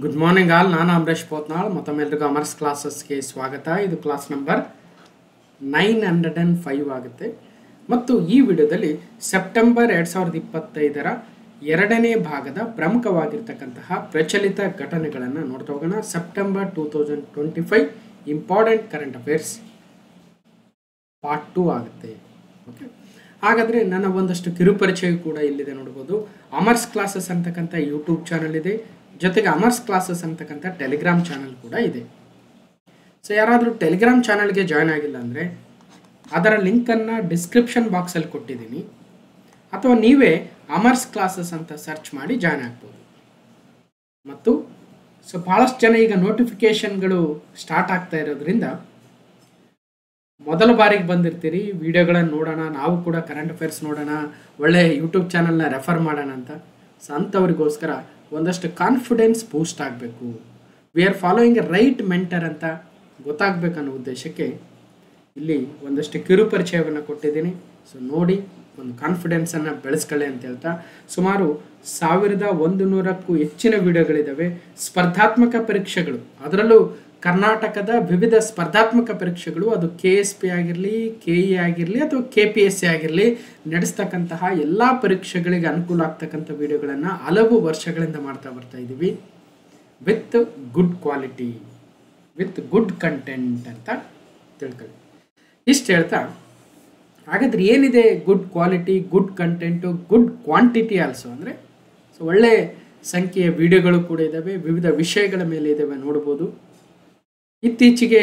Good morning all. ನಾನು Ambareesh Potnal. ಮತ್ತೊಮ್ಮೆಲ್ಲರಿಗೂ commerce ಕ್ಲಾಸಸ್ಗೆ ಸ್ವಾಗತ. ಇದು ಕ್ಲಾಸ್ ನಂಬರ್ 905 ಆಗುತ್ತೆ. ಮತ್ತು ಈ ವಿಡಿಯೋದಲ್ಲಿ ಸೆಪ್ಟೆಂಬರ್ 2025ರ ಎರಡನೇ ಭಾಗದ ಪ್ರಮುಖವಾಗಿರ್ತಕ್ಕಂತಹ ಪ್ರಚಲಿತ ಘಟನೆಗಳನ್ನು ನೋಡ್ತಾ ಹೋಗೋಣ. September 2025 important current affairs part 2 ಆಗುತ್ತೆ. ಓಕೆ, ಹಾಗಾದರೆ ನನ್ನ ಒಂದಷ್ಟು ಕಿರುಪರಿಚಯ ಕೂಡ ಇಲ್ಲಿದೆ ನೋಡ್ಬೋದು. ಅಮರ್ಸ್ ಕ್ಲಾಸಸ್ ಅಂತಕ್ಕಂಥ ಯೂಟ್ಯೂಬ್ ಚಾನಲ್ ಇದೆ, ಜೊತೆಗೆ ಅಮರ್ಸ್ ಕ್ಲಾಸಸ್ ಅಂತಕ್ಕಂಥ ಟೆಲಿಗ್ರಾಮ್ ಚಾನಲ್ ಕೂಡ ಇದೆ. ಸೊ ಯಾರಾದರೂ ಟೆಲಿಗ್ರಾಮ್ ಚಾನಲ್ಗೆ ಜಾಯ್ನ್ ಆಗಿಲ್ಲ ಅಂದರೆ ಅದರ ಲಿಂಕನ್ನು ಡಿಸ್ಕ್ರಿಪ್ಷನ್ ಬಾಕ್ಸಲ್ಲಿ ಕೊಟ್ಟಿದ್ದೀನಿ, ಅಥವಾ ನೀವೇ ಅಮರ್ಸ್ ಕ್ಲಾಸಸ್ ಅಂತ ಸರ್ಚ್ ಮಾಡಿ ಜಾಯ್ನ್ ಆಗ್ಬೋದು. ಮತ್ತು ಸೊ ಭಾಳಷ್ಟು ಜನ ಈಗ ನೋಟಿಫಿಕೇಷನ್ಗಳು ಸ್ಟಾರ್ಟ್ ಆಗ್ತಾ ಇರೋದ್ರಿಂದ ಮೊದಲ ಬಾರಿಗೆ ಬಂದಿರ್ತೀರಿ, ವಿಡಿಯೋಗಳನ್ನು ನೋಡೋಣ, ನಾವು ಕೂಡ ಕರೆಂಟ್ ಅಫೇರ್ಸ್ ನೋಡೋಣ, ಒಳ್ಳೆ ಯೂಟ್ಯೂಬ್ ಚಾನಲ್ನ ರೆಫರ್ ಮಾಡೋಣ ಅಂತ. ಸೊ ಅಂಥವ್ರಿಗೋಸ್ಕರ ಒಂದಷ್ಟು ಕಾನ್ಫಿಡೆನ್ಸ್ ಬೂಸ್ಟ್ ಆಗಬೇಕು, we are following A right mentor ಅಂತ ಗೊತ್ತಾಗಬೇಕನ್ನೋ ಉದ್ದೇಶಕ್ಕೆ ಇಲ್ಲಿ ಒಂದಷ್ಟು ಕಿರುಪರಿಚಯವನ್ನು ಕೊಟ್ಟಿದ್ದೀನಿ. ಸೊ ನೋಡಿ, ಒಂದು ಕಾನ್ಫಿಡೆನ್ಸನ್ನು ಬೆಳೆಸ್ಕೊಳ್ಳಿ ಅಂತ ಹೇಳ್ತಾ, ಸುಮಾರು 1100ಕ್ಕೂ ಹೆಚ್ಚಿನ ವಿಡಿಯೋಗಳಿದ್ದಾವೆ. ಸ್ಪರ್ಧಾತ್ಮಕ ಪರೀಕ್ಷೆಗಳು, ಅದರಲ್ಲೂ ಕರ್ನಾಟಕದ ವಿವಿಧ ಸ್ಪರ್ಧಾತ್ಮಕ ಪರೀಕ್ಷೆಗಳು, ಅದು KSP ಆಗಿರಲಿ, KE ಆಗಿರಲಿ ಅಥವಾ KPSC ಆಗಿರಲಿ, ನಡೆಸ್ತಕ್ಕಂತಹ ಎಲ್ಲ ಪರೀಕ್ಷೆಗಳಿಗೆ ಅನುಕೂಲ ಆಗ್ತಕ್ಕಂಥ ವಿಡಿಯೋಗಳನ್ನು ಹಲವು ವರ್ಷಗಳಿಂದ ಮಾಡ್ತಾ ಬರ್ತಾ ಇದ್ದೀವಿ. With good quality, with good content ಅಂತ ತಿಳ್ಕೊಳ್ಳಿ. ಇಷ್ಟು ಹೇಳ್ತಾ, ಹಾಗಾದ್ರೆ ಏನಿದೆ good quality, good content, good quantity also ಅಂದರೆ ಸೊ ಒಳ್ಳೆ ಸಂಖ್ಯೆಯ ವಿಡಿಯೋಗಳು ಕೂಡ ಇದ್ದಾವೆ, ವಿವಿಧ ವಿಷಯಗಳ ಮೇಲೆ ಇದ್ದಾವೆ ನೋಡ್ಬೋದು. ಇತ್ತೀಚೆಗೆ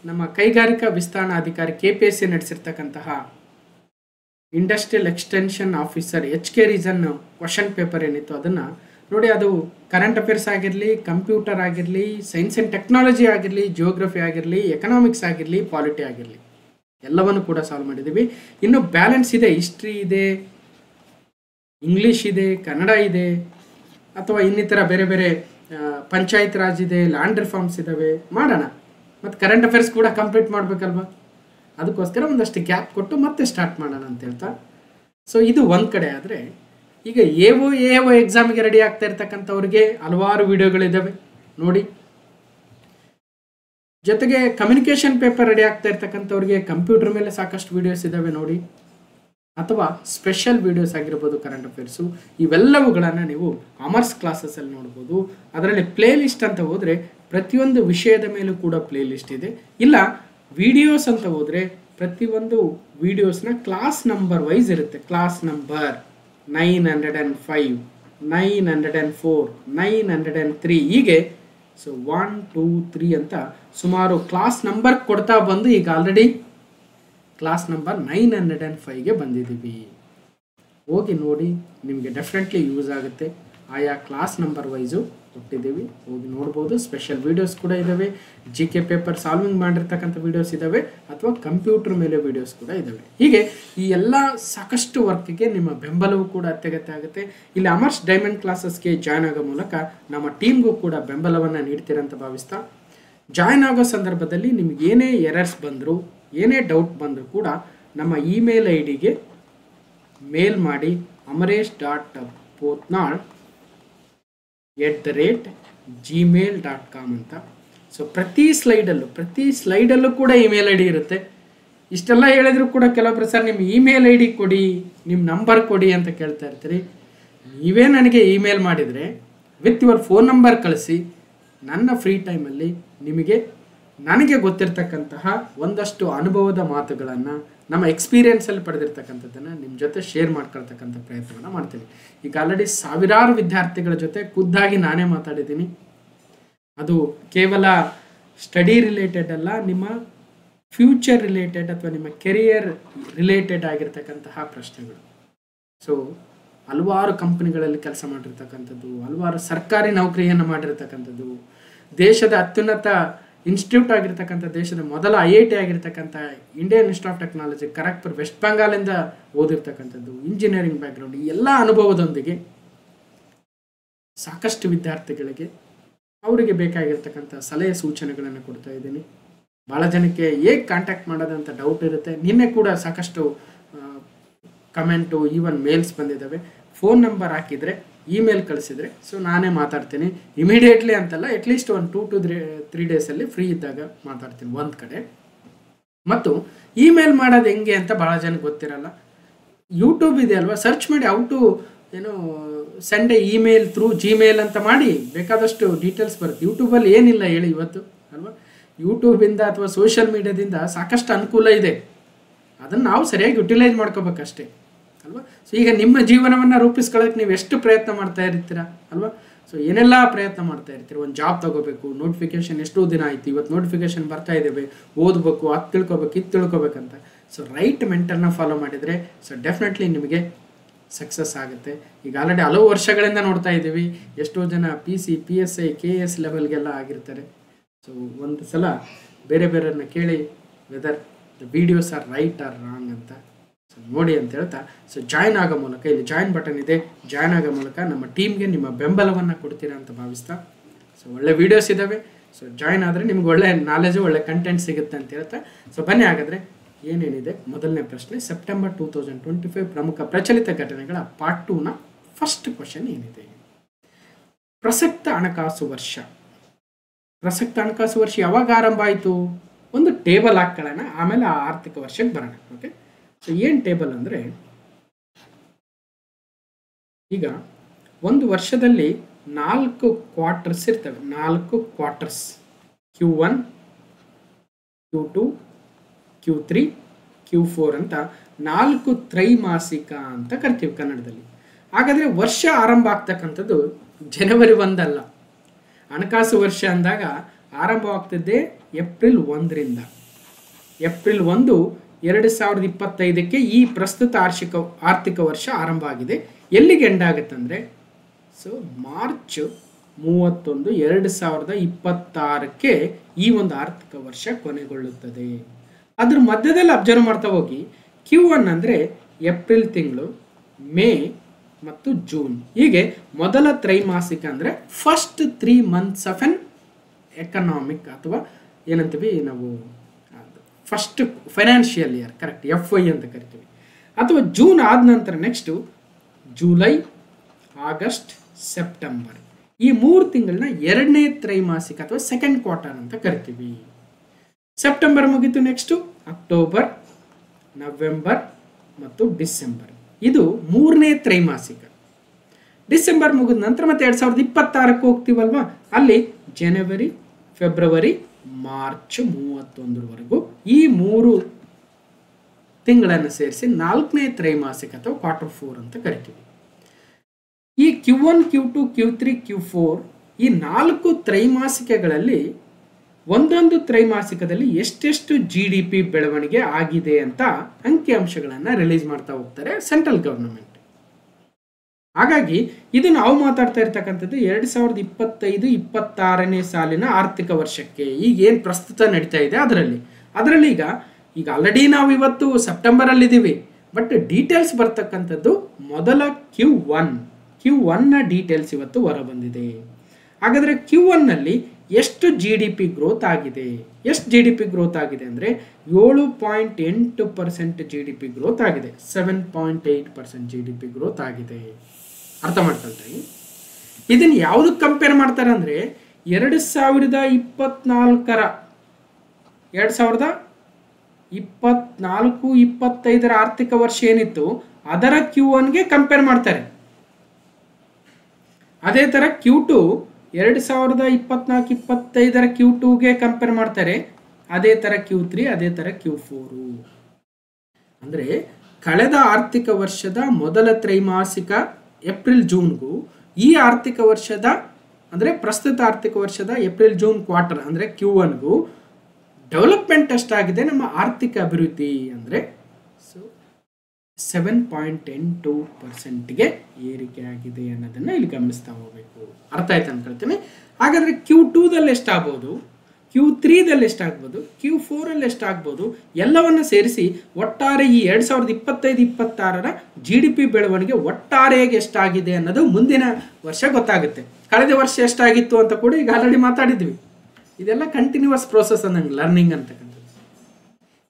ನಮ್ಮ ಕೈಗಾರಿಕಾ ವಿಸ್ತರಣಾಧಿಕಾರಿ KPSC ನಡೆಸಿರ್ತಕ್ಕಂತಹ industrial extension officer HK reason question paper ಏನಿತ್ತು ಅದನ್ನು ನೋಡಿ. ಅದು ಕರೆಂಟ್ ಅಫೇರ್ಸ್ ಆಗಿರಲಿ, ಕಂಪ್ಯೂಟರ್ ಆಗಿರಲಿ, ಸೈನ್ಸ್ ಆ್ಯಂಡ್ ಟೆಕ್ನಾಲಜಿ ಆಗಿರಲಿ, ಜಿಯೋಗ್ರಫಿ ಆಗಿರಲಿ, ಎಕನಾಮಿಕ್ಸ್ ಆಗಿರಲಿ, ಪಾಲಿಟಿ ಆಗಿರಲಿ, ಎಲ್ಲವನ್ನು ಕೂಡ ಸಾಲ್ವ್ ಮಾಡಿದ್ದೀವಿ. ಇನ್ನು ಬ್ಯಾಲೆನ್ಸ್ ಇದೆ, ಹಿಸ್ಟ್ರಿ ಇದೆ, ಇಂಗ್ಲೀಷ್ ಇದೆ, ಕನ್ನಡ ಇದೆ, ಅಥವಾ ಇನ್ನಿತರ ಬೇರೆ ಬೇರೆ ಪಂಚಾಯತ್ ರಾಜ್ ಇದೆ, ಲ್ಯಾಂಡ್ ರಿಫಾರ್ಮ್ಸ್ ಇದ್ದಾವೆ, ಮಾಡೋಣ. ಮತ್ತು ಕರೆಂಟ್ ಅಫೇರ್ಸ್ ಕೂಡ ಕಂಪ್ಲೀಟ್ ಮಾಡಬೇಕಲ್ವ, ಅದಕ್ಕೋಸ್ಕರ ಒಂದಷ್ಟು ಗ್ಯಾಪ್ ಕೊಟ್ಟು ಮತ್ತೆ ಸ್ಟಾರ್ಟ್ ಮಾಡೋಣ ಅಂತ ಹೇಳ್ತಾ. ಸೊ ಇದು ಒಂದು ಕಡೆ. ಆದರೆ ಈಗ AO ಎಕ್ಸಾಮಿಗೆ ರೆಡಿ ಆಗ್ತಾ ಇರ್ತಕ್ಕಂಥವ್ರಿಗೆ ಹಲವಾರು ವಿಡಿಯೋಗಳಿದ್ದಾವೆ ನೋಡಿ. ಜೊತೆಗೆ ಕಮ್ಯುನಿಕೇಷನ್ ಪೇಪರ್ ರೆಡಿ ಆಗ್ತಾ ಇರ್ತಕ್ಕಂಥವ್ರಿಗೆ ಕಂಪ್ಯೂಟರ್ ಮೇಲೆ ಸಾಕಷ್ಟು ವಿಡಿಯೋಸ್ ಇದ್ದಾವೆ ನೋಡಿ, ಅಥವಾ ಸ್ಪೆಷಲ್ ವಿಡಿಯೋಸ್ ಆಗಿರ್ಬೋದು ಕರೆಂಟ್ ಅಫೇರ್ಸು. ಇವೆಲ್ಲವುಗಳನ್ನು ನೀವು ಕಾಮರ್ಸ್ ಕ್ಲಾಸಸ್ಸಲ್ಲಿ ನೋಡ್ಬೋದು. ಅದರಲ್ಲಿ ಪ್ಲೇ ಲಿಸ್ಟ್ ಅಂತ ಹೋದರೆ ಪ್ರತಿಯೊಂದು ವಿಷಯದ ಮೇಲೂ ಕೂಡ ಪ್ಲೇ ಲಿಸ್ಟ್ ಇದೆ. ಇಲ್ಲ ವಿಡಿಯೋಸ್ ಅಂತ ಹೋದರೆ ಪ್ರತಿಯೊಂದು ವಿಡಿಯೋಸ್ನ ಕ್ಲಾಸ್ ನಂಬರ್ ವೈಸ್ ಇರುತ್ತೆ. ಕ್ಲಾಸ್ ನಂಬರ್ 905, 904, 903 ಹೀಗೆ. ಸೊ 1, 2, 3 ಅಂತ ಸುಮಾರು ಕ್ಲಾಸ್ ನಂಬರ್ ಕೊಡ್ತಾ ಬಂದು ಈಗ ಆಲ್ರೆಡಿ ಕ್ಲಾಸ್ ನಂಬರ್ 905ಗೆ ಬಂದಿದ್ದೀವಿ. ಹೋಗಿ ನೋಡಿ, ನಿಮಗೆ ಡೆಫಿನೆಟ್ಲಿ ಯೂಸ್ ಆಗುತ್ತೆ. ಆಯಾ ಕ್ಲಾಸ್ ನಂಬರ್ ವೈಸು ಕೊಟ್ಟಿದ್ದೀವಿ, ಹೋಗಿ ನೋಡ್ಬೋದು. ಸ್ಪೆಷಲ್ ವೀಡಿಯೋಸ್ ಕೂಡ ಇದ್ದಾವೆ, GK ಪೇಪರ್ ಸಾಲ್ವಿಂಗ್ ಮಾಡಿರ್ತಕ್ಕಂಥ ವೀಡಿಯೋಸ್ ಇದ್ದಾವೆ, ಅಥವಾ ಕಂಪ್ಯೂಟರ್ ಮೇಲೆ ವೀಡಿಯೋಸ್ ಕೂಡ ಇದ್ದಾವೆ. ಹೀಗೆ ಈ ಎಲ್ಲ ಸಾಕಷ್ಟು ವರ್ಕ್ಗೆ ನಿಮ್ಮ ಬೆಂಬಲವೂ ಕೂಡ ಅತ್ಯಗತ್ಯ ಆಗುತ್ತೆ. ಇಲ್ಲಿ ಅಮರ್ಸ್ ಡೈಮಂಡ್ ಕ್ಲಾಸಸ್ಗೆ ಜಾಯ್ನ್ ಆಗೋ ಮೂಲಕ ನಮ್ಮ ಟೀಮ್ಗೂ ಕೂಡ ಬೆಂಬಲವನ್ನು ನೀಡ್ತೀರಂತ ಭಾವಿಸ್ತಾ, ಜಾಯ್ನ್ ಆಗೋ ಸಂದರ್ಭದಲ್ಲಿ ನಿಮ್ಗೆ ಏನೇ ಎರರ್ಸ್ ಬಂದರೂ, ಏನೇ ಡೌಟ್ ಬಂದರೂ ಕೂಡ ನಮ್ಮ ಇಮೇಲ್ ID ಮೇಲ್ ಮಾಡಿ, amaresh.potnal@gmail.com ಅಂತ. ಸೊ ಪ್ರತಿ ಸ್ಲೈಡಲ್ಲೂ ಕೂಡ ಇಮೇಲ್ ID ಇರುತ್ತೆ. ಇಷ್ಟೆಲ್ಲ ಹೇಳಿದ್ರು ಕೂಡ ಕೆಲವೊಬ್ಬರು ಸರ್ ನಿಮ್ಮ ಇಮೇಲ್ ID ಕೊಡಿ, ನಿಮ್ಮ ನಂಬರ್ ಕೊಡಿ ಅಂತ ಕೇಳ್ತಾ ಇರ್ತೀರಿ. ನೀವೇ ನನಗೆ ಇಮೇಲ್ ಮಾಡಿದರೆ ವಿತ್ ಯುವರ್ ಫೋನ್ ನಂಬರ್ ಕಳಿಸಿ, ನನ್ನ ಫ್ರೀ ಟೈಮಲ್ಲಿ ನನಗೆ ಗೊತ್ತಿರ್ತಕ್ಕಂತಹ ಒಂದಷ್ಟು ಅನುಭವದ ಮಾತುಗಳನ್ನು, ನಮ್ಮ ಎಕ್ಸ್ಪೀರಿಯೆನ್ಸಲ್ಲಿ ಪಡೆದಿರ್ತಕ್ಕಂಥದ್ದನ್ನು ನಿಮ್ಮ ಜೊತೆ ಶೇರ್ ಮಾಡ್ಕೊಳ್ತಕ್ಕಂಥ ಪ್ರಯತ್ನವನ್ನು ಮಾಡ್ತೀನಿ. ಈಗ ಆಲ್ರೆಡಿ ಸಾವಿರಾರು ವಿದ್ಯಾರ್ಥಿಗಳ ಜೊತೆ ಖುದ್ದಾಗಿ ನಾನೇ ಮಾತಾಡಿದ್ದೀನಿ. ಅದು ಕೇವಲ ಸ್ಟಡಿ ರಿಲೇಟೆಡ್ ಅಲ್ಲ, ನಿಮ್ಮ ಫ್ಯೂಚರ್ ರಿಲೇಟೆಡ್ ಅಥವಾ ನಿಮ್ಮ ಕೆರಿಯರ್ ರಿಲೇಟೆಡ್ ಆಗಿರ್ತಕ್ಕಂತಹ ಪ್ರಶ್ನೆಗಳು. ಸೊ ಹಲವಾರು ಕಂಪನಿಗಳಲ್ಲಿ ಕೆಲಸ ಮಾಡಿರ್ತಕ್ಕಂಥದ್ದು, ಹಲವಾರು ಸರ್ಕಾರಿ ನೌಕರಿಯನ್ನು ಮಾಡಿರ್ತಕ್ಕಂಥದ್ದು, ದೇಶದ ಅತ್ಯುನ್ನತ ಇನ್ಸ್ಟಿಟ್ಯೂಟ್ ಆಗಿರ್ತಕ್ಕಂಥ, ದೇಶದ ಮೊದಲ IIT ಆಗಿರ್ತಕ್ಕಂಥ Indian Institute of Technology Kharagpur west ಬೆಂಗಾಲಿಂದ ಓದಿರ್ತಕ್ಕಂಥದ್ದು, ಇಂಜಿನಿಯರಿಂಗ್ ಬ್ಯಾಕ್ಗ್ರೌಂಡ್, ಈ ಎಲ್ಲ ಅನುಭವದೊಂದಿಗೆ ಸಾಕಷ್ಟು ವಿದ್ಯಾರ್ಥಿಗಳಿಗೆ ಅವರಿಗೆ ಬೇಕಾಗಿರ್ತಕ್ಕಂಥ ಸಲಹೆ ಸೂಚನೆಗಳನ್ನು ಕೊಡ್ತಾ ಇದ್ದೀನಿ. ಭಾಳ ಜನಕ್ಕೆ ಹೇಗೆ ಕಾಂಟ್ಯಾಕ್ಟ್ ಮಾಡೋದಂತ ಡೌಟ್ ಇರುತ್ತೆ. ನಿನ್ನೆ ಕೂಡ ಸಾಕಷ್ಟು ಕಮೆಂಟು, ಈವನ್ ಮೇಲ್ಸ್ ಬಂದಿದ್ದಾವೆ. ಫೋನ್ ನಂಬರ್ ಹಾಕಿದರೆ ಇಮೇಲ್ ಕಳಿಸಿದರೆ ಸೊ ನಾನೇ ಮಾತಾಡ್ತೀನಿ ಇಮಿಡಿಯೇಟ್ಲಿ ಅಂತಲ್ಲ, ಅಟ್ಲೀಸ್ಟ್ ಒಂದು 2 to 3 ಡೇಸಲ್ಲಿ ಫ್ರೀ ಇದ್ದಾಗ ಮಾತಾಡ್ತೀನಿ ಒಂದು ಕಡೆ. ಮತ್ತು ಇಮೇಲ್ ಮಾಡೋದು ಹೆಂಗೆ ಅಂತ ಭಾಳ ಜನಕ್ಕೆ ಗೊತ್ತಿರಲ್ಲ. ಯೂಟ್ಯೂಬ್ ಇದೆ ಅಲ್ವಾ, ಸರ್ಚ್ ಮಾಡಿ how to send a email through Gmail ಅಂತ ಮಾಡಿ ಬೇಕಾದಷ್ಟು ಡೀಟೇಲ್ಸ್ ಬರುತ್ತೆ. ಯೂಟ್ಯೂಬಲ್ಲಿ ಏನಿಲ್ಲ ಹೇಳಿ ಇವತ್ತು ಅಲ್ವಾ, ಯೂಟ್ಯೂಬಿಂದ ಅಥವಾ ಸೋಷಿಯಲ್ ಮೀಡಿಯಾದಿಂದ ಸಾಕಷ್ಟು ಅನುಕೂಲ ಇದೆ, ಅದನ್ನು ನಾವು ಸರಿಯಾಗಿ ಯುಟಿಲೈಸ್ ಮಾಡ್ಕೋಬೇಕಷ್ಟೇ ಅಲ್ವಾ. ಸೊ ಈಗ ನಿಮ್ಮ ಜೀವನವನ್ನು ರೂಪಿಸ್ಕೊಳ್ಳೋಕೆ ನೀವು ಎಷ್ಟು ಪ್ರಯತ್ನ ಮಾಡ್ತಾ ಇರ್ತೀರಾ ಅಲ್ವಾ. ಸೊ ಏನೆಲ್ಲ ಪ್ರಯತ್ನ ಮಾಡ್ತಾ ಇರ್ತೀರಿ, ಒಂದು ಜಾಬ್ ತಗೋಬೇಕು, ನೋಟಿಫಿಕೇಶನ್ ಎಷ್ಟೋ ದಿನ ಆಯಿತು, ಇವತ್ತು ನೋಟಿಫಿಕೇಶನ್ ಬರ್ತಾ ಇದ್ದೇವೆ, ಓದಬೇಕು, ಅದು ತಿಳ್ಕೊಬೇಕು, ಇದು ತಿಳ್ಕೊಬೇಕಂತ. ಸೊ ರೈಟ್ ಮೆಂಟರ್ನ ಫಾಲೋ ಮಾಡಿದರೆ ಸೊ ಡೆಫಿನೆಟ್ಲಿ ನಿಮಗೆ ಸಕ್ಸಸ್ ಆಗುತ್ತೆ. ಈಗ ಆಲ್ರೆಡಿ ಹಲವು ವರ್ಷಗಳಿಂದ ನೋಡ್ತಾ ಇದ್ದೀವಿ, ಎಷ್ಟೋ ಜನ PC PSI KS ಲೆವೆಲ್ಗೆಲ್ಲ ಆಗಿರ್ತಾರೆ. ಸೊ ಒಂದು ಸಲ ಬೇರೆ ಬೇರೆಯವ್ರನ್ನ ಕೇಳಿ whether the videos are right or wrong ಅಂತ ಸೊ ನೋಡಿ ಅಂತ ಹೇಳ್ತಾ, ಸೊ ಜಾಯ್ನ್ ಆಗೋ ಮೂಲಕ, ಇಲ್ಲಿ ಜಾಯ್ನ್ ಬಟನ್ ಇದೆ, ಜಾಯ್ನ್ ಆಗೋ ಮೂಲಕ ನಮ್ಮ ಟೀಮ್ಗೆ ನಿಮ್ಮ ಬೆಂಬಲವನ್ನು ಕೊಡ್ತೀರಾ ಅಂತ ಭಾವಿಸ್ತಾ, ಸೊ ಒಳ್ಳೆ ವೀಡಿಯೋಸ್ ಇದ್ದಾವೆ. ಸೊ ಜಾಯ್ನ್ ಆದರೆ ನಿಮ್ಗೆ ಒಳ್ಳೆ ನಾಲೆಜು, ಒಳ್ಳೆ ಕಂಟೆಂಟ್ ಸಿಗುತ್ತೆ ಅಂತ ಹೇಳ್ತಾ, ಸೊ ಬನ್ನಿ ಹಾಗಾದರೆ ಏನೇನಿದೆ. ಮೊದಲನೇ ಪ್ರಶ್ನೆ, ಸೆಪ್ಟೆಂಬರ್ 2025 ಪ್ರಮುಖ ಪ್ರಚಲಿತ ಘಟನೆಗಳ ಪಾರ್ಟ್ 2ನ ಫಸ್ಟ್ ಕ್ವಶನ್ ಏನಿದೆ. ಪ್ರಸಕ್ತ ಹಣಕಾಸು ವರ್ಷ. ಪ್ರಸಕ್ತ ಹಣಕಾಸು ವರ್ಷ ಯಾವಾಗ ಆರಂಭ ಆಯಿತು? ಒಂದು ಟೇಬಲ್ ಹಾಕ್ಕೊಳ್ಳೋಣ, ಆಮೇಲೆ ಆ ಆರ್ಥಿಕ ವರ್ಷಕ್ಕೆ ಬರೋಣ. ಓಕೆ, ಸೊ ಏನು ಟೇಬಲ್ ಅಂದರೆ, ಈಗ ಒಂದು ವರ್ಷದಲ್ಲಿ 4 ಕ್ವಾರ್ಟರ್ಸ್ ಇರ್ತವೆ. 4 quarters, Q1 Q2 Q3 Q4 ಅಂತ 4 ತ್ರೈಮಾಸಿಕ ಅಂತ ಕರಿತೀವಿ ಕನ್ನಡದಲ್ಲಿ. ಹಾಗಾದರೆ ವರ್ಷ ಆರಂಭ ಆಗ್ತಕ್ಕಂಥದ್ದು ಜನವರಿ 1 ಅಲ್ಲ. ಹಣಕಾಸು ವರ್ಷ ಅಂದಾಗ ಆರಂಭವಾಗ್ತಿದ್ದೆ ಏಪ್ರಿಲ್ 1ರಿಂದ. ಏಪ್ರಿಲ್ 1, 2025ಕ್ಕೆ ಈ ಪ್ರಸ್ತುತ ಆರ್ಥಿಕ ವರ್ಷ ಆರಂಭ ಆಗಿದೆ. ಎಲ್ಲಿಗೆ ಎಂಡ್ ಆಗುತ್ತಂದರೆ ಸೊ ಮಾರ್ಚ್ 31, 2026ಕ್ಕೆ ಈ ಒಂದು ಆರ್ಥಿಕ ವರ್ಷ ಕೊನೆಗೊಳ್ಳುತ್ತದೆ. ಅದ್ರ ಮಧ್ಯದಲ್ಲಿ ಅಬ್ಸರ್ವ್ ಮಾಡ್ತಾ ಹೋಗಿ, Q1 ಅಂದರೆ ಏಪ್ರಿಲ್ ತಿಂಗಳು, ಮೇ ಮತ್ತು ಜೂನ್, ಹೀಗೆ ಮೊದಲ ತ್ರೈಮಾಸಿಕ ಅಂದರೆ first 3 months of N economic, ಅಥವಾ ಏನಂತೀವಿ ನಾವು first financial year, correct, FY ಅಂತ ಕರಿತೀವಿ. ಅಥವಾ ಜೂನ್ ಆದ ನಂತರ ನೆಕ್ಸ್ಟು ಜುಲೈ, ಆಗಸ್ಟ್, ಸೆಪ್ಟೆಂಬರ್, ಈ 3 ತಿಂಗಳನ್ನ ಎರಡನೇ ತ್ರೈಮಾಸಿಕ ಅಥವಾ ಸೆಕೆಂಡ್ ಕ್ವಾರ್ಟರ್ ಅಂತ ಕರಿತೀವಿ. ಸೆಪ್ಟೆಂಬರ್ ಮುಗಿತು, ನೆಕ್ಸ್ಟು ಅಕ್ಟೋಬರ್, ನವೆಂಬರ್ ಮತ್ತು ಡಿಸೆಂಬರ್, ಇದು 3ನೇ ತ್ರೈಮಾಸಿಕ. ಡಿಸೆಂಬರ್ ಮುಗಿದ ನಂತರ ಮತ್ತೆ 2026ಕ್ಕೆ ಹೋಗ್ತೀವಲ್ವಾ, ಅಲ್ಲಿ ಜನವರಿ, ಫೆಬ್ರವರಿ, ಮಾರ್ಚ್ 31ರವರೆಗೂ ಈ 3 ತಿಂಗಳನ್ನು ಸೇರಿಸಿ 4ನೇ ತ್ರೈಮಾಸಿಕ ಅಥವಾ ಕ್ವಾರ್ಟರ್ 4 ಅಂತ ಕರಿತೀವಿ. ಈ Q1 Q2 Q3 Q4 ಈ 4 ತ್ರೈಮಾಸಿಕಗಳಲ್ಲಿ ಒಂದೊಂದು ತ್ರೈಮಾಸಿಕದಲ್ಲಿ ಎಷ್ಟೆಷ್ಟು GDP ಬೆಳವಣಿಗೆ ಆಗಿದೆ ಅಂತ ಅಂಕಿಅಂಶಗಳನ್ನು ರಿಲೀಸ್ ಮಾಡ್ತಾ ಹೋಗ್ತಾರೆ ಸೆಂಟ್ರಲ್ ಗವರ್ನಮೆಂಟ್. ಹಾಗಾಗಿ ಇದು ನಾವು ಮಾತಾಡ್ತಾ ಇರ್ತಕ್ಕಂಥದ್ದು 2025-26ನೇ ಸಾಲಿನ ಆರ್ಥಿಕ ವರ್ಷಕ್ಕೆ, ಈಗ ಏನು ಪ್ರಸ್ತುತ ನಡೀತಾ ಇದೆ ಅದರಲ್ಲಿ ಈಗ ಆಲ್ರೆಡಿ ನಾವು ಇವತ್ತು ಸೆಪ್ಟೆಂಬರಲ್ಲಿದ್ದೀವಿ, ಬಟ್ ಡೀಟೇಲ್ಸ್ ಬರ್ತಕ್ಕಂಥದ್ದು ಮೊದಲ Q1ನ ಡೀಟೇಲ್ಸ್ ಇವತ್ತು ಹೊರಬಂದಿದೆ. ಹಾಗಾದರೆ Q1ನಲ್ಲಿ ಎಷ್ಟು GDP ಗ್ರೋತ್ ಆಗಿದೆ? ಎಷ್ಟು GDP ಗ್ರೋತ್ ಆಗಿದೆ ಅಂದರೆ 7.8% GDP ಗ್ರೋತ್ ಆಗಿದೆ, 7.8% GDP ಗ್ರೋತ್ ಆಗಿದೆ. ಅರ್ಥ ಮಾಡ್ಕೊಳ್ರಿ. ಇದನ್ನು ಯಾವುದಕ್ಕೆ ಕಂಪೇರ್ ಮಾಡ್ತಾರೆ ಅಂದರೆ 2024-25 ಆರ್ಥಿಕ ವರ್ಷ ಏನಿತ್ತು ಅದರ Q1ಗೆ ಕಂಪೇರ್ ಮಾಡ್ತಾರೆ. ಅದೇ ಥರ Q2 2024-25 Q2ಗೆ ಕಂಪೇರ್ ಮಾಡ್ತಾರೆ. ಅದೇ ಥರ Q3, ಅದೇ ಥರ Q4. ಅಂದರೆ ಕಳೆದ ಆರ್ಥಿಕ ವರ್ಷದ ಮೊದಲ ತ್ರೈಮಾಸಿಕ ಏಪ್ರಿಲ್ ಜೂನ್ಗೂ ಈ ಆರ್ಥಿಕ ವರ್ಷದ ಅಂದರೆ ಪ್ರಸ್ತುತ ಆರ್ಥಿಕ ವರ್ಷದ ಏಪ್ರಿಲ್ ಜೂನ್ ಕ್ವಾರ್ಟರ್ ಅಂದರೆ Q1ಗೂ ಡೆವಲಪ್ಮೆಂಟ್ ಎಷ್ಟಾಗಿದೆ, ನಮ್ಮ ಆರ್ಥಿಕ ಅಭಿವೃದ್ಧಿ ಅಂದರೆ 7.82%ಗೆ ಏರಿಕೆ ಆಗಿದೆ ಅನ್ನೋದನ್ನು ಇಲ್ಲಿ ಗಮನಿಸ್ತಾ ಹೋಗಬೇಕು. ಅರ್ಥ ಆಯ್ತು ಅನ್ಕೊಳ್ತೀನಿ. ಹಾಗಾದರೆ Q2ದಲ್ಲಿ ಎಷ್ಟಾಗ್ಬೋದು, Q3ದಲ್ಲಿ ಎಷ್ಟಾಗ್ಬೋದು, Q4ಅಲ್ಲಿ ಎಷ್ಟಾಗ್ಬೋದು, ಎಲ್ಲವನ್ನು ಸೇರಿಸಿ ಒಟ್ಟಾರೆ ಈ 2025-26ರ GDP ಬೆಳವಣಿಗೆ ಒಟ್ಟಾರೆಯಾಗಿ ಎಷ್ಟಾಗಿದೆ ಅನ್ನೋದು ಮುಂದಿನ ವರ್ಷ ಗೊತ್ತಾಗುತ್ತೆ. ಕಳೆದ ವರ್ಷ ಎಷ್ಟಾಗಿತ್ತು ಅಂತ ಕೂಡ ಈಗ ಆಲ್ರೆಡಿ ಮಾತಾಡಿದ್ವಿ. ಇದೆಲ್ಲ ಕಂಟಿನ್ಯೂಸ್ ಪ್ರೋಸೆಸ್ ಅನ್ನಂಗೆ ಲರ್ನಿಂಗ್ ಅಂತಕ್ಕಂಥದ್ದು.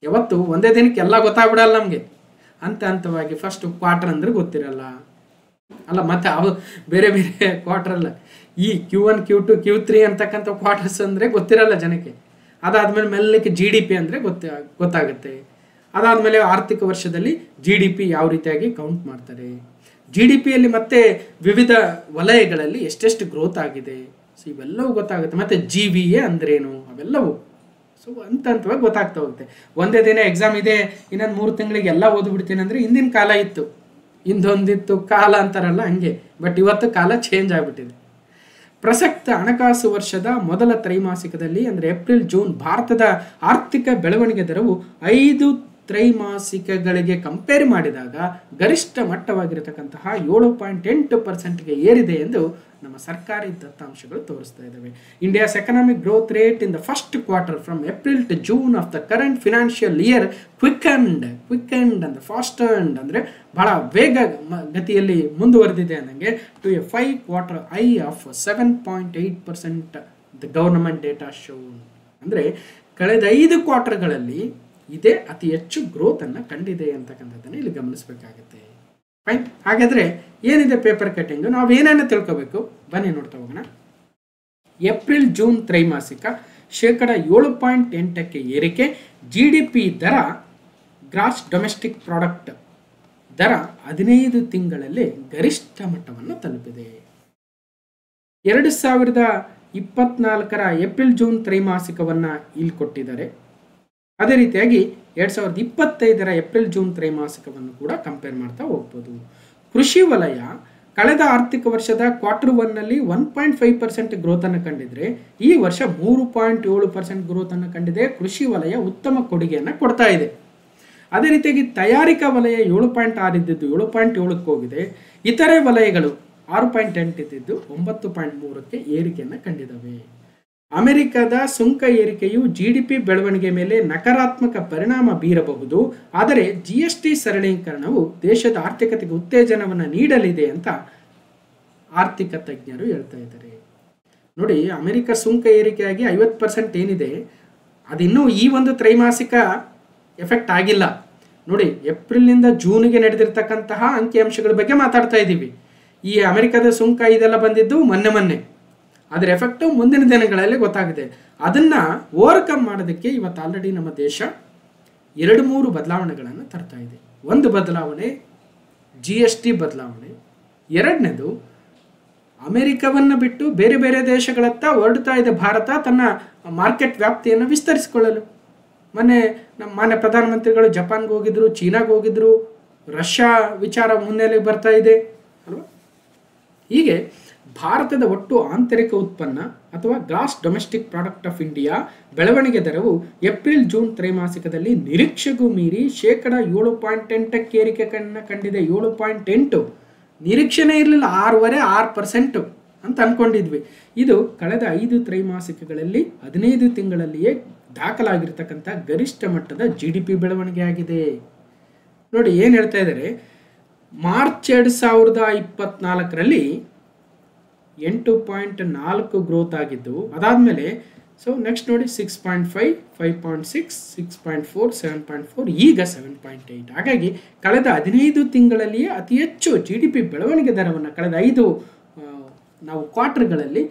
ಯಾವತ್ತು ಒಂದೇ ದಿನಕ್ಕೆ ಎಲ್ಲ ಗೊತ್ತಾಗ್ಬಿಡಲ್ಲ ನಮಗೆ. ಹಂತವಾಗಿ ಫಸ್ಟ್ ಕ್ವಾರ್ಟರ್ ಅಂದರೆ ಗೊತ್ತಿರಲ್ಲ, ಅಲ್ಲ, ಮತ್ತೆ ಅವು ಬೇರೆ ಬೇರೆ ಕ್ವಾರ್ಟರ್ ಅಲ್ಲ, ಈ Q1 Q2 Q3 ಅಂತಕ್ಕಂಥ ಕ್ವಾರ್ಟರ್ಸ್ ಅಂದರೆ ಗೊತ್ತಿರಲ್ಲ ಜನಕ್ಕೆ. ಅದಾದಮೇಲೆ ಮೆಲ್ಲಕ್ಕೆ GDP ಅಂದರೆ ಗೊತ್ತಾಗುತ್ತೆ. ಅದಾದಮೇಲೆ ಆರ್ಥಿಕ ವರ್ಷದಲ್ಲಿ GDP ಯಾವ ರೀತಿಯಾಗಿ ಕೌಂಟ್ ಮಾಡ್ತಾರೆ, GDPಯಲ್ಲಿ ಮತ್ತೆ ವಿವಿಧ ವಲಯಗಳಲ್ಲಿ ಎಷ್ಟೆಷ್ಟು ಗ್ರೋತ್ ಆಗಿದೆ, ಸೊ ಇವೆಲ್ಲವೂ ಗೊತ್ತಾಗುತ್ತೆ. ಮತ್ತು GVA ಅಂದ್ರೇನು ಅವೆಲ್ಲವೂ ಸೊ ಹಂತವಾಗಿ ಗೊತ್ತಾಗ್ತಾ ಹೋಗುತ್ತೆ. ಒಂದೇ ದಿನ ಎಕ್ಸಾಮ್ ಇದೆ, ಇನ್ನೊಂದು 3 ತಿಂಗಳಿಗೆ ಎಲ್ಲ ಓದ್ಬಿಡ್ತೀನಿ ಅಂದರೆ ಹಿಂದಿನ ಕಾಲ ಇತ್ತು, ಇಂದೊಂದಿತ್ತು ಕಾಲ ಅಂತಾರಲ್ಲ ಹಂಗೆ. ಬಟ್ ಇವತ್ತು ಕಾಲ ಚೇಂಜ್ ಆಗಿಬಿಟ್ಟಿದೆ. ಪ್ರಸಕ್ತ ಹಣಕಾಸು ವರ್ಷದ ಮೊದಲ ತ್ರೈಮಾಸಿಕದಲ್ಲಿ ಅಂದರೆ ಏಪ್ರಿಲ್ ಜೂನ್ ಭಾರತದ ಆರ್ಥಿಕ ಬೆಳವಣಿಗೆ ದರವು 5 ತ್ರೈಮಾಸಿಕಗಳಿಗೆ ಕಂಪೇರ್ ಮಾಡಿದಾಗ ಗರಿಷ್ಠ ಮಟ್ಟವಾಗಿರತಕ್ಕಂತಹ 7.8%ಗೆ ಏರಿದೆ ಎಂದು ನಮ್ಮ ಸರ್ಕಾರಿ ದತ್ತಾಂಶಗಳು ತೋರಿಸ್ತಾ ಇದ್ದಾವೆ. India's economic growth rate in the first quarter from April to June of the current financial year quickened ಅಂದ್ರೆ ಫಾಸ್ಟರ್ಡ್ ಅಂದರೆ ಬಹಳ ವೇಗ ಗತಿಯಲ್ಲಿ ಮುಂದುವರೆದಿದೆ ಅನ್ನಂಗೆ to a 5 quarter high of 7.8% the government data shown. ಅಂದರೆ ಕಳೆದ 5 ಕ್ವಾರ್ಟರ್ಗಳಲ್ಲಿ ಇದೇ ಅತಿ ಹೆಚ್ಚು ಗ್ರೋತ್ ಅನ್ನು ಕಂಡಿದೆ ಅಂತಕ್ಕಂಥದ್ದನ್ನು ಇಲ್ಲಿ ಗಮನಿಸಬೇಕಾಗುತ್ತೆ. ಫೈನ್. ಹಾಗಾದರೆ ಏನಿದೆ ಪೇಪರ್ ಕಟ್ಟಿಂಗು, ನಾವು ಏನೇನು ತಿಳ್ಕೋಬೇಕು ಬನ್ನಿ ನೋಡ್ತಾ ಹೋಗೋಣ. ಏಪ್ರಿಲ್ ಜೂನ್ ತ್ರೈಮಾಸಿಕ 7.8% ಏರಿಕೆ, GDP ದರ ಗ್ರಾಸ್ ಡೊಮೆಸ್ಟಿಕ್ ಪ್ರಾಡಕ್ಟ್ ದರ 15 ತಿಂಗಳಲ್ಲಿ ಗರಿಷ್ಠ ಮಟ್ಟವನ್ನು ತಲುಪಿದೆ. 2024ರ ಏಪ್ರಿಲ್ ಜೂನ್ ತ್ರೈಮಾಸಿಕವನ್ನು ಇಲ್ಲಿ ಕೊಟ್ಟಿದ್ದಾರೆ. ಅದೇ ರೀತಿಯಾಗಿ 2025ರ ಏಪ್ರಿಲ್ ಜೂನ್ ತ್ರೈಮಾಸಿಕವನ್ನು ಕೂಡ ಕಂಪೇರ್ ಮಾಡ್ತಾ ಹೋಗ್ಬೋದು. ಕೃಷಿ ವಲಯ ಕಳೆದ ಆರ್ಥಿಕ ವರ್ಷದ ಕ್ವಾರ್ಟರ್ 1ನಲ್ಲಿ 1.5% ಗ್ರೋತನ್ನು ಕಂಡಿದ್ರೆ ಈ ವರ್ಷ 3.7% ಗ್ರೋತನ್ನು ಕಂಡಿದೆ. ಕೃಷಿ ವಲಯ ಉತ್ತಮ ಕೊಡುಗೆಯನ್ನು ಕೊಡ್ತಾ ಇದೆ. ಅದೇ ರೀತಿಯಾಗಿ ತಯಾರಿಕಾ ವಲಯ 7.6 ಇದ್ದಿದ್ದು 7.7ಕ್ಕೆ ಹೋಗಿದೆ. ಇತರೆ ವಲಯಗಳು 6.8 ಇದ್ದಿದ್ದು 9.3ಕ್ಕೆ ಏರಿಕೆಯನ್ನು ಕಂಡಿದ್ದಾವೆ. ಅಮೆರಿಕದ ಸುಂಕ ಏರಿಕೆಯು GDP ಬೆಳವಣಿಗೆ ಮೇಲೆ ನಕಾರಾತ್ಮಕ ಪರಿಣಾಮ ಬೀರಬಹುದು, ಆದರೆ GST ಸರಳೀಕರಣವು ದೇಶದ ಆರ್ಥಿಕತೆಗೆ ಉತ್ತೇಜನವನ್ನು ನೀಡಲಿದೆ ಅಂತ ಆರ್ಥಿಕ ತಜ್ಞರು ಹೇಳ್ತಾ ಇದ್ದಾರೆ. ನೋಡಿ, ಅಮೆರಿಕ ಸುಂಕ ಏರಿಕೆಯಾಗಿ 50% ಏನಿದೆ ಅದಿನ್ನೂ ಈ ಒಂದು ತ್ರೈಮಾಸಿಕ ಎಫೆಕ್ಟ್ ಆಗಿಲ್ಲ. ನೋಡಿ, ಏಪ್ರಿಲ್ನಿಂದ ಜೂನ್ಗೆ ನಡೆದಿರ್ತಕ್ಕಂತಹ ಅಂಕಿಅಂಶಗಳ ಬಗ್ಗೆ ಮಾತಾಡ್ತಾ ಇದ್ದೀವಿ. ಈ ಅಮೆರಿಕದ ಸುಂಕ ಇದೆಲ್ಲ ಬಂದಿದ್ದು ಮೊನ್ನೆ, ಅದರ ಎಫೆಕ್ಟು ಮುಂದಿನ ದಿನಗಳಲ್ಲಿ ಗೊತ್ತಾಗಿದೆ. ಅದನ್ನು ಓವರ್ಕಮ್ ಮಾಡೋದಕ್ಕೆ ಇವತ್ತು ಆಲ್ರೆಡಿ ನಮ್ಮ ದೇಶ 2-3 ಬದಲಾವಣೆಗಳನ್ನು ತರ್ತಾ ಇದೆ. ಒಂದು ಬದಲಾವಣೆ GST ಬದಲಾವಣೆ, ಎರಡನೇದು ಅಮೆರಿಕವನ್ನು ಬಿಟ್ಟು ಬೇರೆ ಬೇರೆ ದೇಶಗಳತ್ತ ಹೊರಡ್ತಾ ಇದೆ ಭಾರತ ತನ್ನ ಮಾರ್ಕೆಟ್ ವ್ಯಾಪ್ತಿಯನ್ನು ವಿಸ್ತರಿಸಿಕೊಳ್ಳಲು. ನಮ್ಮ ಮಾನ್ಯ ಪ್ರಧಾನಮಂತ್ರಿಗಳು ಜಪಾನ್ಗೆ ಹೋಗಿದ್ರು, ಚೀನಾಗೆ ಹೋಗಿದ್ರು, ರಷ್ಯಾ ವಿಚಾರ ಮುನ್ನೆಲೆಗೆ ಬರ್ತಾ ಇದೆ ಅಲ್ವಾ. ಹೀಗೆ ಭಾರತದ ಒಟ್ಟು ಆಂತರಿಕ ಉತ್ಪನ್ನ ಅಥವಾ gross domestic product of India ಬೆಳವಣಿಗೆ ದರವು ಏಪ್ರಿಲ್ ಜೂನ್ ತ್ರೈಮಾಸಿಕದಲ್ಲಿ ನಿರೀಕ್ಷೆಗೂ ಮೀರಿ 7.8% ಏರಿಕೆ ಕಂಡಿದೆ. 7.8 ನಿರೀಕ್ಷೆನೇ ಇರಲಿಲ್ಲ, 6% ಅಂತ ಅನ್ಕೊಂಡಿದ್ವಿ. ಇದು ಕಳೆದ 5 ತ್ರೈಮಾಸಿಕಗಳಲ್ಲಿ 15 ತಿಂಗಳಲ್ಲಿಯೇ ದಾಖಲಾಗಿರ್ತಕ್ಕಂಥ ಗರಿಷ್ಠ ಮಟ್ಟದ GDP ಬೆಳವಣಿಗೆ ಆಗಿದೆ. ನೋಡಿ ಏನು ಹೇಳ್ತಾ ಇದ್ದಾರೆ, ಮಾರ್ಚ್ 2024ರಲ್ಲಿ 8.4 ಗ್ರೋತ್ ಆಗಿದ್ದು, ಅದಾದಮೇಲೆ ಸೊ ನೆಕ್ಸ್ಟ್ ನೋಡಿ 6.5, 5.6, 6.4, 7.4, ಈಗ 7.8. ಹಾಗಾಗಿ ಕಳೆದ 15 ತಿಂಗಳಲ್ಲಿಯೇ ಅತಿ ಹೆಚ್ಚು GDP ಬೆಳವಣಿಗೆ ದರವನ್ನು ಕಳೆದ 5 ನಾವು ಕ್ವಾರ್ಟರ್ಗಳಲ್ಲಿ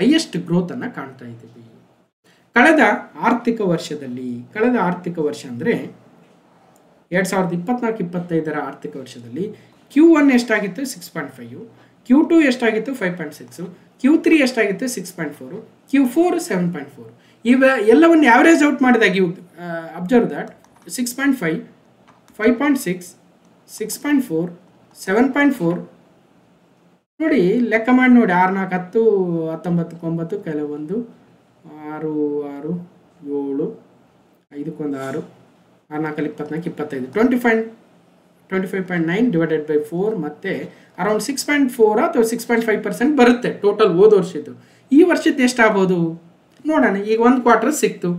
ಹೈಯೆಸ್ಟ್ ಗ್ರೋತನ್ನು ಕಾಣ್ತಾ ಇದ್ದೀವಿ. ಕಳೆದ ಆರ್ಥಿಕ ವರ್ಷ ಅಂದರೆ 2024-25ರ ಆರ್ಥಿಕ ವರ್ಷದಲ್ಲಿ Q1 ಎಷ್ಟಾಗಿತ್ತು? 6.5, Q2 ಎಷ್ಟಾಗಿತ್ತು? 5.6, Q3 ಎಷ್ಟಾಗಿತ್ತು? 6.4, Q4 7.4. ಇವ ಎಲ್ಲವನ್ನು ಆವರೇಜ್ ಔಟ್ ಮಾಡಿದಾಗ ಇವು ಅಬ್ಸರ್ವ್ ದಟ್ 6.5, 5.6, 6.4, 7.4 ನೋಡಿ, ಲೆಕ್ಕ ಮಾಡಿ ನೋಡಿ. 6, 4, 10, 19, 9 ಕೆಲವೊಂದು 6, 6, 7, 5, 6, 6, 4, 24, 25, 25.9 ಡಿವೈಡೆಡ್ ಬೈ 4 ಮತ್ತೆ ಅರೌಂಡ್ 6.4 ಅಥವಾ 6.5% ಬರುತ್ತೆ ಟೋಟಲ್ ಹೋದ ವರ್ಷದ್ದು. ಈ ವರ್ಷದ್ದು ಎಷ್ಟಾಗ್ಬೋದು ನೋಡೋಣ. ಈಗ ಒಂದು ಕ್ವಾರ್ಟರ್ ಸಿಕ್ತು,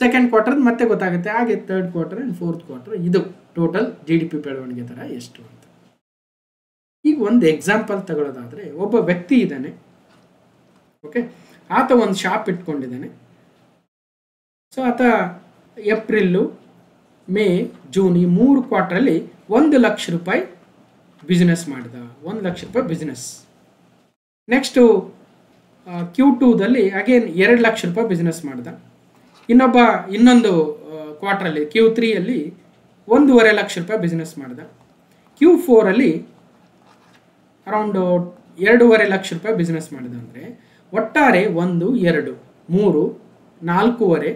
ಸೆಕೆಂಡ್ ಕ್ವಾರ್ಟರ್ ಮತ್ತೆ ಗೊತ್ತಾಗುತ್ತೆ, ಹಾಗೆ third quarter and fourth quarter ಇದು ಟೋಟಲ್ GDP ಬೆಳವಣಿಗೆ ದರ ಎಷ್ಟು ಅಂತ. ಈಗ ಒಂದು ಎಕ್ಸಾಂಪಲ್ ತಗೊಳ್ಳೋದಾದರೆ, ಒಬ್ಬ ವ್ಯಕ್ತಿ ಇದ್ದಾನೆ, ಓಕೆ, ಆತ ಒಂದು ಶಾಪ್ ಇಟ್ಕೊಂಡಿದ್ದಾನೆ. ಸೊ ಆತ ಏಪ್ರಿಲ್ಲು, ಮೇ, ಜೂನ್ ಈ 3 ಕ್ವಾರ್ಟರಲ್ಲಿ 1 ಲಕ್ಷ ರೂಪಾಯಿ ಬಿಸ್ನೆಸ್ ಮಾಡಿದ, 1 ಲಕ್ಷ ರೂಪಾಯಿ ಬಿಸ್ನೆಸ್. ನೆಕ್ಸ್ಟು Q2ದಲ್ಲಿ ಅಗೇನ್ 2 ಲಕ್ಷ ರೂಪಾಯಿ ಬಿಸ್ನೆಸ್ ಮಾಡಿದ. ಇನ್ನೊಂದು ಕ್ವಾರ್ಟ್ರಲ್ಲಿ Q3ಯಲ್ಲಿ 1.5 ಲಕ್ಷ ರೂಪಾಯಿ ಬಿಸ್ನೆಸ್ ಮಾಡಿದ. Q4ಅಲ್ಲಿ ಅರೌಂಡ್ 2.5 ಲಕ್ಷ ರೂಪಾಯಿ ಬಿಸ್ನೆಸ್ ಮಾಡಿದ. ಅಂದರೆ ಒಟ್ಟಾರೆ 1, 2, 3, 4.5,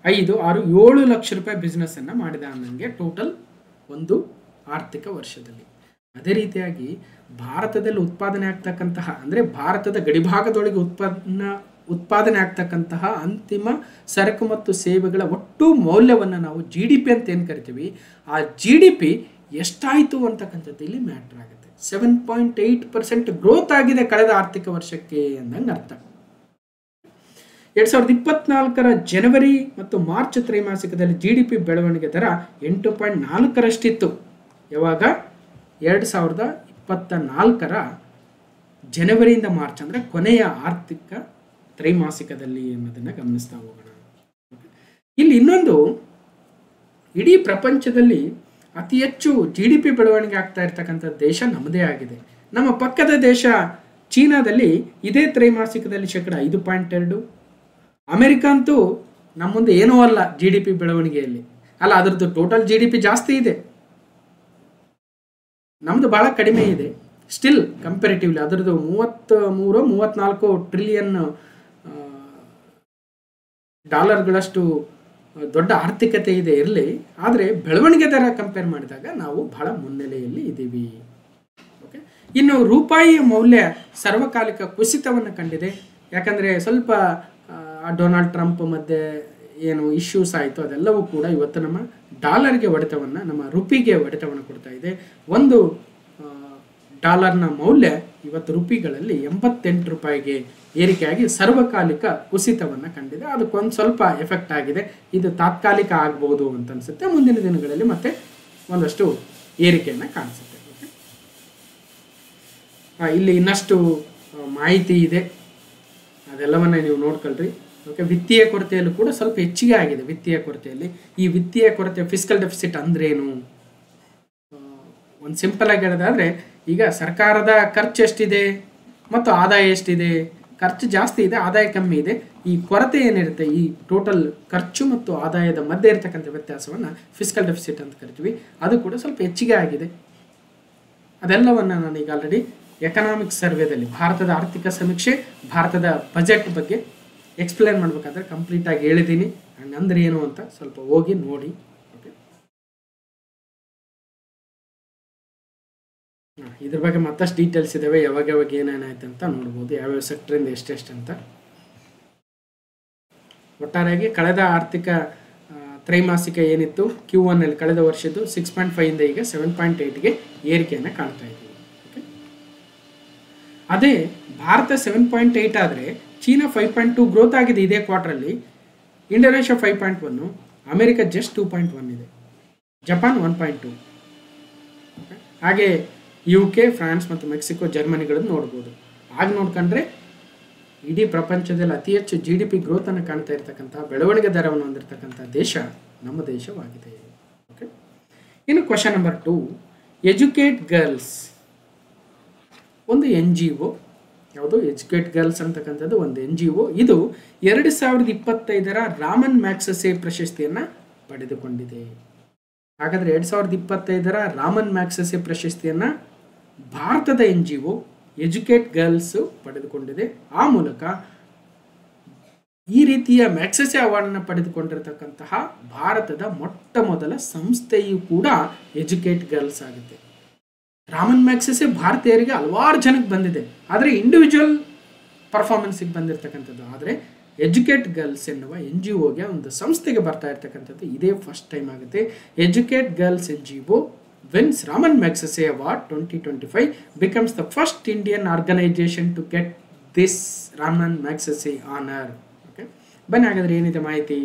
5, 6, 7 ಲಕ್ಷ ರೂಪಾಯಿ ಬಿಸ್ನೆಸ್ಸನ್ನು ಮಾಡಿದ ನನಗೆ ಟೋಟಲ್ ಒಂದು ಆರ್ಥಿಕ ವರ್ಷದಲ್ಲಿ. ಅದೇ ರೀತಿಯಾಗಿ ಭಾರತದಲ್ಲಿ ಉತ್ಪಾದನೆ ಆಗ್ತಕ್ಕಂತಹ, ಅಂದರೆ ಭಾರತದ ಗಡಿಭಾಗದೊಳಗೆ ಉತ್ಪಾದನೆ ಆಗ್ತಕ್ಕಂತಹ ಅಂತಿಮ ಸರಕು ಮತ್ತು ಸೇವೆಗಳ ಒಟ್ಟು ಮೌಲ್ಯವನ್ನು ನಾವು GDP ಅಂತ ಏನು ಕರಿತೀವಿ, ಆ GDP ಎಷ್ಟಾಯಿತು ಅಂತಕ್ಕಂಥದ್ದು ಇಲ್ಲಿ ಮ್ಯಾಟ್ರ್ ಆಗುತ್ತೆ. 7.8% ಗ್ರೋತ್ ಆಗಿದೆ ಕಳೆದ ಆರ್ಥಿಕ ವರ್ಷಕ್ಕೆ ಅಂದಂಗೆ ಅರ್ಥ. 2024ರ ಜನವರಿ ಮತ್ತು ಮಾರ್ಚ್ ತ್ರೈಮಾಸಿಕದಲ್ಲಿ GDP ಬೆಳವಣಿಗೆ ದರ 8.4ರಷ್ಟಿತ್ತು. ಯಾವಾಗ 2024ರ ಜನವರಿಯಿಂದ ಮಾರ್ಚ್, ಅಂದರೆ ಕೊನೆಯ ಆರ್ಥಿಕ ತ್ರೈಮಾಸಿಕದಲ್ಲಿ ಅನ್ನೋದನ್ನು ಗಮನಿಸ್ತಾ ಹೋಗೋಣ. ಇಲ್ಲಿ ಇನ್ನೊಂದು, ಇಡೀ ಪ್ರಪಂಚದಲ್ಲಿ ಅತಿ ಹೆಚ್ಚು GDP ಬೆಳವಣಿಗೆ ಆಗ್ತಾ ಇರ್ತಕ್ಕಂಥ ದೇಶ ನಮ್ಮದೇ ಆಗಿದೆ. ನಮ್ಮ ಪಕ್ಕದ ದೇಶ ಚೀನಾದಲ್ಲಿ ಇದೇ ತ್ರೈಮಾಸಿಕದಲ್ಲಿ 5.2%. ಅಮೆರಿಕ ಅಂತೂ ನಮ್ಮ ಮುಂದೆ ಏನೂ ಅಲ್ಲ GDP ಬೆಳವಣಿಗೆಯಲ್ಲಿ. ಅಲ್ಲ, ಅದರದ್ದು ಟೋಟಲ್ GDP ಜಾಸ್ತಿ ಇದೆ, ನಮ್ಮದು ಭಾಳ ಕಡಿಮೆ ಇದೆ. ಸ್ಟಿಲ್ ಕಂಪೇರಿಟಿವ್ಲಿ ಅದರದ್ದು 33-34 ಟ್ರಿಲಿಯನ್ ಡಾಲರ್ಗಳಷ್ಟು ದೊಡ್ಡ ಆರ್ಥಿಕತೆ ಇದೆ ಇರಲಿ, ಆದರೆ ಬೆಳವಣಿಗೆ ದರ ಕಂಪೇರ್ ಮಾಡಿದಾಗ ನಾವು ಬಹಳ ಮುನ್ನೆಲೆಯಲ್ಲಿ ಇದ್ದೀವಿ. ಓಕೆ, ಇನ್ನು ರೂಪಾಯಿಯ ಮೌಲ್ಯ ಸರ್ವಕಾಲಿಕ ಕುಸಿತವನ್ನು ಕಂಡಿದೆ. ಯಾಕಂದರೆ ಸ್ವಲ್ಪ ಡೊನಾಲ್ಡ್ ಟ್ರಂಪ್ ಮಧ್ಯೆ ಏನು ಇಶ್ಯೂಸ್ ಆಯಿತು ಅದೆಲ್ಲವೂ ಕೂಡ ಇವತ್ತು ನಮ್ಮ ಡಾಲರ್ಗೆ ಹೊಡೆತವನ್ನು, ನಮ್ಮ ರುಪಿಗೆ ಹೊಡೆತವನ್ನು ಕೊಡ್ತಾ ಇದೆ. ಒಂದು ಡಾಲರ್ನ ಮೌಲ್ಯ ಇವತ್ತು ರುಪಿಗಳಲ್ಲಿ 88 ರೂಪಾಯಿಗೆ ಏರಿಕೆಯಾಗಿ ಸರ್ವಕಾಲಿಕ ಕುಸಿತವನ್ನು ಕಂಡಿದೆ. ಅದಕ್ಕೊಂದು ಸ್ವಲ್ಪ ಎಫೆಕ್ಟ್ ಆಗಿದೆ. ಇದು ತಾತ್ಕಾಲಿಕ ಆಗ್ಬೋದು ಅಂತ ಅನಿಸುತ್ತೆ. ಮುಂದಿನ ದಿನಗಳಲ್ಲಿ ಮತ್ತೆ ಒಂದಷ್ಟು ಏರಿಕೆಯನ್ನು ಕಾಣಿಸುತ್ತೆ. ಇಲ್ಲಿ ಇನ್ನಷ್ಟು ಮಾಹಿತಿ ಇದೆ, ಅದೆಲ್ಲವನ್ನ ನೀವು ನೋಡ್ಕೊಳ್ರಿ. ಓಕೆ, ವಿತ್ತೀಯ ಕೊರತೆಯಲ್ಲೂ ಕೂಡ ಸ್ವಲ್ಪ ಹೆಚ್ಚಿಗೆ ಆಗಿದೆ. ವಿತ್ತೀಯ ಕೊರತೆಯಲ್ಲಿ ಈ ವಿತ್ತೀಯ ಕೊರತೆ ಫಿಸ್ಕಲ್ ಡೆಫಿಸಿಟ್ ಅಂದ್ರೇನು? ಒಂದು ಸಿಂಪಲ್ ಆಗಿ ಹೇಳೋದಾದರೆ, ಈಗ ಸರ್ಕಾರದ ಖರ್ಚು ಎಷ್ಟಿದೆ ಮತ್ತು ಆದಾಯ ಎಷ್ಟಿದೆ, ಖರ್ಚು ಜಾಸ್ತಿ ಇದೆ, ಆದಾಯ ಕಮ್ಮಿ ಇದೆ. ಈ ಕೊರತೆ ಏನಿರುತ್ತೆ, ಈ ಟೋಟಲ್ ಖರ್ಚು ಮತ್ತು ಆದಾಯದ ಮಧ್ಯೆ ಇರತಕ್ಕಂಥ ವ್ಯತ್ಯಾಸವನ್ನು ಫಿಸ್ಕಲ್ ಡೆಫಿಸಿಟ್ ಅಂತ ಕರಿತೀವಿ. ಅದು ಕೂಡ ಸ್ವಲ್ಪ ಹೆಚ್ಚಿಗೆ ಆಗಿದೆ. ಅದೆಲ್ಲವನ್ನು ನಾನೀಗ ಆಲ್ರೆಡಿ ಎಕನಾಮಿಕ್ ಸರ್ವೆದಲ್ಲಿ, ಭಾರತದ ಆರ್ಥಿಕ ಸಮೀಕ್ಷೆ, ಭಾರತದ ಬಜೆಟ್ ಬಗ್ಗೆ ಎಕ್ಸ್ಪ್ಲೇನ್ ಮಾಡಬೇಕಾದ್ರೆ ಕಂಪ್ಲೀಟಾಗಿ ಹೇಳಿದ್ದೀನಿ. ಹಂಗಂದ್ರೆ ಏನು ಅಂತ ಸ್ವಲ್ಪ ಹೋಗಿ ನೋಡಿ. ಓಕೆ, ಇದ್ರ ಬಗ್ಗೆ ಮತ್ತಷ್ಟು ಡೀಟೇಲ್ಸ್ ಇದ್ದಾವೆ, ಯಾವಾಗ ಏನೇನಾಯ್ತು ಅಂತ ನೋಡ್ಬೋದು, ಯಾವ್ಯಾವ ಸೆಕ್ಟ್ರಿಂದ ಎಷ್ಟೆಷ್ಟು ಅಂತ. ಒಟ್ಟಾರೆಯಾಗಿ ಕಳೆದ ಆರ್ಥಿಕ ತ್ರೈಮಾಸಿಕ ಏನಿತ್ತು Q1 ಕಳೆದ ವರ್ಷದ್ದು 6.5 ಈಗ 7.8ಗೆ ಏರಿಕೆಯನ್ನು ಕಾಣ್ತಾ ಇದ್ದೀವಿ. ಓಕೆ, ಅದೇ ಭಾರತ 7.8 ಆದರೆ ಚೀನಾ 5.2 ಗ್ರೋತ್ ಆಗಿದೆ ಇದೇ ಕ್ವಾರ್ಟ್ರಲ್ಲಿ, ಇಂಡೋನೇಷ್ಯಾ 5.1, ಅಮೆರಿಕ ಜಸ್ಟ್ 2.1 ಇದೆ, ಜಪಾನ್ 1.2. ಹಾಗೆ UK, ಫ್ರಾನ್ಸ್ ಮತ್ತು ಮೆಕ್ಸಿಕೋ, ಜರ್ಮನಿಗಳನ್ನು ನೋಡ್ಬೋದು. ಆಗ ನೋಡ್ಕೊಂಡ್ರೆ ಇಡೀ ಪ್ರಪಂಚದಲ್ಲಿ ಅತಿ ಹೆಚ್ಚು GDP ಗ್ರೋತನ್ನು ಕಾಣ್ತಾ ಇರ್ತಕ್ಕಂಥ, ಬೆಳವಣಿಗೆ ದರವನ್ನು ಹೊಂದಿರತಕ್ಕಂಥ ದೇಶ ನಮ್ಮ ದೇಶವಾಗಿದೆ. ಓಕೆ, ಇನ್ನು ಕ್ವಶನ್ ನಂಬರ್ 2, ಎಜುಕೇಟ್ ಗರ್ಲ್ಸ್ ಒಂದು NGO. ಯಾವುದು? ಎಜುಕೇಟ್ ಗರ್ಲ್ಸ್ ಅಂತಕ್ಕಂಥದ್ದು ಒಂದು NGO. ಇದು 2025ರ ರಾಮನ್ ಮ್ಯಾಗ್ಸೆಸೆ ಪ್ರಶಸ್ತಿಯನ್ನು ಪಡೆದುಕೊಂಡಿದೆ. ಹಾಗಾದರೆ 2025ರ ರಾಮನ್ ಮ್ಯಾಗ್ಸೆಸೆ ಪ್ರಶಸ್ತಿಯನ್ನು ಭಾರತದ NGO ಎಜುಕೇಟ್ ಗರ್ಲ್ಸ್ ಪಡೆದುಕೊಂಡಿದೆ. ಆ ಮೂಲಕ ಈ ರೀತಿಯ ಮ್ಯಾಗ್ಸೆಸೆ ಅವಾರ್ಡನ್ನು ಪಡೆದುಕೊಂಡಿರತಕ್ಕಂತಹ ಭಾರತದ ಮೊಟ್ಟ ಮೊದಲ ಸಂಸ್ಥೆಯು ಕೂಡ ಎಜುಕೇಟ್ ಗರ್ಲ್ಸ್ ಆಗುತ್ತೆ. ರಾಮನ್ ಮ್ಯಾಗ್ಸೆಸೆ ಭಾರತೀಯರಿಗೆ ಹಲವಾರು ಜನಕ್ಕೆ ಬಂದಿದೆ, ಆದರೆ ಇಂಡಿವಿಜುವಲ್ ಪರ್ಫಾರ್ಮೆನ್ಸಿಗೆ ಬಂದಿರತಕ್ಕಂಥದ್ದು. ಆದರೆ ಎಜುಕೇಟ್ ಗರ್ಲ್ಸ್ ಎನ್ನುವ NGOಗೆ, ಒಂದು ಸಂಸ್ಥೆಗೆ ಬರ್ತಾ ಇರ್ತಕ್ಕಂಥದ್ದು ಇದೇ ಫಸ್ಟ್ ಟೈಮ್ ಆಗುತ್ತೆ. Educate girls NGO wins Raman Magsaysay Award 2025, becomes the first Indian organization to get this Raman Magsaysay honor. Okay, ಬನ್ನಿ ಹಾಗಾದ್ರೆ ಏನಿದೆ ಮಾಹಿತಿ.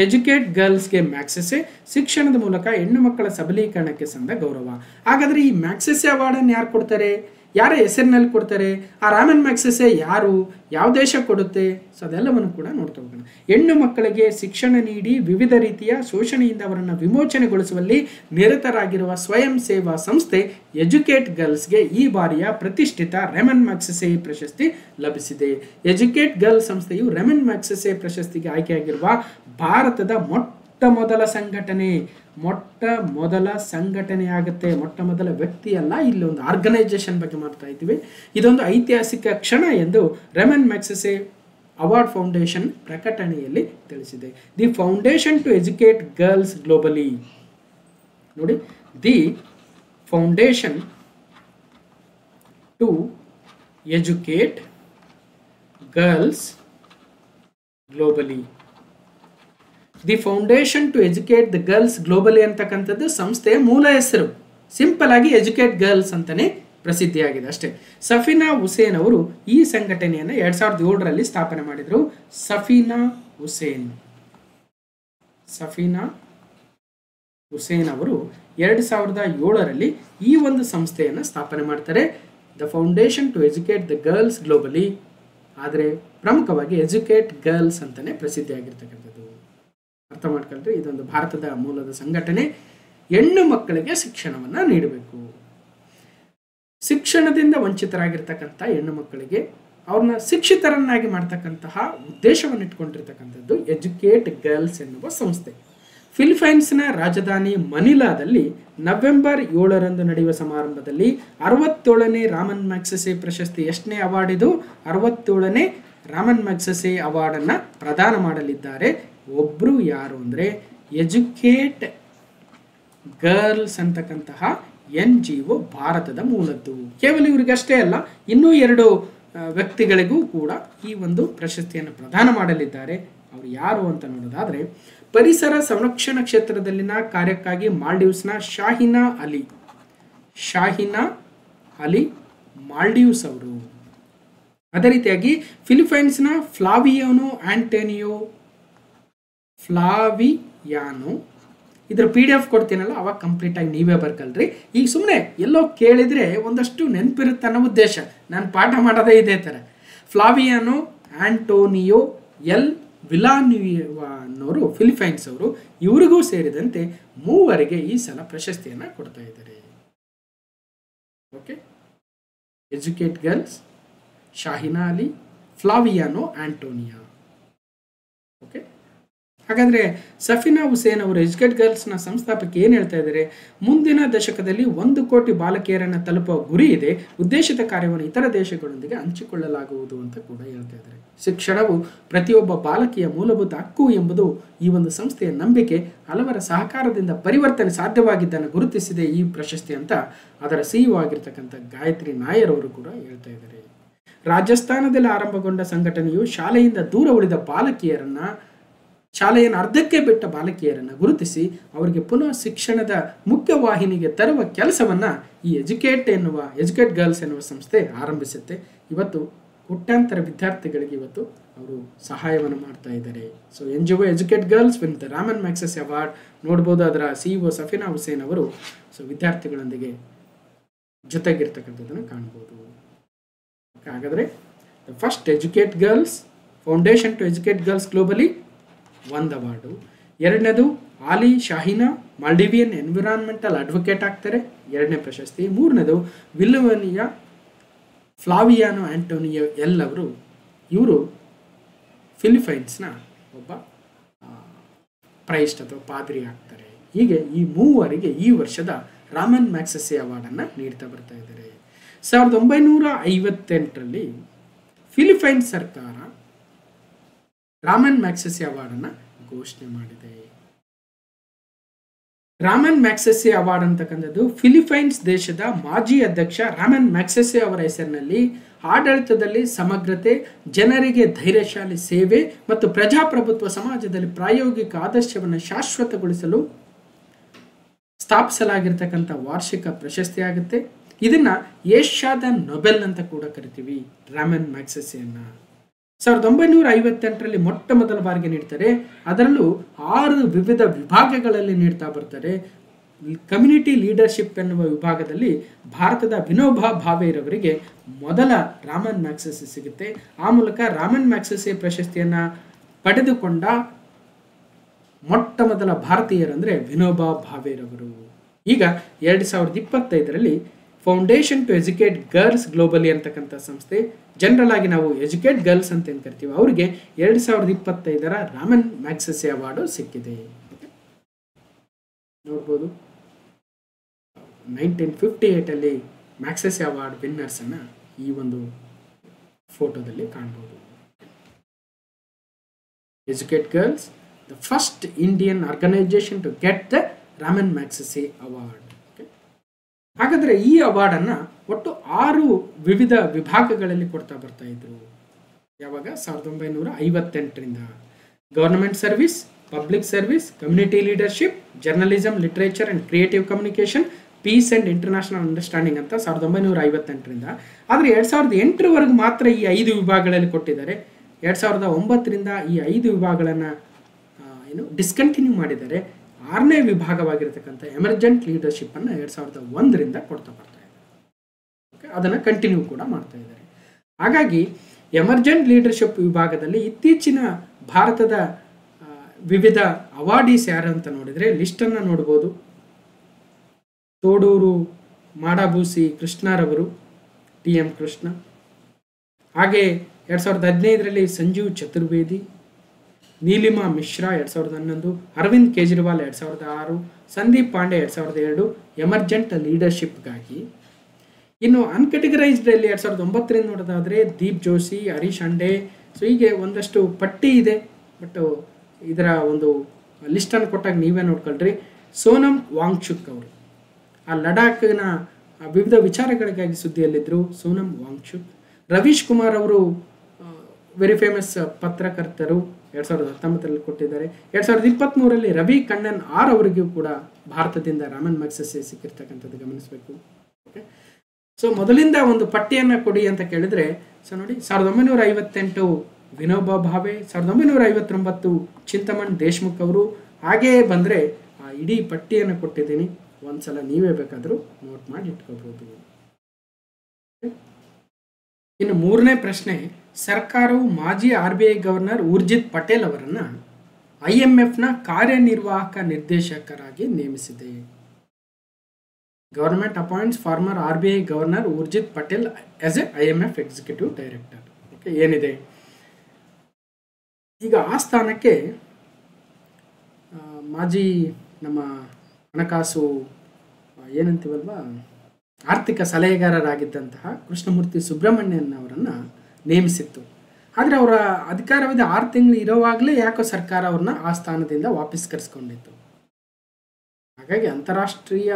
ಎಜುಕೇಟ್ ಗರ್ಲ್ಸ್ಗೆ ಮ್ಯಾಗ್ಸೆಸೆ ಶಿಕ್ಷಣದ ಮೂಲಕ ಹೆಣ್ಣು ಮಕ್ಕಳ ಸಬಲೀಕರಣಕ್ಕೆ ಸಂದ ಗೌರವ. ಹಾಗಾದ್ರೆ ಈ ಮ್ಯಾಗ್ಸೆಸೆ ಅವಾರ್ಡನ್ನು ಯಾರು ಕೊಡ್ತಾರೆ? ಯಾರ ಹೆಸರಿನಲ್ಲಿ ಕೊಡ್ತಾರೆ, ಆ ರಾಮನ್ ಮ್ಯಾಗ್ಸೆಸೆ ಯಾರು, ಯಾವ ದೇಶ ಕೊಡುತ್ತೆ, ಸೊ ಅದೆಲ್ಲವನ್ನು ಕೂಡ ನೋಡ್ತಾ ಹೋಗೋಣ. ಹೆಣ್ಣು ಮಕ್ಕಳಿಗೆ ಶಿಕ್ಷಣ ನೀಡಿ ವಿವಿಧ ರೀತಿಯ ಶೋಷಣೆಯಿಂದ ಅವರನ್ನು ವಿಮೋಚನೆಗೊಳಿಸುವಲ್ಲಿ ನಿರತರಾಗಿರುವ ಸ್ವಯಂ ಸೇವಾ ಸಂಸ್ಥೆ ಎಜುಕೇಟ್ ಗರ್ಲ್ಸ್ಗೆ ಈ ಬಾರಿಯ ಪ್ರತಿಷ್ಠಿತ ರೆಮನ್ ಮ್ಯಾಗ್ಸೆಸೆ ಪ್ರಶಸ್ತಿ ಲಭಿಸಿದೆ. ಎಜುಕೇಟ್ ಗರ್ಲ್ ಸಂಸ್ಥೆಯು ರೆಮನ್ ಮ್ಯಾಗ್ಸೆಸೆ ಪ್ರಶಸ್ತಿಗೆ ಆಯ್ಕೆಯಾಗಿರುವ ಭಾರತದ ಮೊಟ್ಟ ಮೊದಲ ಸಂಘಟನೆ ಆಗುತ್ತೆ. ಮೊಟ್ಟ ಮೊದಲ ವ್ಯಕ್ತಿ ಅಲ್ಲ, ಇಲ್ಲಿ ಒಂದು ಆರ್ಗನೈಸೇಷನ್ ಬಗ್ಗೆ ಮಾಡ್ತಾ ಇದ್ದೀವಿ. ಇದೊಂದು ಐತಿಹಾಸಿಕ ಕ್ಷಣ ಎಂದು ರೆಮನ್ ಮ್ಯಾಗ್ಸೆಸೆ ಅವಾರ್ಡ್ ಫೌಂಡೇಶನ್ ಪ್ರಕಟಣೆಯಲ್ಲಿ ತಿಳಿಸಿದೆ. The foundation to educate girls globally, ನೋಡಿ, the foundation to educate girls globally. The foundation to educate the girls globally ಅಂತಕ್ಕಂಥದ್ದು ಸಂಸ್ಥೆಯ ಮೂಲ ಹೆಸರು. ಸಿಂಪಲ್ ಆಗಿ ಎಜುಕೇಟ್ ಗರ್ಲ್ಸ್ ಅಂತಾನೆ ಪ್ರಸಿದ್ಧಿಯಾಗಿದೆ ಅಷ್ಟೇ. ಸಫೀನಾ ಹುಸೇನ್ ಅವರು ಈ ಸಂಘಟನೆಯನ್ನು 2007ರಲ್ಲಿ ಸ್ಥಾಪನೆ ಮಾಡಿದರು. ಸಫೀನಾ ಹುಸೇನ್ ಅವರು 2007ರಲ್ಲಿ ಈ ಒಂದು ಸಂಸ್ಥೆಯನ್ನು ಸ್ಥಾಪನೆ ಮಾಡ್ತಾರೆ, the foundation to educate the girls globally. ಆದರೆ ಪ್ರಮುಖವಾಗಿ ಎಜುಕೇಟ್ ಗರ್ಲ್ಸ್ ಅಂತಾನೆ ಪ್ರಸಿದ್ಧಿಯಾಗಿರ್ತಕ್ಕಂಥದ್ದು. ಅರ್ಥ ಮಾಡ್ಕೊಳ್ರಿ, ಇದೊಂದು ಭಾರತದ ಮೂಲದ ಸಂಘಟನೆ. ಹೆಣ್ಣು ಮಕ್ಕಳಿಗೆ ಶಿಕ್ಷಣವನ್ನು ನೀಡಬೇಕು. ಶಿಕ್ಷಣದಿಂದ ವಂಚಿತರಾಗಿರ್ತಕ್ಕಂಥ ಹೆಣ್ಣು ಮಕ್ಕಳಿಗೆ ಅವ್ರನ್ನ ಶಿಕ್ಷಿತರನ್ನಾಗಿ ಮಾಡ್ತಕ್ಕಂತಹ ಉದ್ದೇಶವನ್ನು ಇಟ್ಕೊಂಡಿರ್ತಕ್ಕಂಥದ್ದು ಎಜುಕೇಟ್ ಗರ್ಲ್ಸ್ ಎನ್ನುವ ಸಂಸ್ಥೆ. ಫಿಲಿಪೈನ್ಸ್ನ ರಾಜಧಾನಿ ಮನಿಲಾದಲ್ಲಿ ನವೆಂಬರ್ 7ರಂದು ನಡೆಯುವ ಸಮಾರಂಭದಲ್ಲಿ 67ನೇ ರಾಮನ್ ಮ್ಯಾಗ್ಸೆಸೆ ಪ್ರಶಸ್ತಿ, ಎಷ್ಟನೇ ಅವಾರ್ಡ್ ಇದು, 67ನೇ ರಾಮನ್ ಮ್ಯಾಗ್ಸೆಸೆ ಅವಾರ್ಡನ್ನು ಪ್ರದಾನ ಮಾಡಲಿದ್ದಾರೆ. ಒಬ್ಬರು ಯಾರು ಅಂದರೆ ಎಜುಕೇಟ್ ಗರ್ಲ್ಸ್ ಅಂತಕ್ಕಂತಹ NGO ಭಾರತದ ಮೂಲದ್ದು. ಕೇವಲ ಇವರಿಗಷ್ಟೇ ಅಲ್ಲ, ಇನ್ನೂ 2 ವ್ಯಕ್ತಿಗಳಿಗೂ ಕೂಡ ಈ ಒಂದು ಪ್ರಶಸ್ತಿಯನ್ನು ಪ್ರದಾನ ಮಾಡಲಿದ್ದಾರೆ. ಅವರು ಯಾರು ಅಂತ ನೋಡೋದಾದರೆ, ಪರಿಸರ ಸಂರಕ್ಷಣಾ ಕ್ಷೇತ್ರದಲ್ಲಿನ ಕಾರ್ಯಕ್ಕಾಗಿ ಮಾಲ್ಡೀವ್ಸ್ನ ಶಾಹಿನಾ ಅಲಿ ಮಾಲ್ಡೀವ್ಸ್ ಅವರು. ಅದೇ ರೀತಿಯಾಗಿ ಫಿಲಿಪೈನ್ಸ್ನ ಫ್ಲಾವಿಯಾನೋ ಇದರ PDF ಕೊಡ್ತೀನಲ್ಲ, ಅವಾಗ ಕಂಪ್ಲೀಟಾಗಿ ನೀವೇ ಬರ್ಕಲ್ರಿ. ಈಗ ಸುಮ್ಮನೆ ಎಲ್ಲೋ ಕೇಳಿದರೆ ಒಂದಷ್ಟು ನೆನಪಿರುತ್ತೆ ಅನ್ನೋ ಉದ್ದೇಶ. ನಾನು ಪಾಠ ಮಾಡೋದೇ ಇದೇ ಥರ. ಫ್ಲಾವಿಯಾನೋ ಆಂಟೋನಿಯೋ ಎಲ್ ವಿಲಾನ್ಯುವಾ ಅನ್ನೋರು ಫಿಲಿಪೈನ್ಸ್ ಅವರು. ಇವರಿಗೂ ಸೇರಿದಂತೆ 3 ಈ ಸಲ ಪ್ರಶಸ್ತಿಯನ್ನು ಕೊಡ್ತಾ ಇದ್ದಾರೆ. Okay, educate girls, Shahina Ali, Flaviano Antonia. Okay, ಹಾಗಾದರೆ ಸಫೀನಾ ಹುಸೇನ್ ಅವರು ಎಜುಕೇಟ್ ಗರ್ಲ್ಸ್ನ ಸಂಸ್ಥಾಪಕ ಏನು ಹೇಳ್ತಾ ಇದ್ದಾರೆ, ಮುಂದಿನ ದಶಕದಲ್ಲಿ 1 ಕೋಟಿ ಬಾಲಕಿಯರನ್ನು ತಲುಪುವ ಗುರಿ ಇದೆ. ಉದ್ದೇಶಿತ ಕಾರ್ಯವನ್ನು ಇತರ ದೇಶಗಳೊಂದಿಗೆ ಹಂಚಿಕೊಳ್ಳಲಾಗುವುದು ಅಂತ ಕೂಡ ಹೇಳ್ತಾ ಇದ್ದಾರೆ. ಶಿಕ್ಷಣವು ಪ್ರತಿಯೊಬ್ಬ ಬಾಲಕಿಯ ಮೂಲಭೂತ ಹಕ್ಕು ಎಂಬುದು ಈ ಒಂದು ಸಂಸ್ಥೆಯ ನಂಬಿಕೆ. ಹಲವರ ಸಹಕಾರದಿಂದ ಪರಿವರ್ತನೆ ಸಾಧ್ಯವಾಗಿದ್ದನ್ನು ಗುರುತಿಸಿದೆ ಈ ಪ್ರಶಸ್ತಿ ಅಂತ ಅದರ CEO ಆಗಿರ್ತಕ್ಕಂಥ ಗಾಯತ್ರಿ ನಾಯರ್ ಅವರು ಕೂಡ ಹೇಳ್ತಾ ಇದ್ದಾರೆ. ರಾಜಸ್ಥಾನದಲ್ಲಿ ಆರಂಭಗೊಂಡ ಸಂಘಟನೆಯು ಶಾಲೆಯಿಂದ ದೂರ ಉಳಿದ ಶಾಲೆಯನ್ನು ಅರ್ಧಕ್ಕೆ ಬಿಟ್ಟ ಬಾಲಕಿಯರನ್ನು ಗುರುತಿಸಿ ಅವರಿಗೆ ಪುನಃ ಶಿಕ್ಷಣದ ಮುಖ್ಯವಾಹಿನಿಗೆ ತರುವ ಕೆಲಸವನ್ನು ಈ ಎಜುಕೇಟ್ ಗರ್ಲ್ಸ್ ಎನ್ನುವ ಸಂಸ್ಥೆ ಆರಂಭಿಸುತ್ತೆ. ಇವತ್ತು ಕೋಟ್ಯಾಂತರ ವಿದ್ಯಾರ್ಥಿಗಳಿಗೆ ಇವತ್ತು ಅವರು ಸಹಾಯವನ್ನು ಮಾಡ್ತಾ ಇದ್ದಾರೆ. So NGO educate girls win the Ramon Magsaysay award ನೋಡ್ಬೋದು. ಅದರ CEO ಸಫೀನಾ ಹುಸೇನ್ ಅವರು ವಿದ್ಯಾರ್ಥಿಗಳೊಂದಿಗೆ ಜೊತೆಗಿರ್ತಕ್ಕಂಥದ್ದನ್ನು ಕಾಣ್ಬೋದು. ಹಾಗಾದರೆ first educate girls, foundation to educate girls globally 1 award. 2ನೇದು ಆಲಿ ಶಾಹಿನಾ ಮಾಲ್ಡಿವಿಯನ್ ಎನ್ವಿರಾನ್ಮೆಂಟಲ್ ಅಡ್ವೊಕೇಟ್ ಆಗ್ತಾರೆ, 2ನೇ ಪ್ರಶಸ್ತಿ. 3ನೇದು ವಿಲುವನಿಯಾ ಫ್ಲಾವಿಯಾನೋ ಆಂಟೋನಿಯೋ ಎಲ್ ಅವರು, ಇವರು ಫಿಲಿಪೈನ್ಸ್ನ ಒಬ್ಬ ಪ್ರೈಸ್ಟ್ ಅಥವಾ ಪಾದ್ರಿ ಆಗ್ತಾರೆ. ಹೀಗೆ ಈ 3 ಈ ವರ್ಷದ ರಾಮನ್ ಮ್ಯಾಗ್ಸೆಸೆ ಅವಾರ್ಡನ್ನು ನೀಡ್ತಾ ಬರ್ತಾ ಇದ್ದಾರೆ. 1958ರಲ್ಲಿ ಫಿಲಿಪೈನ್ಸ್ ಸರ್ಕಾರ ರಾಮನ್ ಮ್ಯಾಗ್ಸೆಸೆ ಅವಾರ್ಡನ್ನು ಘೋಷಣೆ ಮಾಡಿದೆ. ರಾಮನ್ ಮ್ಯಾಗ್ಸೆಸೆ ಅವಾರ್ಡ್ ಅಂತಕ್ಕಂಥದ್ದು ಫಿಲಿಪೈನ್ಸ್ ದೇಶದ ಮಾಜಿ ಅಧ್ಯಕ್ಷ ರಾಮನ್ ಮ್ಯಾಗ್ಸೆಸೆ ಅವರ ಹೆಸರಿನಲ್ಲಿ ಆಡಳಿತದಲ್ಲಿ ಸಮಗ್ರತೆ, ಜನರಿಗೆ ಧೈರ್ಯಶಾಲಿ ಸೇವೆ ಮತ್ತು ಪ್ರಜಾಪ್ರಭುತ್ವ ಸಮಾಜದಲ್ಲಿ ಪ್ರಾಯೋಗಿಕ ಆದರ್ಶವನ್ನು ಶಾಶ್ವತಗೊಳಿಸಲು ಸ್ಥಾಪಿಸಲಾಗಿರ್ತಕ್ಕಂಥ ವಾರ್ಷಿಕ ಪ್ರಶಸ್ತಿ ಆಗುತ್ತೆ. ಇದನ್ನ ಏಷ್ಯಾದ ನೊಬೆಲ್ ಅಂತ ಕೂಡ ಕರಿತೀವಿ ರಾಮನ್ ಮ್ಯಾಗ್ಸೆಸೆಯನ್ನ. 1958ರಲ್ಲಿ ಮೊಟ್ಟ ಮೊದಲ ಬಾರಿಗೆ ನೀಡ್ತಾರೆ. ಅದರಲ್ಲೂ 6 ವಿವಿಧ ವಿಭಾಗಗಳಲ್ಲಿ ನೀಡ್ತಾ ಬರ್ತಾರೆ. ಕಮ್ಯುನಿಟಿ ಲೀಡರ್ಶಿಪ್ ಎನ್ನುವ ವಿಭಾಗದಲ್ಲಿ ಭಾರತದ ವಿನೋಬಾ ಭಾವೆರವರಿಗೆ ಮೊದಲ ರಾಮನ್ ಮ್ಯಾಗ್ಸೆಸೆ ಸಿಗುತ್ತೆ. ಆ ಮೂಲಕ ರಾಮನ್ ಮ್ಯಾಗ್ಸೆಸೆ ಪ್ರಶಸ್ತಿಯನ್ನು ಪಡೆದುಕೊಂಡ ಮೊಟ್ಟ ಮೊದಲ ಭಾರತೀಯರಂದರೆ ವಿನೋಬಾ ಭಾವೆರವರು. ಈಗ 2025ರಲ್ಲಿ foundation to educate girls globally ಅಂತಕ್ಕಂಥ ಸಂಸ್ಥೆ, ಜನರಲ್ ಆಗಿ ನಾವು ಎಜುಕೇಟ್ ಗರ್ಲ್ಸ್ ಅಂತ ಏನು ಕರಿತೀವಿ, ಅವರಿಗೆ 2025ರ ರಾಮನ್ ಮ್ಯಾಗ್ಸೆಸೆ ಅವಾರ್ಡು ಸಿಕ್ಕಿದೆ. ನೋಡ್ಬೋದು 1958ಅಲ್ಲಿ ಮ್ಯಾಗ್ಸೆಸೆ ಅವಾರ್ಡ್ ವಿನ್ನರ್ಸನ್ನು ಈ ಒಂದು ಫೋಟೋದಲ್ಲಿ ಕಾಣ್ಬೋದು. Educate girls, the first Indian organisation to get the Ramon Magsaysay award. ಹಾಗಾದರೆ ಈ ಅವಾರ್ಡನ್ನು ಒಟ್ಟು 6 ವಿವಿಧ ವಿಭಾಗಗಳಲ್ಲಿ ಕೊಡ್ತಾ ಬರ್ತಾ ಇದ್ರು. ಯಾವಾಗ 1958ರಿಂದ government service, public service, community leadership, journalism, literature and creative communication, peace and international understanding ಅಂತ 1958ರಿಂದ. ಆದರೆ 2008ರವರೆಗೂ ಮಾತ್ರ ಈ 5 ವಿಭಾಗಗಳಲ್ಲಿ ಕೊಟ್ಟಿದ್ದಾರೆ. 2009ರಿಂದ ಈ 5 ವಿಭಾಗಗಳನ್ನು ಡಿಸ್ಕಂಟಿನ್ಯೂ ಮಾಡಿದ್ದಾರೆ. 6ನೇ ವಿಭಾಗವಾಗಿರ್ತಕ್ಕಂಥ ಎಮರ್ಜೆಂಟ್ ಲೀಡರ್ಶಿಪ್ಪನ್ನು 2001ರಿಂದ ಕೊಡ್ತಾ ಬರ್ತಾ ಇದ್ದಾರೆ. ಅದನ್ನು ಕಂಟಿನ್ಯೂ ಕೂಡ ಮಾಡ್ತಾ ಇದ್ದಾರೆ. ಹಾಗಾಗಿ ಎಮರ್ಜೆಂಟ್ ಲೀಡರ್ಶಿಪ್ ವಿಭಾಗದಲ್ಲಿ ಇತ್ತೀಚಿನ ಭಾರತದ ವಿವಿಧ ಅವಾರ್ಡೀಸ್ ಯಾರು ಅಂತ ನೋಡಿದರೆ ಲಿಸ್ಟನ್ನು ನೋಡ್ಬೋದು. ತೋಡೂರು ಮಾಡಾಬೂಸಿ ಕೃಷ್ಣರವರು, TM ಕೃಷ್ಣ. ಹಾಗೆ 2015ರಲ್ಲಿ ಸಂಜೀವ್ ಚತುರ್ವೇದಿ, ನೀಲಿಮಾ ಮಿಶ್ರಾ 2011, ಅರವಿಂದ್ ಕೇಜ್ರಿವಾಲ್ 2006, ಸಂದೀಪ್ ಪಾಂಡೆ 2002 ಎಮರ್ಜೆಂಟ್ ಲೀಡರ್ಶಿಪ್ಗಾಗಿ. ಇನ್ನು ಅನ್ಕೆಟಗರೈಸ್ಡ್ರಲ್ಲಿ 2009ರಿಂದ ನೋಡೋದಾದರೆ ದೀಪ್ ಜೋಶಿ, ಹರೀಶ್ ಅಂಡೆ, ಸೊ ಹೀಗೆ ಒಂದಷ್ಟು ಪಟ್ಟಿ ಇದೆ. ಬಟ್ ಇದರ ಒಂದು ಲಿಸ್ಟನ್ನು ಕೊಟ್ಟಾಗ ನೀವೇ ನೋಡ್ಕೊಳ್ರಿ. ಸೋನಮ್ ವಾಂಗ್ಚುಕ್ ಅವರು ಆ ಲಡಾಖ್ನ ವಿವಿಧ ವಿಚಾರಗಳಿಗಾಗಿ ಸುದ್ದಿಯಲ್ಲಿದ್ದರು. ಸೋನಮ್ ವಾಂಗ್ಚುಕ್. ರವೀಶ್ ಕುಮಾರ್ ಅವರು ವೆರಿ ಫೇಮಸ್ ಪತ್ರಕರ್ತರು, 2019ರಲ್ಲಿ ಕೊಟ್ಟಿದ್ದಾರೆ. 2023ರಲ್ಲಿ ರವಿ ಕಣ್ಣನ್ ಆರ್ ಅವರಿಗೂ ಕೂಡ ಭಾರತದಿಂದ ರಾಮನ್ ಮ್ಯಾಗ್ಸೆಸೆ ಸಿಕ್ಕಿರ್ತಕ್ಕಂಥದ್ದು ಗಮನಿಸಬೇಕು. ಓಕೆ, ಸೊ ಮೊದಲಿಂದ ಒಂದು ಪಟ್ಟಿಯನ್ನು ಕೊಡಿ ಅಂತ ಕೇಳಿದರೆ, ಸೊ ನೋಡಿ 1958 ವಿನೋಬಾ ಭಾವೆ, 1959 ಚಿಂತಮನ್ ದೇಶ್ಮುಖ್ ಅವರು. ಹಾಗೆಯೇ ಬಂದರೆ ಆ ಇಡೀ ಪಟ್ಟಿಯನ್ನು ಕೊಟ್ಟಿದ್ದೀನಿ, ಒಂದ್ಸಲ ನೀವೇ ಬೇಕಾದರೂ ನೋಟ್ ಮಾಡಿ ಇಟ್ಕೋಬಹುದು. ಇನ್ನು 3ನೇ ಪ್ರಶ್ನೆ, ಸರ್ಕಾರವು ಮಾಜಿ RBI ಗವರ್ನರ್ ಊರ್ಜಿತ್ ಪಟೇಲ್ ಅವರನ್ನು IMFನ ಕಾರ್ಯನಿರ್ವಾಹಕ ನಿರ್ದೇಶಕರಾಗಿ ನೇಮಿಸಿದೆ. Government appoints farmer RBI governor Urjit Patel as A IMF executive director. Okay, ಏನಿದೆ ಈಗ ಆ ಸ್ಥಾನಕ್ಕೆ ಮಾಜಿ ನಮ್ಮ ಹಣಕಾಸು ಏನಂತೀವಲ್ವಾ ಆರ್ಥಿಕ ಸಲಹೆಗಾರರಾಗಿದ್ದಂತಹ ಕೃಷ್ಣಮೂರ್ತಿ ಸುಬ್ರಹ್ಮಣ್ಯನ್ ಅವರನ್ನು ನೇಮಿಸಿತ್ತು. ಆದರೆ ಅವರ ಅಧಿಕಾರವಿದೆ 6 ತಿಂಗಳು ಇರೋವಾಗಲೇ ಯಾಕೋ ಸರ್ಕಾರ ಅವ್ರನ್ನ ಆ ಸ್ಥಾನದಿಂದ ವಾಪಸ್ ಕರೆಸ್ಕೊಂಡಿತ್ತು. ಹಾಗಾಗಿ ಅಂತಾರಾಷ್ಟ್ರೀಯ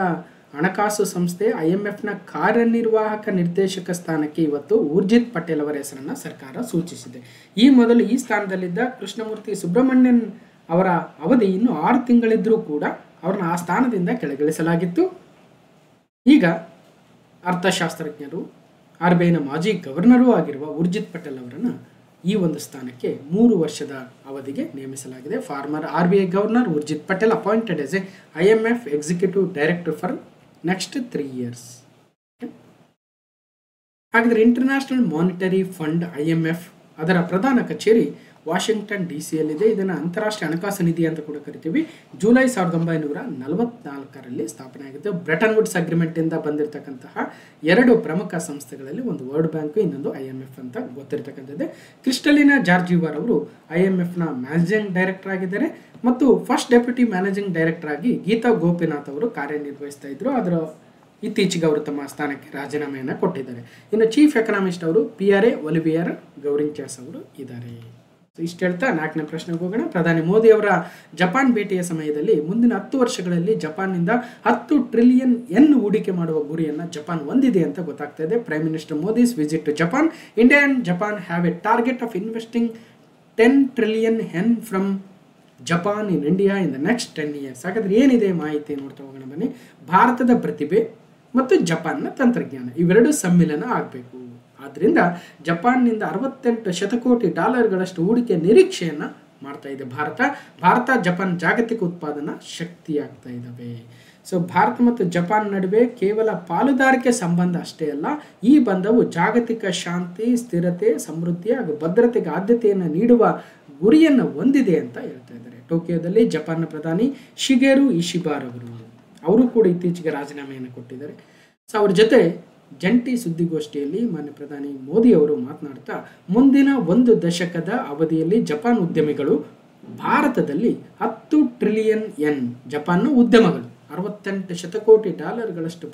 ಹಣಕಾಸು ಸಂಸ್ಥೆ IMFನ ಕಾರ್ಯನಿರ್ವಾಹಕ ನಿರ್ದೇಶಕ ಸ್ಥಾನಕ್ಕೆ ಇವತ್ತು ಊರ್ಜಿತ್ ಪಟೇಲ್ ಅವರ ಹೆಸರನ್ನು ಸರ್ಕಾರ ಸೂಚಿಸಿದೆ. ಈ ಮೊದಲು ಈ ಸ್ಥಾನದಲ್ಲಿದ್ದ ಕೃಷ್ಣಮೂರ್ತಿ ಸುಬ್ರಹ್ಮಣ್ಯನ್ ಅವರ ಅವಧಿ ಇನ್ನು 6 ತಿಂಗಳಿದ್ರೂ ಕೂಡ ಅವ್ರನ್ನ ಆ ಸ್ಥಾನದಿಂದ ಕೆಳಗಿಳಿಸಲಾಗಿತ್ತು. ಈಗ ಅರ್ಥಶಾಸ್ತ್ರಜ್ಞರು, RBIನ ಮಾಜಿ ಗವರ್ನರೂ ಆಗಿರುವ ಊರ್ಜಿತ್ ಪಟೇಲ್ ಅವರನ್ನು ಈ ಒಂದು ಸ್ಥಾನಕ್ಕೆ 3 ವರ್ಷದ ಅವಧಿಗೆ ನೇಮಿಸಲಾಗಿದೆ. Former RBI governor Urjit Patel appointed as a IMF executive director for next 3 years. ಹಾಗಾದರೆ ಇಂಟರ್ನ್ಯಾಷನಲ್ ಮಾನಿಟರಿ ಫಂಡ್ IMF ಅದರ ಪ್ರಧಾನ ಕಚೇರಿ ವಾಷಿಂಗ್ಟನ್ DC-ಯಲ್ಲಿದೆ. ಇದನ್ನು ಅಂತಾರಾಷ್ಟ್ರೀಯ ಹಣಕಾಸು ನಿಧಿ ಅಂತ ಕೂಡ ಕರಿತೀವಿ. ಜುಲೈ 1944ರಲ್ಲಿ ಸ್ಥಾಪನೆ ಆಗಿದೆ. ಬ್ರೆಟನ್ ವುಡ್ಸ್ ಅಗ್ರಿಮೆಂಟಿಂದ ಬಂದಿರತಕ್ಕಂತಹ 2 ಪ್ರಮುಖ ಸಂಸ್ಥೆಗಳಲ್ಲಿ ಒಂದು ವರ್ಲ್ಡ್ ಬ್ಯಾಂಕು, ಇನ್ನೊಂದು IMF ಅಂತ ಗೊತ್ತಿರತಕ್ಕಂಥದ್ದೇ. ಕ್ರಿಸ್ಟಲಿನಾ ಜಾರ್ಜಿವಾರ್ ಅವರು IMFನ ಮ್ಯಾನೇಜಿಂಗ್ ಡೈರೆಕ್ಟರ್ ಆಗಿದ್ದಾರೆ ಮತ್ತು ಫಸ್ಟ್ ಡೆಪ್ಯೂಟಿ ಮ್ಯಾನೇಜಿಂಗ್ ಡೈರೆಕ್ಟರ್ ಆಗಿ ಗೀತಾ ಗೋಪಿನಾಥ್ ಅವರು ಕಾರ್ಯನಿರ್ವಹಿಸ್ತಾ ಇದ್ರು. ಅದರ ಇತ್ತೀಚೆಗೆ ಅವರು ತಮ್ಮ ಸ್ಥಾನಕ್ಕೆ ರಾಜೀನಾಮೆಯನ್ನು ಕೊಟ್ಟಿದ್ದಾರೆ. ಇನ್ನು ಚೀಫ್ ಎಕನಾಮಿಸ್ಟ್ ಅವರು PRA ಒಲಿವಿಯರ್ ಗೌರಿಂಚಾಸ್ ಅವರು ಇದ್ದಾರೆ. ಇಷ್ಟು ಹೇಳ್ತಾ 4ನೇ ಪ್ರಶ್ನೆಗೆ ಹೋಗೋಣ. ಪ್ರಧಾನಿ ಮೋದಿ ಅವರ ಜಪಾನ್ ಭೇಟಿಯ ಸಮಯದಲ್ಲಿ ಮುಂದಿನ 10 ವರ್ಷಗಳಲ್ಲಿ ಜಪಾನ್ನಿಂದ 10 ಟ್ರಿಲಿಯನ್ ಯೆನ್ ಹೂಡಿಕೆ ಮಾಡುವ ಗುರಿಯನ್ನು ಜಪಾನ್ ಹೊಂದಿದೆ ಅಂತ ಗೊತ್ತಾಗ್ತಾ ಇದೆ. Prime minister Modi's visit to Japan. India and Japan have a target of investing 10 trillion yen from Japan in India in the next 10 years. ಹಾಗಾದ್ರೆ ಏನಿದೆ ಮಾಹಿತಿ ನೋಡ್ತಾ ಹೋಗೋಣ ಬನ್ನಿ. ಭಾರತದ ಪ್ರತಿಭೆ ಮತ್ತು ಜಪಾನ್ನ ತಂತ್ರಜ್ಞಾನ ಇವೆರಡು ಸಮ್ಮಿಲನ ಆಗಬೇಕು. ಆದ್ದರಿಂದ ಜಪಾನ್ನಿಂದ $68 ಶತಕೋಟಿ ಹೂಡಿಕೆ ನಿರೀಕ್ಷೆಯನ್ನು ಮಾಡ್ತಾ ಇದೆ ಭಾರತ. ಜಪಾನ್ ಜಾಗತಿಕ ಉತ್ಪಾದನಾ ಶಕ್ತಿಯಾಗ್ತಾ ಇದ್ದಾವೆ. ಸೊ ಭಾರತ ಮತ್ತು ಜಪಾನ್ ನಡುವೆ ಕೇವಲ ಪಾಲುದಾರಿಕೆ ಸಂಬಂಧ ಅಷ್ಟೇ ಅಲ್ಲ, ಈ ಬಂಧವು ಜಾಗತಿಕ ಶಾಂತಿ, ಸ್ಥಿರತೆ, ಸಮೃದ್ಧಿ ಹಾಗೂ ಭದ್ರತೆಗೆ ಆದ್ಯತೆಯನ್ನು ನೀಡುವ ಗುರಿಯನ್ನು ಹೊಂದಿದೆ ಅಂತ ಹೇಳ್ತಾ ಇದ್ದಾರೆ. ಟೋಕಿಯೋದಲ್ಲಿ ಜಪಾನ್ನ ಪ್ರಧಾನಿ ಶಿಗೆರು ಇಶಿಬಾರವರು ಅವರು ಕೂಡ ಇತ್ತೀಚೆಗೆ ರಾಜೀನಾಮೆಯನ್ನು ಕೊಟ್ಟಿದ್ದಾರೆ. ಸೊ ಅವ್ರ ಜೊತೆ ಜಂಟಿ ಸುದ್ದಿಗೋಷ್ಠಿಯಲ್ಲಿ ಮಾನ್ಯ ಪ್ರಧಾನಿ ಮೋದಿ ಅವರು ಮಾತನಾಡ್ತಾ, ಮುಂದಿನ 1 ದಶಕದ ಅವಧಿಯಲ್ಲಿ ಜಪಾನ್ ಉದ್ಯಮಿಗಳು ಭಾರತದಲ್ಲಿ 10 ಟ್ರಿಲಿಯನ್ ಯೆನ್, ಜಪಾನ್ನ ಉದ್ಯಮಗಳು $68 ಶತಕೋಟಿ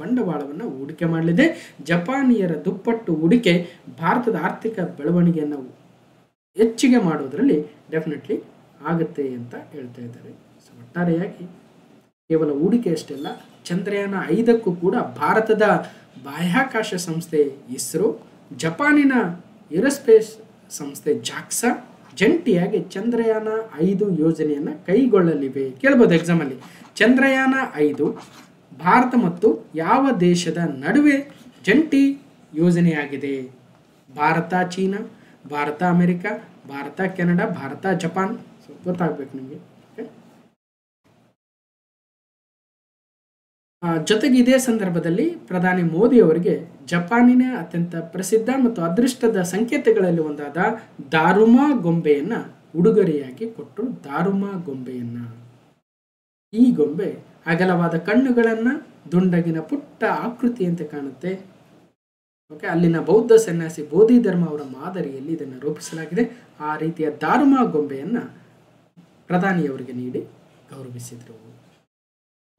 ಬಂಡವಾಳವನ್ನು ಹೂಡಿಕೆ ಮಾಡಲಿದೆ. ಜಪಾನಿಯರ ದುಪ್ಪಟ್ಟು ಹೂಡಿಕೆ ಭಾರತದ ಆರ್ಥಿಕ ಬೆಳವಣಿಗೆಯನ್ನು ಹೆಚ್ಚಿಗೆ ಮಾಡೋದರಲ್ಲಿ ಡೆಫಿನೆಟ್ಲಿ ಆಗುತ್ತೆ ಅಂತ ಹೇಳ್ತಾ ಇದ್ದಾರೆ. ಸೊ ಒಟ್ಟಾರೆಯಾಗಿ ಕೇವಲ ಹೂಡಿಕೆ ಅಷ್ಟೇ ಅಲ್ಲ, ಚಂದ್ರಯಾನ 5ಕ್ಕೂ ಕೂಡ ಭಾರತದ ಬಾಹ್ಯಾಕಾಶ ಸಂಸ್ಥೆ ಇಸ್ರೋ, ಜಪಾನಿನ ಏರೋಸ್ಪೇಸ್ ಸಂಸ್ಥೆ ಜಾಕ್ಸಾ ಜಂಟಿಯಾಗಿ ಚಂದ್ರಯಾನ 5 ಯೋಜನೆಯನ್ನು ಕೈಗೊಳ್ಳಲಿವೆ. ಕೇಳ್ಬೋದು ಎಕ್ಸಾಮಲ್ಲಿ, ಚಂದ್ರಯಾನ 5 ಭಾರತ ಮತ್ತು ಯಾವ ದೇಶದ ನಡುವೆ ಜಂಟಿ ಯೋಜನೆಯಾಗಿದೆ? Bharat China, Bharat America, Bharat Canada, Bharat Japan. So ಗೊತ್ತಾಗಬೇಕು ನಿಮಗೆ. ಜೊತೆಗೆ ಇದೇ ಸಂದರ್ಭದಲ್ಲಿ ಪ್ರಧಾನಿ ಮೋದಿ ಅವರಿಗೆ ಜಪಾನಿನ ಅತ್ಯಂತ ಪ್ರಸಿದ್ಧ ಮತ್ತು ಅದೃಷ್ಟದ ಸಂಕೇತಗಳಲ್ಲಿ ಒಂದಾದ ದಾರುಮಾ ಗೊಂಬೆಯನ್ನ ಉಡುಗೊರೆಯಾಗಿ ಕೊಟ್ಟರು. ದಾರುಮಾ ಗೊಂಬೆಯನ್ನ, ಈ ಗೊಂಬೆ ಅಗಲವಾದ ಕಣ್ಣುಗಳನ್ನ, ದುಂಡಗಿನ ಪುಟ್ಟ ಆಕೃತಿಯಂತೆ ಕಾಣುತ್ತೆ. ಓಕೆ, ಅಲ್ಲಿನ ಬೌದ್ಧ ಸನ್ಯಾಸಿ ಬೋಧಿ ಧರ್ಮ ಅವರ ಮಾದರಿಯಲ್ಲಿ ಇದನ್ನು ರೂಪಿಸಲಾಗಿದೆ. ಆ ರೀತಿಯ ದಾರುಮಾ ಗೊಂಬೆಯನ್ನ ಪ್ರಧಾನಿಯವರಿಗೆ ನೀಡಿ ಗೌರವಿಸಿದರು.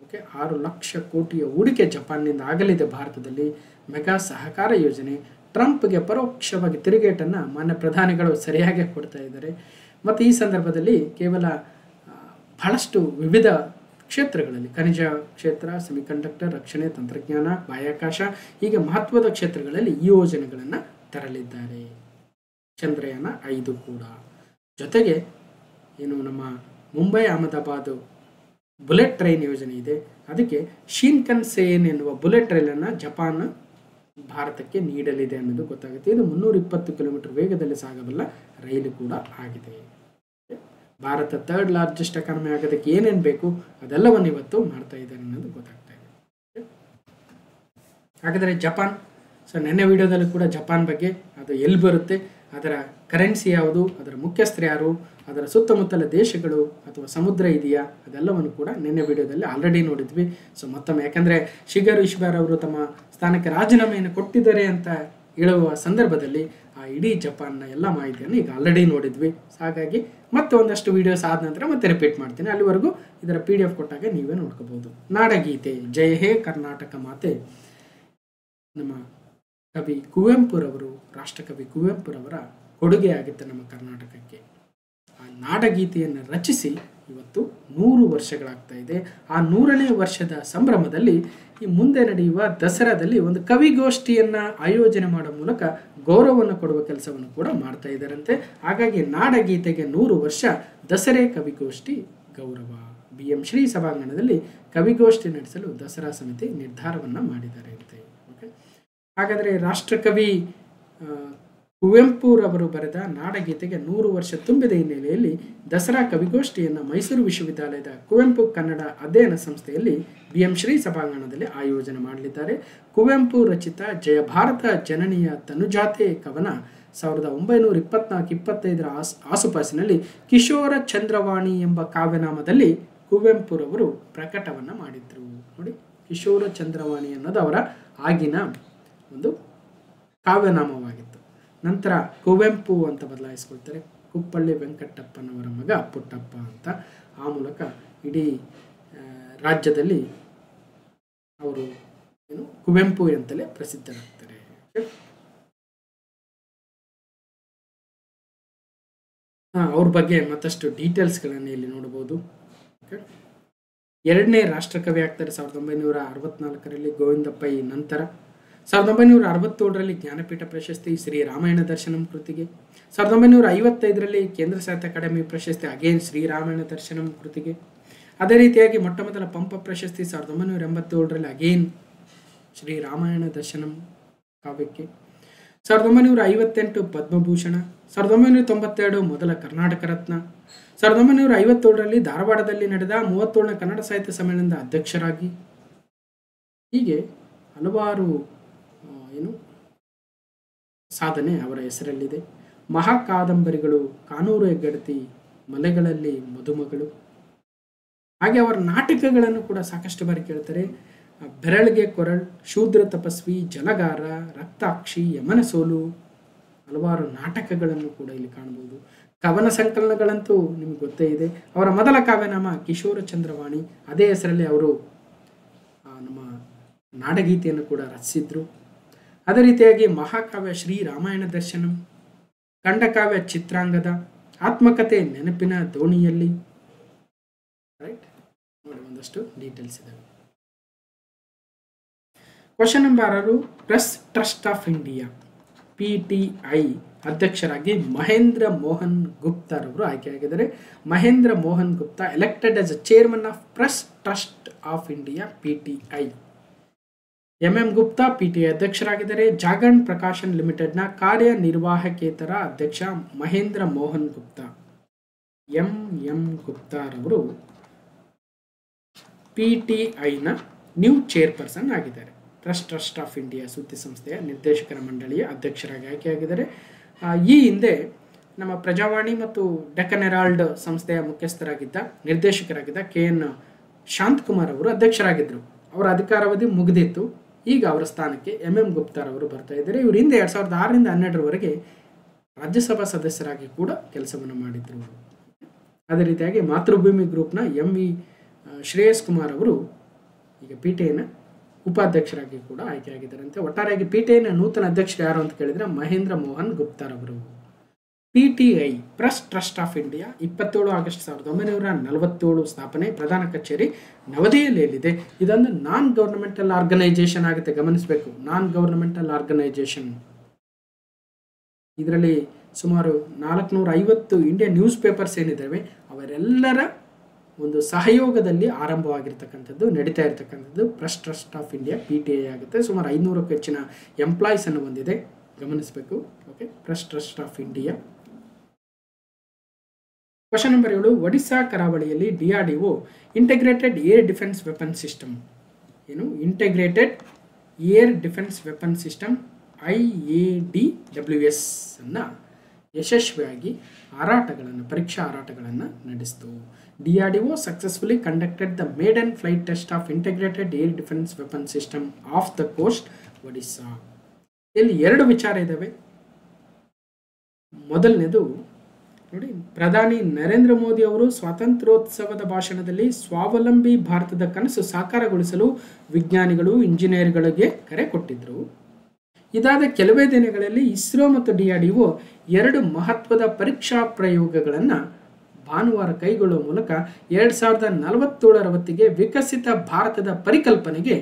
ಓಕೆ, 6 ಲಕ್ಷ ಕೋಟಿಯ ಹೂಡಿಕೆ ಜಪಾನ್ನಿಂದ ಆಗಲಿದೆ ಭಾರತದಲ್ಲಿ. ಮೆಗಾ ಸಹಕಾರ ಯೋಜನೆ, ಟ್ರಂಪ್ಗೆ ಪರೋಕ್ಷವಾಗಿ ತಿರುಗೇಟನ್ನು ಮಾನ್ಯ ಪ್ರಧಾನಿಗಳು ಸರಿಯಾಗಿ ಕೊಡ್ತಾ ಇದ್ದಾರೆ. ಮತ್ತು ಈ ಸಂದರ್ಭದಲ್ಲಿ ಕೇವಲ ಬಹಳಷ್ಟು ವಿವಿಧ ಕ್ಷೇತ್ರಗಳಲ್ಲಿ, ಖನಿಜ ಕ್ಷೇತ್ರ, ಸೆಮಿಕಂಡಕ್ಟರ್, ರಕ್ಷಣೆ, ತಂತ್ರಜ್ಞಾನ, ಬಾಹ್ಯಾಕಾಶ, ಹೀಗೆ ಮಹತ್ವದ ಕ್ಷೇತ್ರಗಳಲ್ಲಿ ಈ ಯೋಜನೆಗಳನ್ನು ತರಲಿದ್ದಾರೆ. ಚಂದ್ರಯಾನ 5 ಕೂಡ. ಜೊತೆಗೆ ಏನು ನಮ್ಮ ಮುಂಬೈ ಅಹಮದಾಬಾದ್ ಬುಲೆಟ್ ಟ್ರೈನ್ ಯೋಜನೆ ಇದೆ, ಅದಕ್ಕೆ ಶಿನ್ಕನ್ಸೇನ್ ಎನ್ನುವ ಬುಲೆಟ್ ರೈಲನ್ನು ಜಪಾನ್ ಭಾರತಕ್ಕೆ ನೀಡಲಿದೆ ಅನ್ನೋದು ಗೊತ್ತಾಗುತ್ತೆ. ಇದು 320 ಕಿಲೋಮೀಟರ್ ವೇಗದಲ್ಲಿ ಸಾಗಬಲ್ಲ ರೈಲು ಕೂಡ ಆಗಿದೆ. ಭಾರತ 3rd ಲಾರ್ಜೆಸ್ಟ್ ಎಕಾನಮಿ ಆಗೋದಕ್ಕೆ ಏನೇನು ಬೇಕು ಅದೆಲ್ಲವನ್ನು ಇವತ್ತು ಮಾಡ್ತಾ ಇದ್ದಾರೆ ಅನ್ನೋದು ಗೊತ್ತಾಗ್ತಾ ಇದೆ. ಹಾಗಾದರೆ ಜಪಾನ್, ಸೊ ನೆನ್ನೆ ವಿಡಿಯೋದಲ್ಲಿ ಕೂಡ ಜಪಾನ್ ಬಗ್ಗೆ, ಅದು ಎಲ್ಲಿ ಬರುತ್ತೆ, ಅದರ ಕರೆನ್ಸಿ ಯಾವುದು, ಅದರ ಮುಖ್ಯಸ್ಥರು ಯಾರು, ಅದರ ಸುತ್ತಮುತ್ತಲ ದೇಶಗಳು ಅಥವಾ ಸಮುದ್ರ ಇದೆಯಾ, ಅದೆಲ್ಲವನ್ನು ಕೂಡ ನಿನ್ನೆ ವಿಡಿಯೋದಲ್ಲಿ ಆಲ್ರೆಡಿ ನೋಡಿದ್ವಿ. ಸೊ ಮತ್ತೊಮ್ಮೆ, ಯಾಕಂದರೆ ಶಿಗೆರು ಇಶಿಬಾರ ಅವರು ತಮ್ಮ ಸ್ಥಾನಕ್ಕೆ ರಾಜೀನಾಮೆಯನ್ನು ಕೊಟ್ಟಿದ್ದಾರೆ ಅಂತ ಹೇಳುವ ಸಂದರ್ಭದಲ್ಲಿ ಆ ಇಡೀ ಜಪಾನ್ನ ಎಲ್ಲ ಮಾಹಿತಿಯನ್ನು ಈಗ ಆಲ್ರೆಡಿ ನೋಡಿದ್ವಿ. ಹಾಗಾಗಿ ಮತ್ತೆ ಒಂದಷ್ಟು ವಿಡಿಯೋಸ್ ಆದ ನಂತರ ಮತ್ತೆ ರಿಪೀಟ್ ಮಾಡ್ತೀನಿ. ಅಲ್ಲಿವರೆಗೂ ಇದರ PDF ಕೊಟ್ಟಾಗ ನೀವೇ ನೋಡ್ಕೋಬಹುದು. ನಾಡಗೀತೆ ಜಯ ಹೇ ಕರ್ನಾಟಕ ಮಾತೆ, ನಮ್ಮ ಕವಿ ಕುವೆಂಪುರವರು, ರಾಷ್ಟ್ರಕವಿ ಕುವೆಂಪುರವರ ಕೊಡುಗೆ ಆಗಿತ್ತು ನಮ್ಮ ಕರ್ನಾಟಕಕ್ಕೆ. ಆ ನಾಡಗೀತೆಯನ್ನು ರಚಿಸಿ ಇವತ್ತು 100 ವರ್ಷಗಳಾಗ್ತಾ ಇದೆ. ಆ 100ನೇ ವರ್ಷದ ಸಂಭ್ರಮದಲ್ಲಿ ಈ ಮುಂದೆ ನಡೆಯುವ ದಸರಾದಲ್ಲಿ ಒಂದು ಕವಿಗೋಷ್ಠಿಯನ್ನು ಆಯೋಜನೆ ಮಾಡೋ ಮೂಲಕ ಗೌರವವನ್ನು ಕೊಡುವ ಕೆಲಸವನ್ನು ಕೂಡ ಮಾಡ್ತಾ ಇದ್ದಾರಂತೆ. ಹಾಗಾಗಿ ನಾಡಗೀತೆಗೆ 100 ವರ್ಷ, ದಸರೆ ಕವಿಗೋಷ್ಠಿ ಗೌರವ. BM ಶ್ರೀ ಸಭಾಂಗಣದಲ್ಲಿ ಕವಿಗೋಷ್ಠಿ ನಡೆಸಲು ದಸರಾ ಸಮಿತಿ ನಿರ್ಧಾರವನ್ನು ಮಾಡಿದ್ದಾರೆ ಅಂತೆ. ಓಕೆ, ಹಾಗಾದರೆ ರಾಷ್ಟ್ರಕವಿ ಕುವೆಂಪುರವರು ಬರೆದ ನಾಡಗೀತೆಗೆ 100 ವರ್ಷ ತುಂಬಿದ ಹಿನ್ನೆಲೆಯಲ್ಲಿ ದಸರಾ ಕವಿಗೋಷ್ಠಿಯನ್ನು ಮೈಸೂರು ವಿಶ್ವವಿದ್ಯಾಲಯದ ಕುವೆಂಪು ಕನ್ನಡ ಅಧ್ಯಯನ ಸಂಸ್ಥೆಯಲ್ಲಿ BM ಶ್ರೀ ಸಭಾಂಗಣದಲ್ಲಿ ಆಯೋಜನೆ ಮಾಡಲಿದ್ದಾರೆ. ಕುವೆಂಪು ರಚಿತ ಜಯ ಭಾರತ ಜನನಿಯ ತನುಜಾತೆ ಕವನ 1924-25 ಆಸುಪಾಸಿನಲ್ಲಿ ಕಿಶೋರ ಚಂದ್ರವಾಣಿ ಎಂಬ ಕಾವ್ಯನಾಮದಲ್ಲಿ ಕುವೆಂಪುರವರು ಪ್ರಕಟವನ್ನು ಮಾಡಿದ್ರು. ನೋಡಿ, ಕಿಶೋರ ಚಂದ್ರವಾಣಿ ಅನ್ನೋದು ಅವರ ಆಗಿನ ಒಂದು ಕಾವ್ಯನಾಮವಾಗಿತ್ತು. ನಂತರ ಕುವೆಂಪು ಅಂತ ಬದಲಾಯಿಸ್ಕೊಳ್ತಾರೆ. ಕುಪ್ಪಳ್ಳಿ ವೆಂಕಟಪ್ಪನವರ ಮಗ ಪುಟ್ಟಪ್ಪ ಅಂತ. ಆ ಮೂಲಕ ಇಡೀ ರಾಜ್ಯದಲ್ಲಿ ಅವರು ಕುವೆಂಪು ಅಂತಲೇ ಪ್ರಸಿದ್ಧರಾಗ್ತಾರೆ. ಅವ್ರ ಬಗ್ಗೆ ಮತ್ತಷ್ಟು ಡೀಟೇಲ್ಸ್ಗಳನ್ನು ಇಲ್ಲಿ ನೋಡಬಹುದು. ಎರಡನೇ ರಾಷ್ಟ್ರಕವಿ ಆಗ್ತಾರೆ 1964ರಲ್ಲಿ ಗೋವಿಂದ ಪೈ. ನಂತರ 1967ರಲ್ಲಿ ಜ್ಞಾನಪೀಠ ಪ್ರಶಸ್ತಿ ಶ್ರೀ ರಾಮಾಯಣ ದರ್ಶನಂ ಕೃತಿಗೆ. 1955ರಲ್ಲಿ ಕೇಂದ್ರ ಸಾಹಿತ್ಯ ಅಕಾಡೆಮಿ ಪ್ರಶಸ್ತಿ ಅಗೇನ್ ಶ್ರೀ ರಾಮಾಯಣ ದರ್ಶನಂ ಕೃತಿಗೆ. ಅದೇ ರೀತಿಯಾಗಿ ಮೊಟ್ಟ ಮೊದಲ ಪಂಪ ಪ್ರಶಸ್ತಿ 1987ರಲ್ಲಿ ಅಗೇನ್ ಶ್ರೀ ರಾಮಾಯಣ ದರ್ಶನಂ ಕಾವ್ಯಕ್ಕೆ. 1958 ಪದ್ಮಭೂಷಣ. 1992 ಮೊದಲ ಕರ್ನಾಟಕ ರತ್ನ. 1957ರಲ್ಲಿ ಧಾರವಾಡದಲ್ಲಿ ನಡೆದ 37ನೇ ಕನ್ನಡ ಸಾಹಿತ್ಯ ಸಮ್ಮೇಳನದ ಅಧ್ಯಕ್ಷರಾಗಿ. ಹೀಗೆ ಹಲವಾರು ಏನು ಸಾಧನೆ ಅವರ ಹೆಸರಲ್ಲಿದೆ. ಮಹಾಕಾದಂಬರಿಗಳು, ಕಾನೂರು ಹೆಗ್ಗಡತಿ, ಮಲೆಗಳಲ್ಲಿ ಮದುಮಗಳು, ಹಾಗೆ ಅವರ ನಾಟಕಗಳನ್ನು ಕೂಡ ಸಾಕಷ್ಟು ಬಾರಿ ಕೇಳ್ತಾರೆ. ಬೆರಳಿಗೆ ಕೊರಳ್, ಶೂದ್ರ ತಪಸ್ವಿ, ಜಲಗಾರ, ರಕ್ತಾಕ್ಷಿ, ಯಮನ ಸೋಲು, ಹಲವಾರು ನಾಟಕಗಳನ್ನು ಕೂಡ ಇಲ್ಲಿ ಕಾಣಬಹುದು. ಕವನ ಸಂಕಲನಗಳಂತೂ ನಿಮ್ಗೆ ಗೊತ್ತೇ ಇದೆ. ಅವರ ಮೊದಲ ಕಾವ್ಯನಾಮ ಕಿಶೋರ ಚಂದ್ರವಾಣಿ. ಅದೇ ಹೆಸರಲ್ಲಿ ಅವರು ನಮ್ಮ ನಾಡಗೀತೆಯನ್ನು ಕೂಡ ರಚಿಸಿದ್ರು. ಅದೇ ರೀತಿಯಾಗಿ ಮಹಾಕಾವ್ಯ ಶ್ರೀ ರಾಮಾಯಣ ದರ್ಶನಂ, ಖಂಡಕಾವ್ಯ ಚಿತ್ರಾಂಗದ, ಆತ್ಮಕಥೆ ನೆನಪಿನ ದೋಣಿಯಲ್ಲಿ. ರೈಟ್, ನೋಡಿ ಒಂದಷ್ಟು ಡೀಟೇಲ್ಸ್ ಇದಾವೆ. Question number 6, Press Trust of India PTI ಅಧ್ಯಕ್ಷರಾಗಿ ಮಹೇಂದ್ರ ಮೋಹನ್ ಗುಪ್ತಾರವರು ಆಯ್ಕೆಯಾಗಿದ್ದಾರೆ. Mahendra Mohan Gupta elected as a chairman of Press Trust of India PTI. MM Gupta PTI ಅಧ್ಯಕ್ಷರಾಗಿದ್ದಾರೆ. ಜಾಗರಣ್ ಪ್ರಕಾಶನ್ ಲಿಮಿಟೆಡ್ನ ಕಾರ್ಯನಿರ್ವಾಹಕೇತರ ಅಧ್ಯಕ್ಷ ಮಹೇಂದ್ರ ಮೋಹನ್ ಗುಪ್ತಾ. MM ಗುಪ್ತಾರವರು PTIನ ನ್ಯೂ ಚೇರ್ಪರ್ಸನ್ ಆಗಿದ್ದಾರೆ. ಪ್ರೆಸ್ ಟ್ರಸ್ಟ್ ಆಫ್ ಇಂಡಿಯಾ ಸುದ್ದಿ ಸಂಸ್ಥೆಯ ನಿರ್ದೇಶಕರ ಮಂಡಳಿಯ ಅಧ್ಯಕ್ಷರಾಗಿ ಆಯ್ಕೆಯಾಗಿದ್ದಾರೆ. ಈ ಹಿಂದೆ ನಮ್ಮ ಪ್ರಜಾವಾಣಿ ಮತ್ತು ಡೆಕ್ಕನ್ ಹೆರಾಲ್ಡ್ ಸಂಸ್ಥೆಯ ಮುಖ್ಯಸ್ಥರಾಗಿದ್ದ, ನಿರ್ದೇಶಕರಾಗಿದ್ದ KN ಶಾಂತಕುಮಾರ್ ಅವರು ಅಧ್ಯಕ್ಷರಾಗಿದ್ದರು. ಅವರ ಅಧಿಕಾರಾವಧಿ ಮುಗಿದಿತ್ತು. ಈಗ ಅವರ ಸ್ಥಾನಕ್ಕೆ MM ಗುಪ್ತಾರವರು ಬರ್ತಾ ಇದ್ದಾರೆ. ಇವರು ಹಿಂದೆ 2006ರಿಂದ 2012ರವರೆಗೆ ರಾಜ್ಯಸಭಾ ಸದಸ್ಯರಾಗಿ ಕೂಡ ಕೆಲಸವನ್ನು ಮಾಡಿದರು. ಅದೇ ರೀತಿಯಾಗಿ ಮಾತೃಭೂಮಿ ಗ್ರೂಪ್ನ MV ಶ್ರೇಯಸ್ ಕುಮಾರ್ ಅವರು ಈಗ PTIನ ಉಪಾಧ್ಯಕ್ಷರಾಗಿ ಕೂಡ ಆಯ್ಕೆಯಾಗಿದ್ದಾರಂತೆ. ಒಟ್ಟಾರೆಯಾಗಿ PTIನ ನೂತನ ಅಧ್ಯಕ್ಷರು ಯಾರು ಅಂತ ಕೇಳಿದರೆ ಮಹೇಂದ್ರ ಮೋಹನ್ ಗುಪ್ತಾರವರು. PTI Press Trust of India 27 August 1947 ಸ್ಥಾಪನೆ. ಪ್ರಧಾನ ಕಚೇರಿ ನವದೆಹಲಿಯಲ್ಲಿದೆ. ಇದೊಂದು ನಾನ್ ಗವರ್ನಮೆಂಟಲ್ ಆರ್ಗನೈಜೇಷನ್ ಆಗುತ್ತೆ, ಗಮನಿಸಬೇಕು. ನಾನ್ ಗವರ್ನಮೆಂಟಲ್ ಆರ್ಗನೈಜೇಷನ್. ಇದರಲ್ಲಿ ಸುಮಾರು 450 ಇಂಡಿಯನ್ ನ್ಯೂಸ್ ಪೇಪರ್ಸ್ ಏನಿದ್ದಾವೆ ಅವರೆಲ್ಲರ ಒಂದು ಸಹಯೋಗದಲ್ಲಿ ಆರಂಭವಾಗಿರ್ತಕ್ಕಂಥದ್ದು, ನಡೀತಾ ಇರತಕ್ಕಂಥದ್ದು Press Trust of India PTI ಆಗುತ್ತೆ. ಸುಮಾರು 500ಕ್ಕೂ ಹೆಚ್ಚಿನ ಎಂಪ್ಲಾಯೀಸನ್ನು ಹೊಂದಿದೆ, ಗಮನಿಸಬೇಕು. Okay, Press Trust of India. Question number 7, Odisha ಕರಾವಳಿಯಲ್ಲಿ DRDO integrated air defence weapon system, ಏನು integrated air defence weapon system IADWS ಅನ್ನು ಯಶಸ್ವಿಯಾಗಿ ಪರೀಕ್ಷಾ ಹಾರಾಟಗಳನ್ನು ನಡೆಸಿತು. DRDO successfully conducted the maiden flight test of integrated air defence weapon system of the coast Odisha. ಇಲ್ಲಿ 2 ವಿಚಾರ ಇದ್ದಾವೆ. ಮೊದಲನೇದು ನೋಡಿ, ಪ್ರಧಾನಿ ನರೇಂದ್ರ ಮೋದಿ ಅವರು ಸ್ವಾತಂತ್ರ್ಯೋತ್ಸವದ ಭಾಷಣದಲ್ಲಿ ಸ್ವಾವಲಂಬಿ ಭಾರತದ ಕನಸು ಸಾಕಾರಗೊಳಿಸಲು ವಿಜ್ಞಾನಿಗಳು, ಇಂಜಿನಿಯರ್ಗಳಿಗೆ ಕರೆ ಕೊಟ್ಟಿದ್ದರು. ಇದಾದ ಕೆಲವೇ ದಿನಗಳಲ್ಲಿ ಇಸ್ರೋ ಮತ್ತು DRDO 2 ಮಹತ್ವದ ಪರೀಕ್ಷಾ ಪ್ರಯೋಗಗಳನ್ನು ಭಾನುವಾರ ಕೈಗೊಳ್ಳುವ ಮೂಲಕ 2047ರ ಹೊತ್ತಿಗೆ ವಿಕಸಿತ ಭಾರತದ ಪರಿಕಲ್ಪನೆಗೆ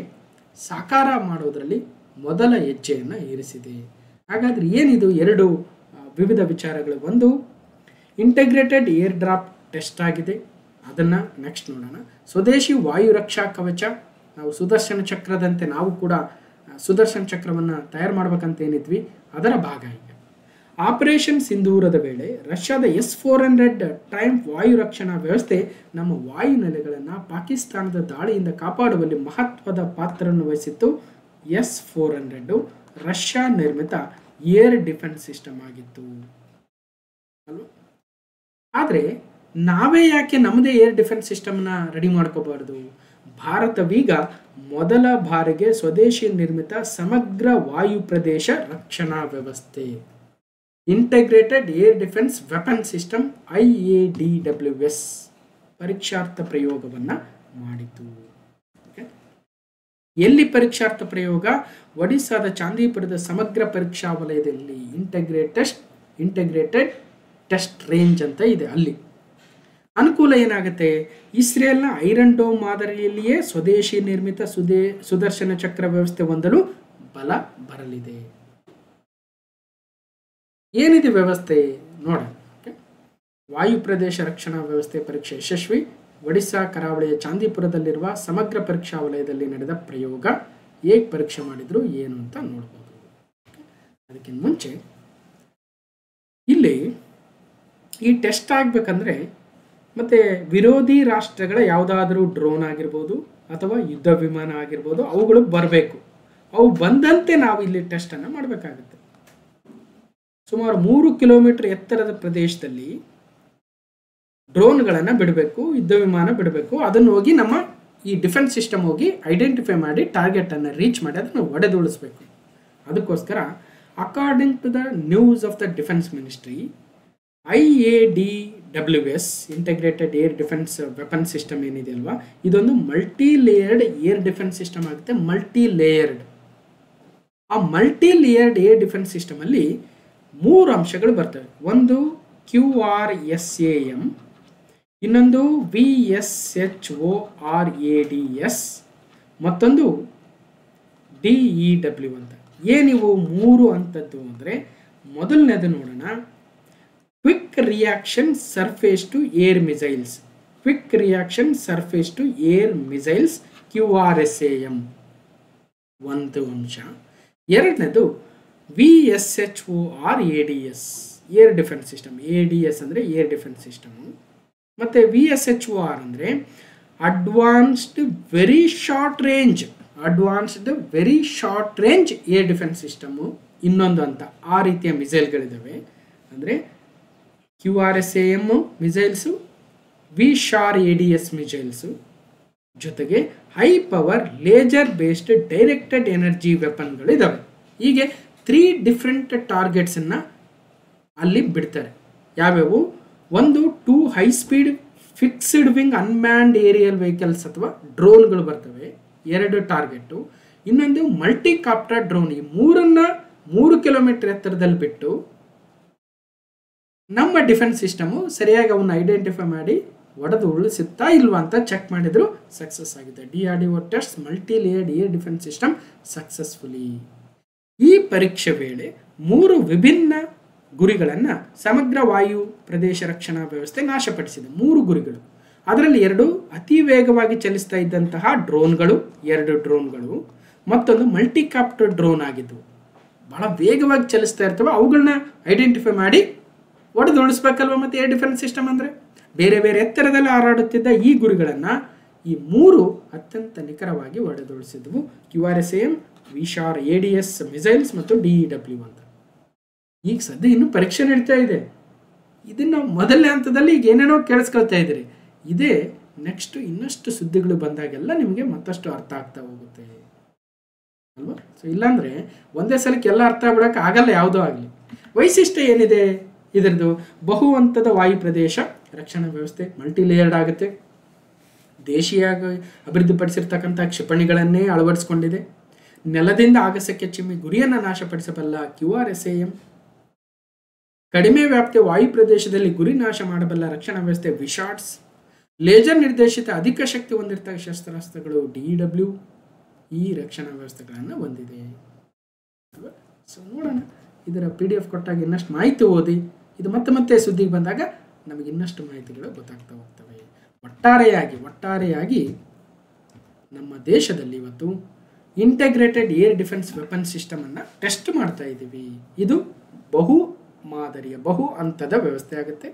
ಸಾಕಾರ ಮಾಡೋದರಲ್ಲಿ ಮೊದಲ ಹೆಜ್ಜೆಯನ್ನು ಇರಿಸಿದೆ. ಹಾಗಾದರೆ ಏನಿದು 2 ವಿವಿಧ ವಿಚಾರಗಳು? ಒಂದು, ಇಂಟಿಗ್ರೇಟೆಡ್ ಏರ್ ಡ್ರಾಪ್ ಟೆಸ್ಟ್ ಆಗಿದೆ, ಅದನ್ನು ನೆಕ್ಸ್ಟ್ ನೋಡೋಣ. ಸ್ವದೇಶಿ ವಾಯು ರಕ್ಷಾ ಕವಚ, ನಾವು ಸುದರ್ಶನ ಚಕ್ರದಂತೆ ನಾವು ಕೂಡ ಸುದರ್ಶನ ಚಕ್ರವನ್ನು ತಯಾರು ಮಾಡ್ಬೇಕಂತ ಏನಿದ್ವಿ, ಅದರ ಭಾಗ ಈಗ. ಆಪರೇಷನ್ ಸಿಂಧೂರದ ವೇಳೆ ರಷ್ಯಾದ S-400 ಟ್ರಯಂಫ್ ವಾಯು ರಕ್ಷಣಾ ವ್ಯವಸ್ಥೆ ನಮ್ಮ ವಾಯುನೆಲೆಗಳನ್ನು ಪಾಕಿಸ್ತಾನದ ದಾಳಿಯಿಂದ ಕಾಪಾಡುವಲ್ಲಿ ಮಹತ್ವದ ಪಾತ್ರವನ್ನು ವಹಿಸಿತ್ತು. S-400 ರಷ್ಯಾ ನಿರ್ಮಿತ ಏರ್ ಡಿಫೆನ್ಸ್ ಸಿಸ್ಟಮ್ ಆಗಿತ್ತು ಅಲ್ವಾ? ಆದರೆ ನಾವೇ ಯಾಕೆ ನಮ್ಮದೇ ಏರ್ ಡಿಫೆನ್ಸ್ ಸಿಸ್ಟಮ್ನ ರೆಡಿ ಮಾಡ್ಕೋಬಾರ್ದು? ಭಾರತವೀಗ ಮೊದಲ ಬಾರಿಗೆ ಸ್ವದೇಶಿ ನಿರ್ಮಿತ ಸಮಗ್ರ ವಾಯು ಪ್ರದೇಶ ರಕ್ಷಣಾ ವ್ಯವಸ್ಥೆ integrated air defence weapon system IADWS ಪರೀಕ್ಷಾರ್ಥ ಪ್ರಯೋಗವನ್ನು ಮಾಡಿತು. ಎಲ್ಲಿ ಪರೀಕ್ಷಾರ್ಥ ಪ್ರಯೋಗ? ಒಡಿಶಾದ ಚಾಂದೀಪುರದ ಸಮಗ್ರ ಪರೀಕ್ಷಾ ವಲಯದಲ್ಲಿ ಇಂಟಿಗ್ರೇಟೆಡ್ ಟೆಸ್ಟ್ ರೇಂಜ್ ಅಂತ ಇದೆ. ಅಲ್ಲಿ ಅನುಕೂಲ ಏನಾಗುತ್ತೆ? ಇಸ್ರೇಲ್ನ ಐರನ್ ಡೋಮ್ ಮಾದರಿಯಲ್ಲಿಯೇ ಸ್ವದೇಶಿ ನಿರ್ಮಿತ ಸುದರ್ಶನ ಚಕ್ರ ವ್ಯವಸ್ಥೆ ಹೊಂದಲು ಬಲ ಬರಲಿದೆ. ಏನಿದೆ ವ್ಯವಸ್ಥೆ ನೋಡೋಣ. ವಾಯು ಪ್ರದೇಶ ರಕ್ಷಣಾ ವ್ಯವಸ್ಥೆ ಪರೀಕ್ಷೆ ಯಶಸ್ವಿ. ಒಡಿಶಾ ಕರಾವಳಿಯ ಚಾಂದೀಪುರದಲ್ಲಿರುವ ಸಮಗ್ರ ಪರೀಕ್ಷಾ ವಲಯದಲ್ಲಿ ನಡೆದ ಪ್ರಯೋಗ. ಹೇಗೆ ಪರೀಕ್ಷೆ ಮಾಡಿದ್ರು ಏನು ಅಂತ ನೋಡ್ಬೋದು. ಅದಕ್ಕಿಂತ ಮುಂಚೆ ಇಲ್ಲಿ ಈ ಟೆಸ್ಟ್ ಆಗಬೇಕಂದ್ರೆ ಮತ್ತೆ ವಿರೋಧಿ ರಾಷ್ಟ್ರಗಳ ಯಾವುದಾದ್ರೂ ಡ್ರೋನ್ ಆಗಿರ್ಬೋದು ಅಥವಾ ಯುದ್ಧ ವಿಮಾನ ಆಗಿರ್ಬೋದು, ಅವುಗಳು ಬರಬೇಕು. ಅವು ಬಂದಂತೆ ನಾವು ಇಲ್ಲಿ ಟೆಸ್ಟನ್ನು ಮಾಡಬೇಕಾಗುತ್ತೆ. ಸುಮಾರು 3 ಕಿಲೋಮೀಟರ್ ಎತ್ತರದ ಪ್ರದೇಶದಲ್ಲಿ ಡ್ರೋನ್ಗಳನ್ನು ಬಿಡಬೇಕು, ಯುದ್ಧ ವಿಮಾನ ಬಿಡಬೇಕು. ಅದನ್ನು ಹೋಗಿ ನಮ್ಮ ಈ ಡಿಫೆನ್ಸ್ ಸಿಸ್ಟಮ್ ಹೋಗಿ ಐಡೆಂಟಿಫೈ ಮಾಡಿ ಟಾರ್ಗೆಟನ್ನು ರೀಚ್ ಮಾಡಿ ಅದನ್ನು ಹೊಡೆದುಳಿಸ್ಬೇಕು. ಅದಕ್ಕೋಸ್ಕರ according to the news of the defence ministry, IADWS integrated air defence weapon system ಏನಿದೆ ಅಲ್ವಾ, ಇದೊಂದು multi layered air defence system ಆಗುತ್ತೆ. Multi layered. ಆ multi layered air defence system ಅಲ್ಲಿ 3 ಅಂಶಗಳು ಬರ್ತವೆ. ಒಂದು QRSAM, ಇನ್ನೊಂದು VSHORADS, ಮತ್ತೊಂದು DEW ಅಂತ. ಏನಿವು 3 ಅಂತದ್ದು ಅಂದರೆ, ಮೊದಲನೇದು ನೋಡೋಣ, quick reaction surface to air missiles. Quick reaction surface to air missiles QRSAM ಒಂದು ಅಂಶ. ಎರಡನೇದು VSHORADS air defence system. ADS ಅಂದರೆ ಏರ್ ಡಿಫೆನ್ಸ್ ಸಿಸ್ಟಮು. ಮತ್ತು VSHOR ಅಂದರೆ advanced very short range air defence system ಇನ್ನೊಂದು ಅಂತ. ಆ ರೀತಿಯ ಮಿಸೈಲ್ಗಳಿದ್ದಾವೆ. ಅಂದರೆ QRSAM ಮಿಸೈಲ್ಸು, VSHORADS ಮಿಸೈಲ್ಸು, ಜೊತೆಗೆ high power laser based directed energy ವೆಪನ್ಗಳಿದ್ದಾವೆ. ಹೀಗೆ 3 ಡಿಫ್ರೆಂಟ್ ಟಾರ್ಗೆಟ್ಸನ್ನು ಅಲ್ಲಿ ಬಿಡ್ತಾರೆ. ಯಾವ್ಯಾವು? ಒಂದು 2 high speed fixed wing unmanned aerial vehicles ಅಥವಾ ಡ್ರೋನ್ಗಳು ಬರ್ತವೆ, 2 ಟಾರ್ಗೆಟು. ಇನ್ನೊಂದು ಮಲ್ಟಿಕಾಪ್ಟರ್ ಡ್ರೋನ್. ಈ 3 ಕಿಲೋಮೀಟರ್ ಎತ್ತರದಲ್ಲಿ ಬಿಟ್ಟು ನಮ್ಮ ಡಿಫೆನ್ಸ್ ಸಿಸ್ಟಮು ಸರಿಯಾಗಿ ಅವನ್ನ ಐಡೆಂಟಿಫೈ ಮಾಡಿ ಹೊಡೆದು ಉಳಿಸುತ್ತಾ ಇಲ್ವಾ ಅಂತ ಚೆಕ್ ಮಾಡಿದ್ರು, ಸಕ್ಸಸ್ ಆಗಿದೆ. DRDO test multi layered air defence system successfully. ಈ ಪರೀಕ್ಷೆ ವೇಳೆ 3 ವಿಭಿನ್ನ ಗುರಿಗಳನ್ನು ಸಮಗ್ರ ವಾಯು ಪ್ರದೇಶ ರಕ್ಷಣಾ ವ್ಯವಸ್ಥೆ ನಾಶಪಡಿಸಿದೆ. 3 ಗುರಿಗಳು. ಅದರಲ್ಲಿ 2 ಅತಿ ವೇಗವಾಗಿ ಚಲಿಸ್ತಾ ಇದ್ದಂತಹ ಡ್ರೋನ್ಗಳು, 2 ಡ್ರೋನ್ಗಳು, ಮತ್ತೊಂದು ಮಲ್ಟಿಕಾಪ್ಟರ್ ಡ್ರೋನ್ ಆಗಿದ್ದವು. ಬಹಳ ವೇಗವಾಗಿ ಚಲಿಸ್ತಾ ಇರ್ತವೆ. ಅವುಗಳನ್ನ ಐಡೆಂಟಿಫೈ ಮಾಡಿ ಹೊಡೆದು ಉಳಿಸ್ಬೇಕಲ್ವ. ಮತ್ತು ಏರ್ ಡಿಫೆನ್ಸ್ ಸಿಸ್ಟಮ್ ಅಂದರೆ ಬೇರೆ ಬೇರೆ ಎತ್ತರದಲ್ಲಿ ಹಾರಾಡುತ್ತಿದ್ದ ಈ ಗುರಿಗಳನ್ನು ಈ 3 ಅತ್ಯಂತ ನಿಖರವಾಗಿ ಹೊಡೆದುಳಿಸಿದವು. QRSAM, VSHORADS ಮಿಸೈಲ್ಸ್ ಮತ್ತು DEW ಅಂತ. ಈಗ ಸದ್ಯ ಇನ್ನೂ ಪರೀಕ್ಷೆ ನಡೀತಾ ಇದೆ. ಇದನ್ನು ಮೊದಲನೇ ಹಂತದಲ್ಲಿ ಈಗ ಏನೇನೋ ಕೇಳಿಸ್ಕೊಳ್ತಾ ಇದ್ದೀರಿ. ಇದೇ ನೆಕ್ಸ್ಟ್ ಇನ್ನಷ್ಟು ಸುದ್ದಿಗಳು ಬಂದಾಗೆಲ್ಲ ನಿಮಗೆ ಮತ್ತಷ್ಟು ಅರ್ಥ ಆಗ್ತಾ ಹೋಗುತ್ತೆ ಅಲ್ವಾ. ಸೊ ಇಲ್ಲಾಂದರೆ ಒಂದೇ ಸಲಕ್ಕೆ ಎಲ್ಲ ಅರ್ಥ ಆಗ್ಬಿಡೋಕೆ ಆಗಲ್ಲ ಯಾವುದೋ ಆಗಲಿ. ವೈಶಿಷ್ಟ್ಯ ಏನಿದೆ ಇದರದ್ದು? ಬಹು ಹಂತದ ವಾಯು ಪ್ರದೇಶ ರಕ್ಷಣಾ ವ್ಯವಸ್ಥೆ, ಮಲ್ಟಿ ಲೇಯರ್ಡ್ ಆಗುತ್ತೆ. ದೇಶೀಯವಾಗಿ ಅಭಿವೃದ್ಧಿಪಡಿಸಿರ್ತಕ್ಕಂಥ ಕ್ಷಿಪಣಿಗಳನ್ನೇ ಅಳವಡಿಸಿಕೊಂಡಿದೆ. ನೆಲದಿಂದ ಆಗಸಕ್ಕೆ ಚಿಮ್ಮಿ ಗುರಿಯನ್ನು ನಾಶಪಡಿಸಬಲ್ಲ QRSAM. ಕಡಿಮೆ ವ್ಯಾಪ್ತಿಯ ವಾಯು ಪ್ರದೇಶದಲ್ಲಿ ಗುರಿ ನಾಶ ಮಾಡಬಲ್ಲ ರಕ್ಷಣಾ ವ್ಯವಸ್ಥೆ ವಿಶಾಟ್ಸ್. ಲೇಜರ್ ನಿರ್ದೇಶಿತ ಅಧಿಕ ಶಕ್ತಿ ಹೊಂದಿರತಕ್ಕ ಶಸ್ತ್ರಾಸ್ತ್ರಗಳು DEW. ಈ ರಕ್ಷಣಾ ವ್ಯವಸ್ಥೆಗಳನ್ನು ಹೊಂದಿದೆ. ಸೊ ನೋಡೋಣ, ಇದರ PDF ಕೊಟ್ಟಾಗ ಇನ್ನಷ್ಟು ಮಾಹಿತಿ ಓದಿ. ಇದು ಮತ್ತೆ ಸುದ್ದಿಗೆ ಬಂದಾಗ ನಮಗೆ ಇನ್ನಷ್ಟು ಮಾಹಿತಿಗಳು ಗೊತ್ತಾಗ್ತಾ ಹೋಗ್ತವೆ. ಒಟ್ಟಾರೆಯಾಗಿ ನಮ್ಮ ದೇಶದಲ್ಲಿ ಇವತ್ತು integrated air defence weapon system ಅನ್ನು ಟೆಸ್ಟ್ ಮಾಡ್ತಾ ಇದ್ದೀವಿ. ಇದು ಬಹು ಹಂತದ ವ್ಯವಸ್ಥೆ ಆಗುತ್ತೆ.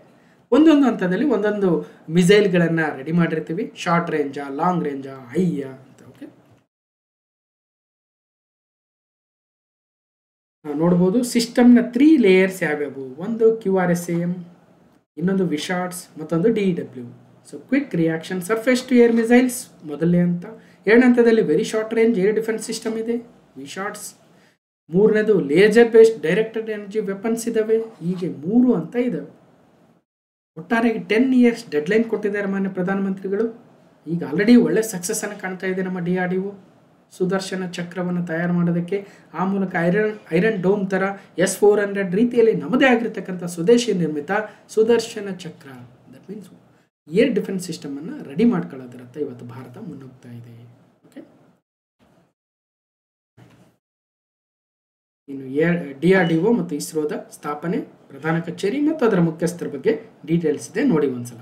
ಒಂದೊಂದು ಹಂತದಲ್ಲಿ ಒಂದೊಂದು ಮಿಸೈಲ್ಗಳನ್ನು ರೆಡಿ ಮಾಡಿರ್ತೀವಿ. ಶಾರ್ಟ್ ರೇಂಜಾ, ಲಾಂಗ್ ರೇಂಜಾ, ಹೈಯಾ ಅಂತ. ಓಕೆ, ನೋಡ್ಬೋದು ಸಿಸ್ಟಮ್ನ 3 ಲೇಯರ್ಸ್ ಯಾವ್ಯಾವು? ಒಂದು QRSAM, ಇನ್ನೊಂದು ವಿಶಾಟ್ಸ್, ಮತ್ತೊಂದು DEW. So quick reaction surface to air missiles ಮೊದಲನೇ ಹಂತ. 2ನೇ ಹಂತದಲ್ಲಿ very short range air defence system ಇದೆ, ವಿಶಾಟ್ಸ್. 3ನೇದು laser based directed energy weapons ಇದ್ದಾವೆ. ಹೀಗೆ 3 ಹಂತ ಇದ್ದಾವೆ. ಒಟ್ಟಾರೆಯಾಗಿ 10 ಇಯರ್ಸ್ ಡೆಡ್ಲೈನ್ ಕೊಟ್ಟಿದ್ದಾರೆ ಮಾನ್ಯ ಪ್ರಧಾನಮಂತ್ರಿಗಳು. ಈಗ ಆಲ್ರೆಡಿ ಒಳ್ಳೆ ಸಕ್ಸಸ್ ಅನ್ನು ಕಾಣ್ತಾ ಇದೆ ನಮ್ಮ DRDO. ಸುದರ್ಶನ ಚಕ್ರವನ್ನು ತಯಾರು ಮಾಡೋದಕ್ಕೆ ಆ ಮೂಲಕ ಐರನ್ ಡೋಮ್ ಥರ S-400 ರೀತಿಯಲ್ಲಿ ನಮ್ಮದೇ ಆಗಿರ್ತಕ್ಕಂಥ ಸ್ವದೇಶಿ ನಿರ್ಮಿತ Sudarshan Chakra, that means air defence ಸಿಸ್ಟಮನ್ನು ರೆಡಿ ಮಾಡ್ಕೊಳ್ಳೋದರತ್ತ ಇವತ್ತು ಭಾರತ ಮುನ್ನುಗ್ತಾ ಇದೆ. ಓಕೆ, ಇನ್ನು DRDO ಮತ್ತು ಇಸ್ರೋದ ಸ್ಥಾಪನೆ, ಪ್ರಧಾನ ಕಚೇರಿ ಮತ್ತು ಅದರ ಮುಖ್ಯಸ್ಥರ ಬಗ್ಗೆ ಡೀಟೇಲ್ಸ್ ಇದೆ, ನೋಡಿ ಒಂದ್ಸಲ.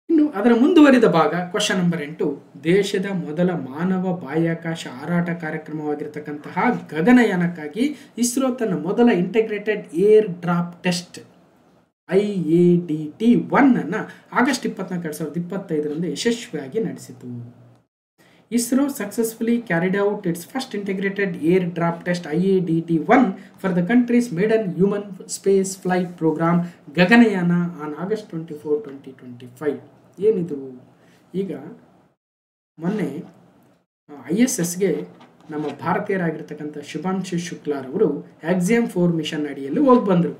ಇನ್ನು ಅದರ ಮುಂದುವರಿದ ಭಾಗ ಕ್ವಶನ್ ನಂಬರ್ 8. ದೇಶದ ಮೊದಲ ಮಾನವ ಬಾಹ್ಯಾಕಾಶ ಹಾರಾಟ ಕಾರ್ಯಕ್ರಮವಾಗಿರ್ತಕ್ಕಂತಹ ಗಗನಯಾನಕ್ಕಾಗಿ ಇಸ್ರೋ ತನ್ನ ಮೊದಲ integrated air drop test IADT-1 ಅನ್ನು ಆಗಸ್ಟ್ 24, 2025 ಯಶಸ್ವಿಯಾಗಿ ನಡೆಸಿತು. ISRO successfully carried out its first integrated air-draft test IADT-1 for the country's maiden human space flight program Gaganayana on August 24, 2025. ಏನಿದು? ಈಗ ಮೊನ್ನೆ ISSಗೆ ನಮ್ಮ ಭಾರತೀಯರಾಗಿರ್ತಕ್ಕಂಥ ಶುಭಾಂಶು ಶುಕ್ಲಾರವರು Axiom 4 ಮಿಷನ್ ಅಡಿಯಲ್ಲಿ ಹೋಗಿ ಬಂದರು,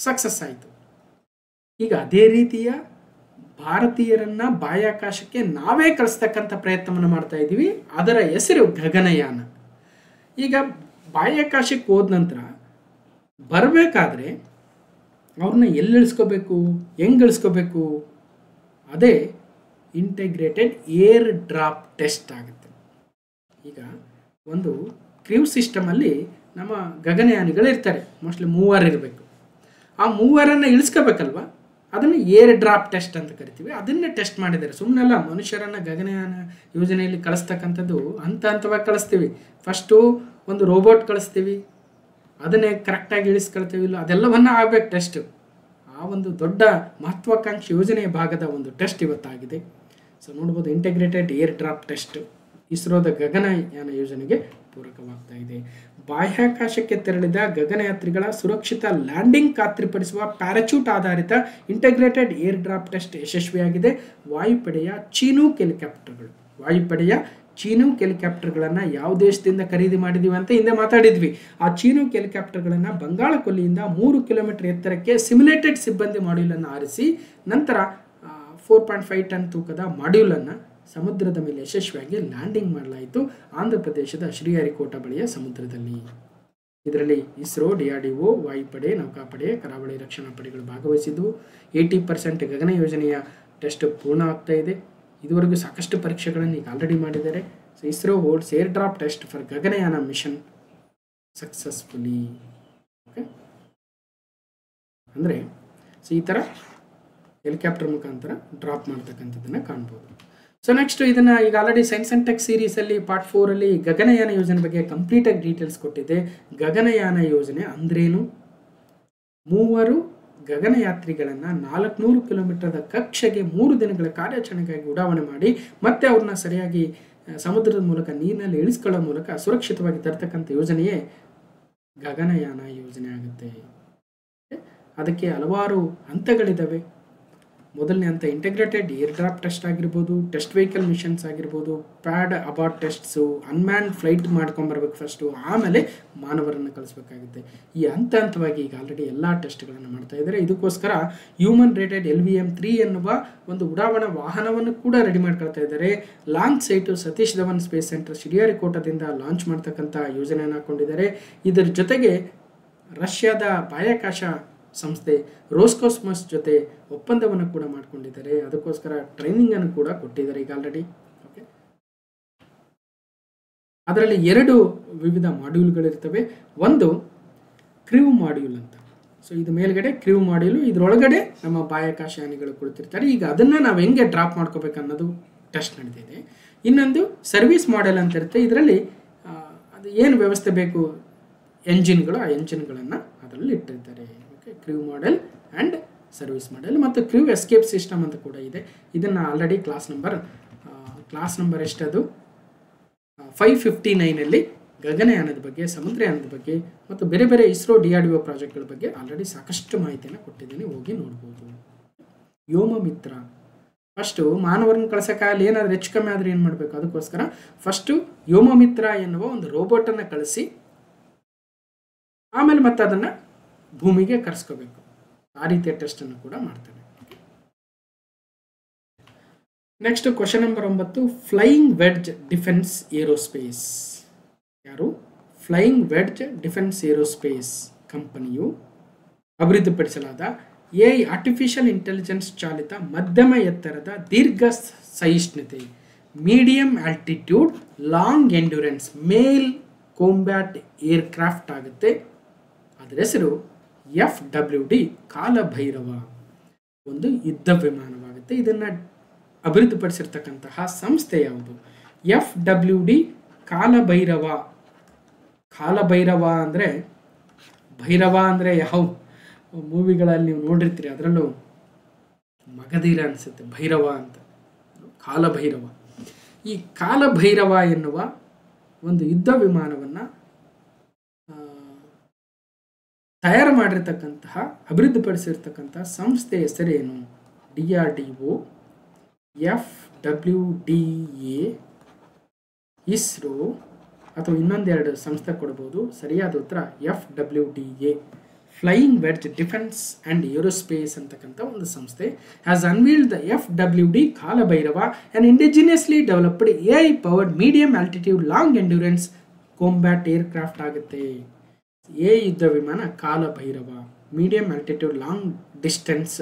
ಸಕ್ಸಸ್ ಆಯಿತು. ಈಗ ಅದೇ ರೀತಿಯ ಭಾರತೀಯರನ್ನ ಬಾಹ್ಯಾಕಾಶಕ್ಕೆ ನಾವೇ ಕಳಿಸ್ತಕ್ಕಂಥ ಪ್ರಯತ್ನವನ್ನು ಮಾಡ್ತಾ ಇದ್ದೀವಿ. ಅದರ ಹೆಸರು ಗಗನಯಾನ. ಈಗ ಬಾಹ್ಯಾಕಾಶಕ್ಕೆ ಹೋದ ನಂತರ ಬರಬೇಕಾದ್ರೆ ಅವ್ರನ್ನ ಎಲ್ಲಿ ಇಳಿಸ್ಕೋಬೇಕು, ಹೆಂಗೆ ಇಳಿಸ್ಕೋಬೇಕು? ಅದೇ ಇಂಟಿಗ್ರೇಟೆಡ್ ಏರ್ ಡ್ರಾಪ್ ಟೆಸ್ಟ್ ಆಗುತ್ತೆ. ಈಗ ಒಂದು ಕ್ರೂ ಸಿಸ್ಟಮಲ್ಲಿ ನಮ್ಮ ಗಗನಯಾನಿಗಳು ಇರ್ತಾರೆ, ಮೋಸ್ಟ್ಲಿ 3 ಇರಬೇಕು. ಆ 3 ಇಳಿಸ್ಕೋಬೇಕಲ್ವ, ಅದನ್ನು ಏರ್ ಡ್ರಾಪ್ ಟೆಸ್ಟ್ ಅಂತ ಕರಿತೀವಿ. ಅದನ್ನೇ ಟೆಸ್ಟ್ ಮಾಡಿದ್ದಾರೆ. ಸುಮ್ಮನೆಲ್ಲ ಮನುಷ್ಯರನ್ನು ಗಗನಯಾನ ಯೋಜನೆಯಲ್ಲಿ ಕಳಿಸ್ತಕ್ಕಂಥದ್ದು ಹಂತವಾಗಿ ಕಳಿಸ್ತೀವಿ. ಫಸ್ಟು ಒಂದು ರೋಬೋಟ್ ಕಳಿಸ್ತೀವಿ, ಅದನ್ನೇ ಕರೆಕ್ಟಾಗಿ ಇಳಿಸ್ಕೊಳ್ತೀವಿ, ಇಲ್ಲ ಅದೆಲ್ಲವನ್ನ ಆಗಬೇಕು ಟೆಸ್ಟು. ಆ ಒಂದು ದೊಡ್ಡ ಮಹತ್ವಾಕಾಂಕ್ಷಿ ಯೋಜನೆಯ ಭಾಗದ ಒಂದು ಟೆಸ್ಟ್ ಇವತ್ತಾಗಿದೆ. ಸೊ ನೋಡ್ಬೋದು, ಇಂಟಿಗ್ರೇಟೆಡ್ ಏರ್ ಡ್ರಾಪ್ ಟೆಸ್ಟ್ ಇಸ್ರೋದ ಗಗನಯಾನ ಯೋಜನೆಗೆ ಪೂರಕವಾಗ್ತಾ ಇದೆ. ಬಾಹ್ಯಾಕಾಶಕ್ಕೆ ತೆರಳಿದ ಗಗನಯಾತ್ರಿಗಳ ಸುರಕ್ಷಿತ ಲ್ಯಾಂಡಿಂಗ್ ಖಾತ್ರಿಪಡಿಸುವ ಪ್ಯಾರಾಚೂಟ್ ಆಧಾರಿತ ಇಂಟಿಗ್ರೇಟೆಡ್ ಏರ್ ಡ್ರಾಪ್ ಟೆಸ್ಟ್ ಯಶಸ್ವಿಯಾಗಿದೆ. ವಾಯುಪಡೆಯ ಚೀನೂಕ್ ಹೆಲಿಕಾಪ್ಟರ್ಗಳನ್ನು ಯಾವ ದೇಶದಿಂದ ಖರೀದಿ ಮಾಡಿದೀವಿ ಅಂತ ಹಿಂದೆ ಮಾತಾಡಿದ್ವಿ. ಆ ಚೀನೂಕ್ ಹೆಲಿಕಾಪ್ಟರ್ಗಳನ್ನು ಬಂಗಾಳ ಕೊಲ್ಲಿಯಿಂದ 3 ಕಿಲೋಮೀಟರ್ ಎತ್ತರಕ್ಕೆ ಸಿಮ್ಯುಲೇಟೆಡ್ ಸಿಬ್ಬಂದಿ ಮಾಡ್ಯೂಲನ್ನು ಆರಿಸಿ ನಂತರ 4.5 ಟನ್ ತೂಕದ ಮಾಡ್ಯೂಲನ್ನು ಸಮುದ್ರದ ಮೇಲೆ ಯಶಸ್ವಿಯಾಗಿ ಲ್ಯಾಂಡಿಂಗ್ ಮಾಡಲಾಯಿತು, ಆಂಧ್ರ ಪ್ರದೇಶದ ಶ್ರೀಹರಿಕೋಟ ಬಳಿಯ ಸಮುದ್ರದಲ್ಲಿ. ಇದರಲ್ಲಿ ಇಸ್ರೋ, DRDO, ವಾಯುಪಡೆ, ನೌಕಾಪಡೆ, ಕರಾವಳಿ ರಕ್ಷಣಾ ಪಡೆಗಳು ಭಾಗವಹಿಸಿದ್ದವು. 80% ಗಗನ ಯೋಜನೆಯ ಟೆಸ್ಟ್ ಪೂರ್ಣ ಆಗ್ತಾ ಇದೆ. ಇದುವರೆಗೂ ಸಾಕಷ್ಟು ಪರೀಕ್ಷೆಗಳನ್ನು ಈಗ ಆಲ್ರೆಡಿ ಮಾಡಿದ್ದಾರೆ. So ISRO holds air drop test for Gaganyaan mission successfully. Okay, ಅಂದರೆ ಸೊ ಈ ಥರ ಹೆಲಿಕಾಪ್ಟರ್ ಮುಖಾಂತರ ಡ್ರಾಪ್ ಮಾಡ್ತಕ್ಕಂಥದ್ದನ್ನು ಕಾಣ್ಬೋದು. ಸೊ ನೆಕ್ಸ್ಟ್ ಇದನ್ನು ಈಗ ಆಲ್ರೆಡಿ ಸೈನ್ಸ್ ಆ್ಯಂಡ್ ಟೆಕ್ ಸೀರೀಸಲ್ಲಿ ಪಾರ್ಟ್ 4 ಗಗನಯಾನ ಯೋಜನೆ ಬಗ್ಗೆ ಕಂಪ್ಲೀಟಾಗಿ ಡೀಟೇಲ್ಸ್ ಕೊಟ್ಟಿದೆ. ಗಗನಯಾನ ಯೋಜನೆ ಅಂದ್ರೇನು, 3 ಗಗನಯಾತ್ರಿಗಳನ್ನು 400 ಕಿಲೋಮೀಟರ್ದ ಕಕ್ಷೆಗೆ 3 ದಿನಗಳ ಕಾರ್ಯಾಚರಣೆಗಾಗಿ ಉಡಾವಣೆ ಮಾಡಿ ಮತ್ತೆ ಅವ್ರನ್ನ ಸರಿಯಾಗಿ ಸಮುದ್ರದ ಮೂಲಕ ನೀರಿನಲ್ಲಿ ಇಳಿಸ್ಕೊಳ್ಳೋ ಮೂಲಕ ಸುರಕ್ಷಿತವಾಗಿ ತರ್ತಕ್ಕಂಥ ಯೋಜನೆಯೇ ಗಗನಯಾನ ಯೋಜನೆ ಆಗುತ್ತೆ. ಅದಕ್ಕೆ ಹಲವಾರು ಹಂತಗಳಿದ್ದಾವೆ. ಮೊದಲನೇ ಹಂತ ಇಂಟಿಗ್ರೇಟೆಡ್ ಏರ್ ಡ್ರಾಪ್ ಟೆಸ್ಟ್ ಆಗಿರ್ಬೋದು, ಟೆಸ್ಟ್ ವೆಹಿಕಲ್ ಮಿಷನ್ಸ್ ಆಗಿರ್ಬೋದು, pad abort tests, unmanned flight ಮಾಡ್ಕೊಂಬರ್ಬೇಕು ಫಸ್ಟು, ಆಮೇಲೆ ಮಾನವರನ್ನು ಕಳಿಸ್ಬೇಕಾಗುತ್ತೆ. ಈ ಹಂತವಾಗಿ ಈಗ ಆಲ್ರೆಡಿ ಎಲ್ಲ ಟೆಸ್ಟ್ಗಳನ್ನು ಮಾಡ್ತಾ ಇದ್ದಾರೆ. ಇದಕ್ಕೋಸ್ಕರ ಹ್ಯೂಮನ್ ರೇಟೆಡ್ LVM-3 ಎನ್ನುವ ಒಂದು ಉಡಾವಣಾ ವಾಹನವನ್ನು ಕೂಡ ರೆಡಿ ಮಾಡ್ಕೊಳ್ತಾ ಇದ್ದಾರೆ. Launch site Satish Dhawan space centre ಶ್ರೀಹರಿಕೋಟದಿಂದ ಲಾಂಚ್ ಮಾಡ್ತಕ್ಕಂಥ ಯೋಜನೆಯನ್ನು ಹಾಕ್ಕೊಂಡಿದ್ದಾರೆ. ಇದರ ಜೊತೆಗೆ ರಷ್ಯಾದ ಬಾಹ್ಯಾಕಾಶ ಸಂಸ್ಥೆ ರೋಸ್ಕಾಸ್ಮಾಸ್ ಜೊತೆ ಒಪ್ಪಂದವನ್ನು ಕೂಡ ಮಾಡ್ಕೊಂಡಿದ್ದಾರೆ. ಅದಕ್ಕೋಸ್ಕರ ಟ್ರೈನಿಂಗ್ ಅನ್ನು ಕೂಡ ಕೊಟ್ಟಿದ್ದಾರೆ ಈಗ ಆಲ್ರೆಡಿ. ಓಕೆ, ಅದರಲ್ಲಿ 2 ವಿವಿಧ ಮಾಡ್ಯೂಲ್ಗಳಿರ್ತವೆ. ಒಂದು ಕ್ರೂ ಮಾಡ್ಯೂಲ್ ಅಂತ. ಸೊ ಇದು ಮೇಲ್ಗಡೆ ಕ್ರೂ ಮಾಡ್ಯೂಲು, ಇದರೊಳಗಡೆ ನಮ್ಮ ಬಾಹ್ಯಾಕಾಶಯಾನಿಗಳು ಕುಳಿತಿರ್ತಾರೆ. ಈಗ ಅದನ್ನು ನಾವು ಹೆಂಗೆ ಡ್ರಾಪ್ ಮಾಡ್ಕೋಬೇಕು ಅನ್ನೋದು ಟೆಸ್ಟ್ ನಡೆದಿದೆ. ಇನ್ನೊಂದು ಸರ್ವಿಸ್ ಮಾಡೆಲ್ ಅಂತ ಇರುತ್ತೆ. ಇದರಲ್ಲಿ ಅದು ಏನು ವ್ಯವಸ್ಥೆ ಬೇಕು, ಎಂಜಿನ್ಗಳು, ಆ ಎಂಜಿನ್ಗಳನ್ನು ಅದರಲ್ಲಿ ಇಟ್ಟಿರ್ತಾರೆ. ಕ್ರೂ ಮಾಡೆಲ್ ಆ್ಯಂಡ್ ಸರ್ವಿಸ್ ಮಾಡೆಲ್ ಮತ್ತು ಕ್ರೂ ಎಸ್ಕೇಪ್ ಸಿಸ್ಟಮ್ ಅಂತ ಕೂಡ ಇದೆ. ಇದನ್ನು ಆಲ್ರೆಡಿ ಕ್ಲಾಸ್ ನಂಬರ್ ಎಷ್ಟದು 559 ಗಗನಯಾನದ ಬಗ್ಗೆ, ಸಮುದ್ರಯಾನದ ಬಗ್ಗೆ ಮತ್ತು ಬೇರೆ ಬೇರೆ ಇಸ್ರೋ DRDO ಪ್ರಾಜೆಕ್ಟ್ಗಳ ಬಗ್ಗೆ ಆಲ್ರೆಡಿ ಸಾಕಷ್ಟು ಮಾಹಿತಿಯನ್ನು ಕೊಟ್ಟಿದ್ದೀನಿ, ಹೋಗಿ ನೋಡ್ಬೋದು. ವ್ಯೋಮಮಿತ್ರ ಫಸ್ಟು ಮಾನವರನ್ನು ಕಳ್ಸೋಕ್ಕಾಗಲಿ, ಏನಾದರೂ ಹೆಚ್ಚು ಕಮ್ಮಿ ಆದರೆ ಏನು ಮಾಡಬೇಕು, ಅದಕ್ಕೋಸ್ಕರ ಫಸ್ಟು ವ್ಯೋಮಮಿತ್ರ ಎನ್ನುವ ಒಂದು ರೋಬೋಟನ್ನು ಕಳಿಸಿ ಆಮೇಲೆ ಮತ್ತೆ ಅದನ್ನು ಭೂಮಿಗೆ ಕರೆಸ್ಕೋಬೇಕು. ಆ ರೀತಿಯ ಟೆಸ್ಟನ್ನು ಕೂಡ ಮಾಡ್ತಾರೆ. Next question number 9, flying wedge defence aerospace. ಯಾರು? ಫ್ಲೈಯಿಂಗ್ ವೆಡ್ಜ್ ಡಿಫೆನ್ಸ್ ಏರೋಸ್ಪೇಸ್ ಕಂಪನಿಯು ಅಭಿವೃದ್ಧಿಪಡಿಸಲಾದ AI ಆರ್ಟಿಫಿಷಿಯಲ್ ಇಂಟೆಲಿಜೆನ್ಸ್ ಚಾಲಿತ ಮಧ್ಯಮ ಎತ್ತರದ ದೀರ್ಘ ಸಹಿಷ್ಣುತೆ ಮೀಡಿಯಂ ಆಲ್ಟಿಟ್ಯೂಡ್ ಲಾಂಗ್ ಎಂಡ್ಯೂರೆನ್ಸ್ ಮೇಲ್ ಕಾಂಬ್ಯಾಟ್ ಏರ್ಕ್ರಾಫ್ಟ್ ಆಗುತ್ತೆ. ಅದರ ಹೆಸರು FWD ಕಾಲಭೈರವ, ಒಂದು ಯುದ್ಧ ವಿಮಾನವಾಗುತ್ತೆ. ಇದನ್ನು ಅಭಿವೃದ್ಧಿಪಡಿಸಿರ್ತಕ್ಕಂತಹ ಸಂಸ್ಥೆ ಯಾವುದು? FWD ಕಾಲಭೈರವ ಅಂದರೆ ಭೈರವ ಅಂದರೆ ಯಾವ ಮೂವಿಗಳಲ್ಲಿ ನೀವು ನೋಡಿರ್ತೀರಿ, ಅದರಲ್ಲೂ ಮಗಧೀರ ಅನಿಸುತ್ತೆ, ಭೈರವ ಅಂತ, ಕಾಲಭೈರವ. ಈ ಕಾಲಭೈರವ ಎನ್ನುವ ಒಂದು ಯುದ್ಧ ವಿಮಾನವನ್ನು ತಯಾರು ಮಾಡಿರ್ತಕ್ಕಂತಹ, ಅಭಿವೃದ್ಧಿಪಡಿಸಿರ್ತಕ್ಕಂತಹ ಸಂಸ್ಥೆ ಹೆಸರೇನು? DRDO, FWDA, ಇಸ್ರೋ, ಅಥವಾ ಇನ್ನೊಂದೆರಡು ಸಂಸ್ಥೆ ಕೊಡ್ಬೋದು. ಸರಿಯಾದ ಉತ್ತರ FWDA, flying wedge defence and aerospace ಅಂತಕ್ಕಂಥ ಒಂದು ಸಂಸ್ಥೆ has unveiled the FWD Kalabhairava, an indigenously developed AI powered medium altitude long endurance combat aircraft ಆಗುತ್ತೆ. ಎ ಯುದ್ಧ ವಿಮಾನ Kalabhairava, medium altitude long distance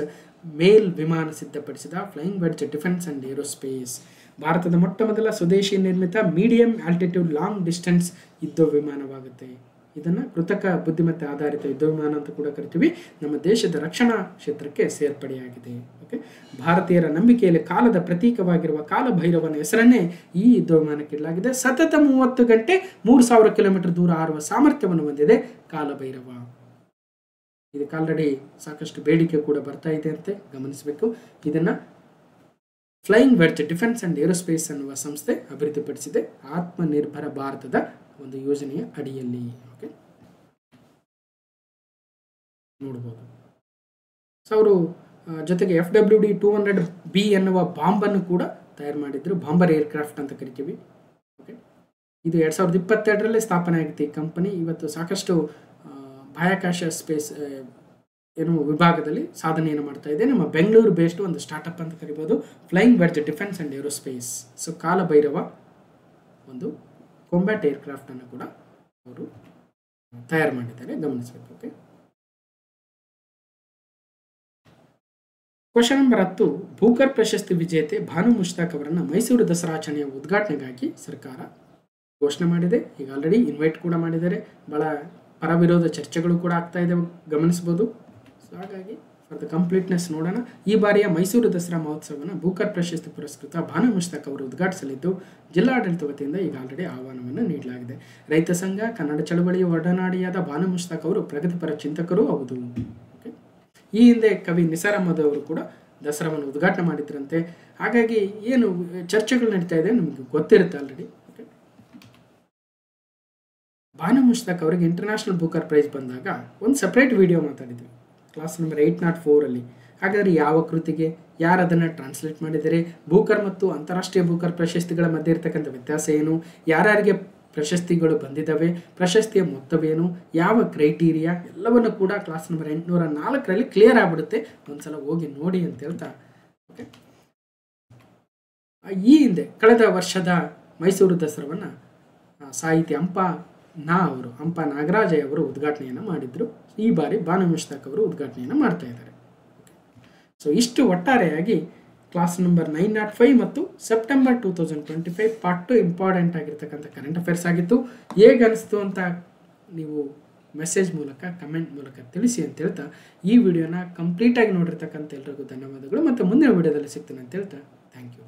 ಮೇಲ್ ವಿಮಾನ ಸಿದ್ಧಪಡಿಸಿದ flying wedge defence and aerospace. ಭಾರತದ ಮೊಟ್ಟ ಮೊದಲ ಸ್ವದೇಶಿ ನಿರ್ಮಿತ ಮೀಡಿಯಂ ಆಲ್ಟಿಟ್ಯೂಡ್ ಲಾಂಗ್ ಡಿಸ್ಟೆನ್ಸ್ ಯುದ್ಧ ವಿಮಾನವಾಗುತ್ತೆ. ಇದನ್ನು ಕೃತಕ ಬುದ್ಧಿಮತ್ತೆ ಆಧಾರಿತ ಯುದ್ಧ ವಿಮಾನ ಅಂತ ಕೂಡ ಕರಿತೀವಿ. ನಮ್ಮ ದೇಶದ ರಕ್ಷಣಾ ಕ್ಷೇತ್ರಕ್ಕೆ ಸೇರ್ಪಡೆಯಾಗಿದೆ. ಓಕೆ, ಭಾರತೀಯರ ನಂಬಿಕೆಯಲ್ಲಿ ಕಾಲದ ಪ್ರತೀಕವಾಗಿರುವ ಕಾಲಭೈರವನ ಹೆಸರನ್ನೇ ಈ ಯುದ್ಧ ವಿಮಾನಕ್ಕೆ ಇಡಲಾಗಿದೆ. ಸತತ 30 ಗಂಟೆ 3000 ಕಿಲೋಮೀಟರ್ ದೂರ ಹಾರುವ ಸಾಮರ್ಥ್ಯವನ್ನು ಹೊಂದಿದೆ ಕಾಲಭೈರವ. ಇದಕ್ಕೆ ಆಲ್ರೆಡಿ ಸಾಕಷ್ಟು ಬೇಡಿಕೆ ಕೂಡ ಬರ್ತಾ ಇದೆ ಅಂತೆ, ಗಮನಿಸಬೇಕು. ಇದನ್ನು flying wedge defence and aerospace ಅನ್ನುವ ಸಂಸ್ಥೆ ಅಭಿವೃದ್ಧಿಪಡಿಸಿದೆ, ಆತ್ಮನಿರ್ಭರ ಭಾರತದ ಒಂದು ಯೋಜನೆಯ ಅಡಿಯಲ್ಲಿ. ಓಕೆ, ನೋಡ್ಬೋದು. ಸೊ ಅವರು ಜೊತೆಗೆ FWD 200B ಎನ್ನುವ ಬಾಂಬನ್ನು ಕೂಡ ತಯಾರು ಮಾಡಿದ್ರು, ಬಾಂಬರ್ ಏರ್ಕ್ರಾಫ್ಟ್ ಅಂತ ಕರಿತೀವಿ. ಓಕೆ, ಇದು 2022ರಲ್ಲಿ ಸ್ಥಾಪನೆ ಆಗುತ್ತೆ ಈ ಕಂಪನಿ. ಇವತ್ತು ಸಾಕಷ್ಟು ಬಾಹ್ಯಾಕಾಶ ಸ್ಪೇಸ್ ವಿಭಾಗದಲ್ಲಿ ಸಾಧನೆಯನ್ನು ಮಾಡ್ತಾ ಇದೆ. ನಮ್ಮ ಬೆಂಗಳೂರು ಬೇಸ್ಡ್ ಒಂದು ಸ್ಟಾರ್ಟಪ್ ಅಂತ ಕರಿಬೋದು, flying wedge defence and aerospace. So Kalabhairava ಒಂದು ಕಾಂಬ್ಯಾಟ್ ಏರ್ಕ್ರಾಫ್ಟ್ ಅನ್ನು ಕೂಡ ಅವರು ತಯಾರು ಮಾಡಿದ್ದಾರೆ, ಗಮನಿಸಬೇಕು. Okay, question number 10. ಬೂಕರ್ ಪ್ರಶಸ್ತಿ ವಿಜೇತೆ ಭಾನು ಮುಷ್ತಾಕ್ ಅವರನ್ನು ಮೈಸೂರು ದಸರಾಚರಣೆಯ ಉದ್ಘಾಟನೆಗಾಗಿ ಸರ್ಕಾರ ಘೋಷಣೆ ಮಾಡಿದೆ. ಈಗ ಆಲ್ರೆಡಿ ಇನ್ವೈಟ್ ಕೂಡ ಮಾಡಿದ್ದಾರೆ. ಭಾಳ ಪರವಿರೋಧ ಚರ್ಚೆಗಳು ಕೂಡ ಆಗ್ತಾ ಇದೆ, ಗಮನಿಸ್ಬೋದು. ಸೊ ಹಾಗಾಗಿ ಫಾರ್ ದ ಕಂಪ್ಲೀಟ್ನೆಸ್ ನೋಡೋಣ. ಈ ಬಾರಿಯ ಮೈಸೂರು ದಸರಾ ಮಹೋತ್ಸವವನ್ನು ಬೂಕರ್ ಪ್ರಶಸ್ತಿ ಪುರಸ್ಕೃತ ಭಾನು ಮುಷ್ತಾಕ್ ಅವರು ಉದ್ಘಾಟಿಸಲಿದ್ದು, ಜಿಲ್ಲಾಡಳಿತ ವತಿಯಿಂದ ಈಗ ಆಲ್ರೆಡಿ ಆಹ್ವಾನವನ್ನು ನೀಡಲಾಗಿದೆ. ರೈತ ಸಂಘ, ಕನ್ನಡ ಚಳವಳಿಯ ಒಡನಾಡಿಯಾದ ಭಾನು ಮುಷ್ತಾಕ್ ಅವರು ಪ್ರಗತಿಪರ ಚಿಂತಕರೂ ಹೌದು. ಓಕೆ, ಈ ಹಿಂದೆ ಕವಿ ನಿಸಾರ್ ಅಹಮದ್ ಅವರು ಕೂಡ ದಸರಾವನ್ನು ಉದ್ಘಾಟನೆ ಮಾಡಿದ್ರಂತೆ. ಹಾಗಾಗಿ ಏನು ಚರ್ಚೆಗಳು ನಡೀತಾ ಇದೆ ನಮಗೆ ಗೊತ್ತಿರುತ್ತೆ ಆಲ್ರೆಡಿ. ಓಕೆ, ಭಾನು ಮುಷ್ತಾಕ್ ಅವರಿಗೆ ಇಂಟರ್ನ್ಯಾಷನಲ್ ಬೂಕರ್ ಪ್ರೈಸ್ ಬಂದಾಗ ಒಂದು ಸಪ್ರೇಟ್ ವಿಡಿಯೋ ಮಾತಾಡಿದ್ವಿ ಕ್ಲಾಸ್ ನಂಬರ್ 804ಅಲ್ಲಿ. ಹಾಗಾದರೆ ಯಾವ ಕೃತಿಗೆ ಯಾರು ಅದನ್ನು ಟ್ರಾನ್ಸ್ಲೇಟ್ ಮಾಡಿದ್ದಾರೆ, ಬೂಕರ್ ಮತ್ತು ಅಂತಾರಾಷ್ಟ್ರೀಯ ಬೂಕರ್ ಪ್ರಶಸ್ತಿಗಳ ಮಧ್ಯೆ ಇರತಕ್ಕಂಥ ವ್ಯತ್ಯಾಸ ಏನು, ಯಾರ್ಯಾರಿಗೆ ಪ್ರಶಸ್ತಿಗಳು ಬಂದಿದ್ದಾವೆ, ಪ್ರಶಸ್ತಿಯ ಮೊತ್ತವೇನು, ಯಾವ ಕ್ರೈಟೀರಿಯಾ, ಎಲ್ಲವನ್ನು ಕೂಡ ಕ್ಲಾಸ್ ನಂಬರ್ 804ರಲ್ಲಿ ಕ್ಲಿಯರ್ ಆಗಿಬಿಡುತ್ತೆ. ಒಂದ್ಸಲ ಹೋಗಿ ನೋಡಿ ಅಂತ ಹೇಳ್ತಾ. ಓಕೆ, ಈ ಹಿಂದೆ ಕಳೆದ ವರ್ಷದ ಮೈಸೂರು ದಸರಾವನ್ನು ಸಾಹಿತಿ ಹಂಪ ನಾಗರಾಜಯ್ಯ ಅವರು ಉದ್ಘಾಟನೆಯನ್ನು ಮಾಡಿದ್ರು. ಈ ಬಾರಿ ಭಾನು ಮುಷ್ತಾಕ್ ಅವರು ಉದ್ಘಾಟನೆಯನ್ನು ಮಾಡ್ತಾ ಇದ್ದಾರೆ. ಸೊ ಇಷ್ಟು ಒಟ್ಟಾರೆಯಾಗಿ ಕ್ಲಾಸ್ ನಂಬರ್ 905 ಮತ್ತು ಸೆಪ್ಟೆಂಬರ್ 2025 ಪಾರ್ಟ್ 2 ಇಂಪಾರ್ಟೆಂಟ್ ಆಗಿರ್ತಕ್ಕಂಥ ಕರೆಂಟ್ ಅಫೇರ್ಸ್ ಆಗಿತ್ತು. ಹೇಗೆ ಅನಿಸ್ತು ಅಂತ ನೀವು ಮೆಸೇಜ್ ಮೂಲಕ, ಕಮೆಂಟ್ ಮೂಲಕ ತಿಳಿಸಿ ಅಂತ ಹೇಳ್ತಾ ಈ ವಿಡಿಯೋನ ಕಂಪ್ಲೀಟಾಗಿ ನೋಡಿರ್ತಕ್ಕಂಥ ಎಲ್ರಿಗೂ ಧನ್ಯವಾದಗಳು. ಮತ್ತು ಮುಂದಿನ ವಿಡಿಯೋದಲ್ಲಿ ಸಿಗ್ತೇನೆ ಅಂತ ಹೇಳ್ತಾ ಥ್ಯಾಂಕ್ ಯು.